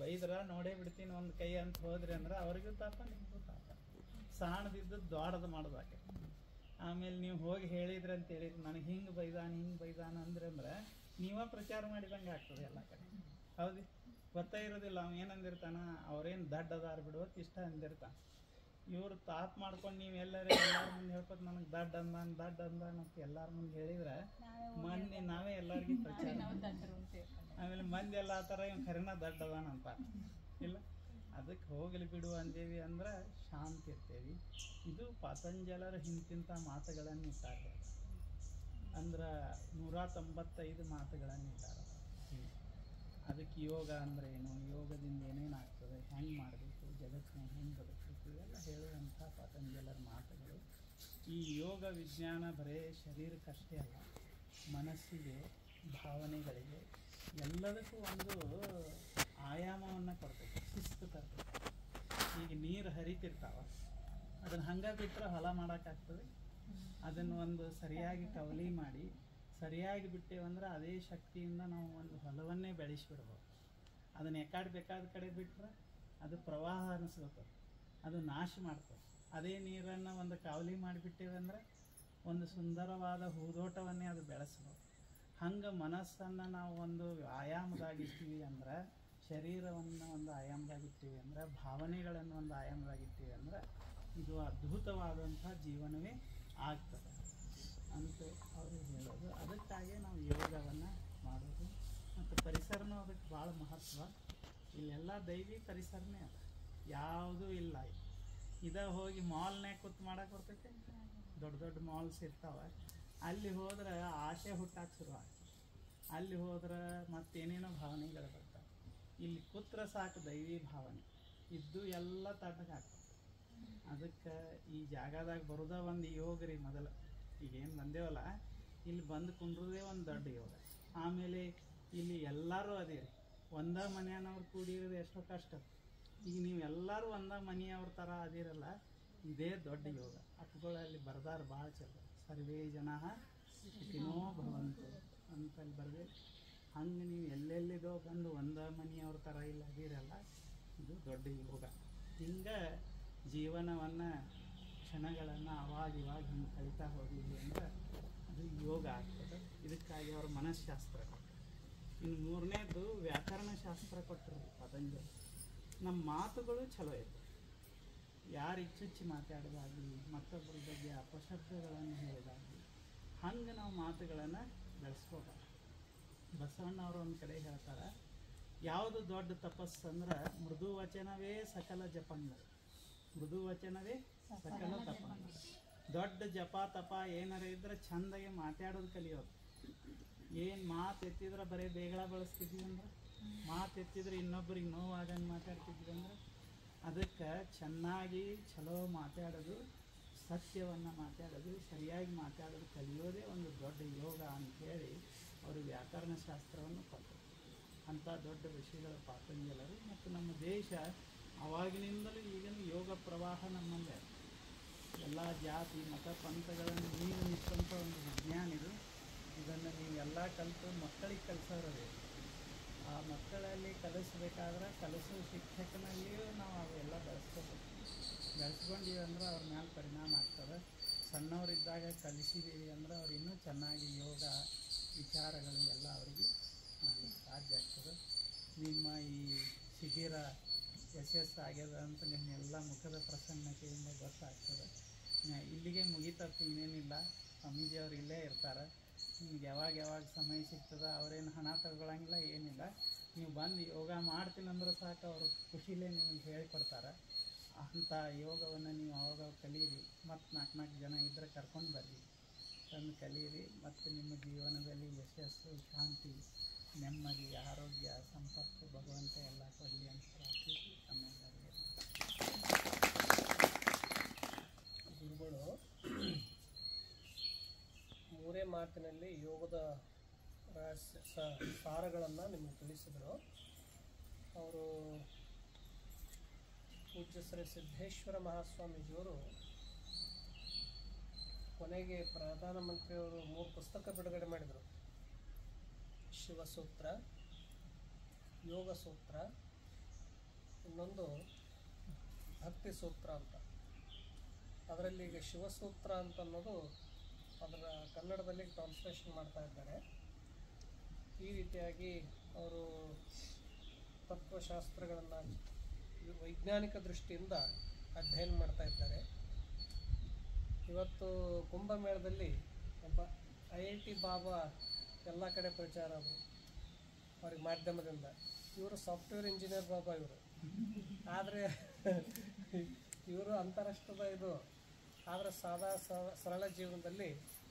ಬೈದ್ರ ನೋಡೇ ಬಿಡ್ತೀನಿ ಒಂದು ಕೈ ಅಂತ ಹೋದ್ರಿ ಅಂದ್ರೆ ಅವ್ರಿಗೂ ತಾಪ ನಿಮಗೂ ತಾಪ. ಸಾಣದಿದ್ದದ್ದು ದೊಡ್ಡದು ಮಾಡೋದಾಕೆ. ಆಮೇಲೆ ನೀವು ಹೋಗಿ ಹೇಳಿದ್ರಿ ಅಂತ ಹೇಳಿದ್ರು ನನಗೆ ಹಿಂಗೆ ಬೈದಾನ ಅಂದ್ರೆ ನೀವೇ ಪ್ರಚಾರ ಮಾಡಿದಂಗೆ ಆಗ್ತದೆ ಎಲ್ಲ ಕಡೆ. ಹೌದು, ಗೊತ್ತೇ ಇರೋದಿಲ್ಲ ಅವ ಏನಂದಿರ್ತಾನ, ಅವ್ರೇನು ದಡ್ಡ ಅದಾರ ಬಿಡುವತ್ತು ಇಷ್ಟ ಅಂದಿರ್ತಾನೆ. ಇವರು ತಾಪ್ ಮಾಡ್ಕೊಂಡು ನೀವು ಎಲ್ಲರ ಮುಂದೆ ಹೇಳ್ಕೊತ ನನಗೆ ದಡ್ಡ ಅಂದ ಅಂತ ಎಲ್ಲರ ಮುಂದೆ ಹೇಳಿದ್ರೆ ಮಂದಿ ನಾವೇ ಎಲ್ಲರಿಗೂ ಪ್ರಚಾರ. ಆಮೇಲೆ ಮಂದಿ ಎಲ್ಲ ಆ ಥರ ಇವ್ ಖರೇನ ದಡ್ಡ ಅದಾನ ಅಂತ ಇಲ್ಲ. ಅದಕ್ಕೆ ಹೋಗಲಿ ಬಿಡು ಅಂದೇವಿ ಅಂದ್ರೆ ಶಾಂತಿ ಇರ್ತೇವಿ. ಇದು ಪತಂಜಲರ ಹಿಂತಿಂಥ ಮಾತುಗಳನ್ನು ಇಟ್ಟಾರೆ. ಅಂದ್ರೆ 195 ಮಾತುಗಳನ್ನು ಇಟ್ಟಾರೆ. ಅದಕ್ಕೆ ಯೋಗ ಅಂದ್ರೆ ಏನು, ಯೋಗದಿಂದ ಏನೇನು ಆಗ್ತದೆ, ಹೆಂಗೆ ಮಾಡಬೇಕು, ಜಗತ್ತಿನ ಹೆಂಗೆ ಬದುಕಬೇಕು, ಇವೆಲ್ಲ ಹೇಳುವಂಥ ಪತಂಜಲರ ಮಾತುಗಳು. ಈ ಯೋಗ ವಿಜ್ಞಾನ ಬರೀ ಶರೀರಕ್ಕಷ್ಟೇ ಅಲ್ಲ, ಮನಸ್ಸಿಗೆ, ಭಾವನೆಗಳಿಗೆ ಎಲ್ಲದಕ್ಕೂ ಒಂದು ಆಯಾಮವನ್ನು ಕೊಡ್ತೈತೆ, ಶಿಸ್ತು ತರ್ತೈತೆ. ಈಗ ನೀರು ಹರಿತಿರ್ತಾವ, ಅದನ್ನು ಹಂಗೆ ಬಿಟ್ಟರೆ ಹೊಲ ಮಾಡೋಕ್ಕಾಗ್ತದೆ. ಅದನ್ನು ಒಂದು ಸರಿಯಾಗಿ ಕವಲಿ ಮಾಡಿ ಸರಿಯಾಗಿ ಬಿಟ್ಟೇವಂದ್ರೆ ಅದೇ ಶಕ್ತಿಯಿಂದ ನಾವು ಒಂದು ಹೊಲವನ್ನೇ ಬೆಳೆಸಿಬಿಡ್ಬೋದು. ಅದನ್ನು ಯಾಕಡೆ ಬೇಕಾದ ಕಡೆ ಬಿಟ್ಟರೆ ಅದು ಪ್ರವಾಹ ಅನ್ನಿಸ್ಬೇಕು, ಅದು ನಾಶ ಮಾಡ್ತದೆ. ಅದೇ ನೀರನ್ನು ಒಂದು ಕಾವಲಿ ಮಾಡಿಬಿಟ್ಟೇವಂದ್ರೆ ಒಂದು ಸುಂದರವಾದ ಹೂದೋಟವನ್ನೇ ಅದು ಬೆಳೆಸ್ಬೋದು. ಹಂಗೆ ಮನಸ್ಸನ್ನು ನಾವು ಒಂದು ಆಯಾಮದಾಗಿರ್ತೀವಿ ಅಂದ್ರೆ, ಶರೀರವನ್ನು ಒಂದು ಆಯಾಮದಾಗಿರ್ತೀವಿ ಅಂದ್ರೆ, ಭಾವನೆಗಳನ್ನು ಒಂದು ಆಯಾಮದಾಗಿರ್ತೀವಿ ಅಂದ್ರೆ ಇದು ಅದ್ಭುತವಾದಂಥ ಜೀವನವೇ ಆಗ್ತದೆ ಅಂತ ಅವರು ಹೇಳೋದು. ಅದಕ್ಕಾಗಿ ನಾವು ಯೋಗವನ್ನು ಮಾಡೋದು. ಮತ್ತು ಪರಿಸರನೂ ಅದಕ್ಕೆ ಭಾಳ ಮಹತ್ವ. ಇಲ್ಲೆಲ್ಲ ದೈವಿ ಪರಿಸರನೇ ಅದ, ಯಾವುದೂ ಇಲ್ಲ. ಹೋಗಿ ಮಾಲ್ನ್ಯಾಗ ಕೂತು ಮಾಡಕ್ಕೆ ಬರ್ತೈತೆ. ದೊಡ್ಡ ದೊಡ್ಡ ಮಾಲ್ಸ್ ಇರ್ತಾವೆ, ಅಲ್ಲಿ ಹೋದ್ರೆ ಆಸೆ ಹುಟ್ಟಾಕ ಶುರುವಾಗ್ತದೆ. ಅಲ್ಲಿ ಹೋದ್ರೆ ಮತ್ತೇನೇನೋ ಭಾವನೆಗಳು ಬರ್ತಾವೆ. ಇಲ್ಲಿ ಕೂತ್ರೆ ಸಾಕು ದೈವಿ ಭಾವನೆ ಇದ್ದು ಎಲ್ಲ ತಣ್ಣಗಾಗ್ತದೆ. ಅದಕ್ಕೆ ಈ ಜಾಗದಾಗ ಬರೋದ ಒಂದು ಯೋಗ ರೀ. ಮೊದಲು ಈಗೇನು ಬಂದೇವಲ್ಲ, ಇಲ್ಲಿ ಬಂದು ಕುಂಡ್ರದೇ ಒಂದು ದೊಡ್ಡ ಯೋಗ. ಆಮೇಲೆ ಇಲ್ಲಿ ಎಲ್ಲರೂ ಅದೇರಿ, ಒಂದೇ ಮನೆಯವ್ರು ಕೂಡಿರೋದು ಎಷ್ಟೋ ಕಷ್ಟ. ಈಗ ನೀವು ಎಲ್ಲರೂ ಒಂದೇ ಮನೆಯವ್ರ ಥರ ಅದಿರಲ್ಲ, ಇದೇ ದೊಡ್ಡ ಯೋಗ. ಅಪ್ಪಗಳಲ್ಲಿ ಬರ್ದಾರ ಭಾಳ ಚಲೋ, ಸರ್ವೇ ಜನ ಸುಖಿನೋ ಭವಂತು ಅಂತಲ್ಲಿ ಬರಬೇಕು. ಹಂಗೆ ನೀವು ಎಲ್ಲೆಲ್ಲಿದೋ ಬಂದು ಒಂದೇ ಮನೆಯವ್ರ ಥರ ಇಲ್ಲ ಅದಿರಲ್ಲ, ಇದು ದೊಡ್ಡ ಯೋಗ. ಹಿಂಗೆ ಜೀವನವನ್ನು ಕ್ಷಣಗಳನ್ನು ಅವಾಗ ಹಿಂಗೆ ಕಳೀತಾ ಹೋಗಿದ್ವಿ ಅಂದ್ರೆ ಅದು ಯೋಗ ಆಗ್ತದೆ. ಇದಕ್ಕಾಗಿ ಅವ್ರ ಮನಃಶಾಸ್ತ್ರ ಕೊಟ್ಟರು. ಇನ್ನು ಮೂರನೇದು ವ್ಯಾಕರಣ ಶಾಸ್ತ್ರ ಕೊಟ್ಟರು ಪತಂಜಲಿ. ನಮ್ಮ ಮಾತುಗಳು ಚಲೋ ಇತ್ತು. ಯಾರು ಇಚ್ಚುಚ್ಚಿ ಮಾತಾಡೋದಾಗಲಿ, ಮತ್ತೊಬ್ಬರ ಬಗ್ಗೆ ಅಪಶಬ್ದಗಳನ್ನು ಹೇಳೋದಾಗಲಿ, ಹಂಗೆ ನಾವು ಮಾತುಗಳನ್ನು ಬೆಳೆಸ್ಕೋಬಾರ್ದು. ಬಸವಣ್ಣವರು ಒಂದು ಕಡೆ ಹೇಳ್ತಾರೆ, ಯಾವುದು ದೊಡ್ಡ ತಪಸ್ಸು ಅಂದ್ರೆ ಮೃದು ವಚನವೇ ಸಕಲ ಜಪಂಗ. ಮೃದು ವಚನವೇ ಸಕಲ ತಪ ದೊಡ್ಡ ಜಪ ತಪ ಏನಾರ ಇದ್ರೆ ಚಂದಾಗೆ ಮಾತಾಡೋದು ಕಲಿಯೋದು. ಏನು ಮಾತು ಎತ್ತಿದ್ರೆ ಬರೀ ಬೇಗಳ ಬಳಸ್ತಿದ್ವಿ ಅಂದ್ರೆ, ಮಾತು ಎತ್ತಿದ್ರೆ ಇನ್ನೊಬ್ಬರಿಗೆ ನೋವಾಗಂಗೆ ಮಾತಾಡ್ತಿದ್ವಿ ಅಂದ್ರೆ, ಅದಕ್ಕೆ ಚೆನ್ನಾಗಿ ಚಲೋ ಮಾತಾಡೋದು, ಸತ್ಯವನ್ನು ಮಾತಾಡೋದು, ಸರಿಯಾಗಿ ಮಾತಾಡೋದು ಕಲಿಯೋದೇ ಒಂದು ದೊಡ್ಡ ಯೋಗ ಅಂಥೇಳಿ ಅವರು ವ್ಯಾಕರಣ ಶಾಸ್ತ್ರವನ್ನು ಕೊಟ್ಟರು. ಅಂಥ ದೊಡ್ಡ ವಿಷಯಗಳು ಪಾತಂಜಲರು. ಮತ್ತು ನಮ್ಮ ದೇಶ ಅವಾಗಿನಿಂದಲೂ ಈಗಿನ ಯೋಗ ಪ್ರವಾಹ ನಮ್ಮಲ್ಲೇ ಎಲ್ಲ ಜಾತಿ ಮತ ಪಂಥಗಳನ್ನು ನೀವು ನಿಂತಂಥ ಒಂದು ವಿಜ್ಞಾನ ಇದು. ಇದನ್ನು ನೀವೆಲ್ಲ ಕಲಿತು ಮಕ್ಕಳಿಗೆ ಕಲಿಸೋರೇ. ಆ ಮಕ್ಕಳಲ್ಲಿ ಕಲಿಸ್ಬೇಕಾದ್ರೆ ಕಲಿಸೋ ಶಿಕ್ಷಕನಲ್ಲಿಯೂ ನಾವು ಅವೆಲ್ಲ ಬೆಳೆಸ್ಕೊಂಡಿವಿ ಅಂದ್ರೆ ಅವ್ರ ಮೇಲೆ ಪರಿಣಾಮ ಆಗ್ತದೆ. ಸಣ್ಣವರಿದ್ದಾಗ ಕಲಿಸಿದ್ದೀವಿ ಅಂದ್ರೆ ಅವ್ರು ಇನ್ನೂ ಚೆನ್ನಾಗಿ ಯೋಗ ವಿಚಾರಗಳು ಎಲ್ಲ ಅವರಿಗೆ ಸಾಧ್ಯ ಆಗ್ತದೆ. ನಿಮ್ಮ ಈ ಶಿಬಿರ ಯಶಸ್ಸಾಗ್ಯದ ಅಂತ ನಿಮ್ಮೆಲ್ಲ ಮುಖದ ಪ್ರಸನ್ನತೆಯಿಂದ ಗೊತ್ತಾಗ್ತದೆ. ಇಲ್ಲಿಗೆ ಮುಗಿತತ್ತು, ಇನ್ನೇನಿಲ್ಲ. ಸ್ವಾಮೀಜಿಯವ್ರು ಇಲ್ಲೇ ಇರ್ತಾರೆ. ನಿಮ್ಗೆ ಯಾವಾಗ ಸಮಯ ಸಿಗ್ತದೆ, ಅವರೇನು ಹಣ ತಗೊಳ್ಳಂಗಿಲ್ಲ, ಏನಿಲ್ಲ. ನೀವು ಬಂದು ಯೋಗ ಮಾಡ್ತೀನಂದ್ರೆ ಸಾಕು, ಅವರು ಖುಷಿಲೇ ನಿಮಗೆ ಹೇಳಿಕೊಡ್ತಾರೆ. ಅಂಥ ಯೋಗವನ್ನು ನೀವು ಅವಾಗ ಕಲೀರಿ. ಮತ್ತು 4 ಜನ ಇದ್ದರೆ ಕರ್ಕೊಂಡು ಬರ್ರಿ, ತಂದು ಕಲೀರಿ. ಮತ್ತು ನಿಮ್ಮ ಜೀವನದಲ್ಲಿ ಯಶಸ್ಸು, ಶಾಂತಿ, ನೆಮ್ಮದಿ, ಆರೋಗ್ಯ, ಸಂಪರ್ಕ ಭಗವಂತ ಎಲ್ಲ ಕೊಡಲಿ ಅಂತ ಪ್ರಾರ್ಥಿಸಿ ತಮ್ಮೆಲ್ಲರಿಗೆ ಗುರುಗಳು ಮೂರೇ ಮಾತಿನಲ್ಲಿ ಯೋಗದ ರಹಸ್ಯ ಸಾರಗಳನ್ನು ನಿಮಗೆ ತಿಳಿಸಿದರು. ಅವರು ಪೂಜ್ಯ ಶ್ರೀ ಸಿದ್ದೇಶ್ವರ ಮಹಾಸ್ವಾಮೀಜಿಯವರು ಕೊನೆಗೆ ಪ್ರಧಾನಮಂತ್ರಿಯವರು 3 ಪುಸ್ತಕ ಬಿಡುಗಡೆ ಮಾಡಿದರು. ಶಿವಸೂತ್ರ, ಯೋಗ ಸೂತ್ರ, ಇನ್ನೊಂದು ಭಕ್ತಿ ಸೂತ್ರ ಅಂತ. ಅದರಲ್ಲಿ ಈಗ ಶಿವಸೂತ್ರ ಅಂತ ಅನ್ನೋದು ಅದರ ಕನ್ನಡದಲ್ಲಿ ಟ್ರಾನ್ಸ್ಲೇಷನ್ ಮಾಡ್ತಾ ಇದ್ದಾರೆ. ಈ ರೀತಿಯಾಗಿ ಅವರು ತತ್ವಶಾಸ್ತ್ರಗಳನ್ನು ವೈಜ್ಞಾನಿಕ ದೃಷ್ಟಿಯಿಂದ ಅಧ್ಯಯನ ಮಾಡ್ತಾ ಇದ್ದಾರೆ. ಇವತ್ತು ಕುಂಭಮೇಳದಲ್ಲಿ ಒಬ್ಬ IIT ಬಾಬಾ ಎಲ್ಲ ಕಡೆ ಪ್ರಚಾರ ಆದರು ಅವ್ರಿಗೆ ಮಾಧ್ಯಮದಿಂದ. ಇವರು ಸಾಫ್ಟ್ವೇರ್ ಇಂಜಿನಿಯರ್ ಬಾಬಾ ಇವರು. ಆದರೆ ಇವರು ಅಂತಾರಾಷ್ಟ್ರದ ಇದು, ಆದರೆ ಸಾದಾ ಸರಳ ಜೀವನದಲ್ಲಿ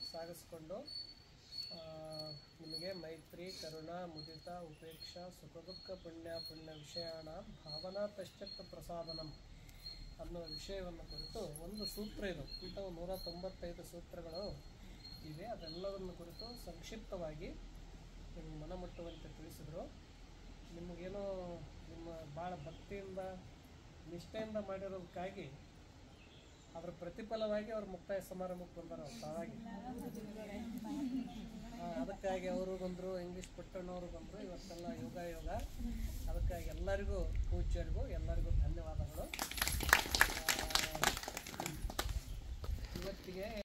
ಸಾಗಿಸ್ಕೊಂಡು ನಿಮಗೆ ಮೈತ್ರಿ, ಕರುಣಾ, ಮುದಿತ, ಉಪೇಕ್ಷಾ, ಸುಖ ದುಃಖ, ಪುಣ್ಯ ವಿಷಯಾಣ ಭಾವನಾ ಪಶ್ಚಾತ್ ಪ್ರಸಾದನಂ ಅನ್ನೋ ವಿಷಯವನ್ನು ಕುರಿತು ಒಂದು ಸೂತ್ರ ಇದು. ಇಂಥವು 195 ಸೂತ್ರಗಳು ಇವೆ. ಅದೆಲ್ಲವನ್ನು ಕುರಿತು ಸಂಕ್ಷಿಪ್ತವಾಗಿ ನಿಮಗೆ ಮನಮುಟ್ಟುವಂತೆ ತಿಳಿಸಿದರು. ನಿಮಗೇನೋ ನಿಮ್ಮ ಭಾಳ ಭಕ್ತಿಯಿಂದ ನಿಷ್ಠೆಯಿಂದ ಮಾಡಿರೋದಕ್ಕಾಗಿ ಅದರ ಪ್ರತಿಫಲವಾಗಿ ಅವರು ಮುಕ್ತಾಯ ಸಮಾರಂಭಕ್ಕೆ ಬಂದರು ಅವ್ರು ತಾವಾಗಿ. ಅದಕ್ಕಾಗಿ ಅವರು ಬಂದರು, ಇಂಗ್ಲೀಷ್ ಪಟ್ಟಣ್ಣವರು ಬಂದರು. ಇವತ್ತೆಲ್ಲ ಯೋಗ ಅದಕ್ಕಾಗಿ ಎಲ್ಲರಿಗೂ ಪೂಜ್ಯರಿಗೂ ಎಲ್ಲರಿಗೂ ಧನ್ಯವಾದಗಳು. ಇವತ್ತಿಗೆ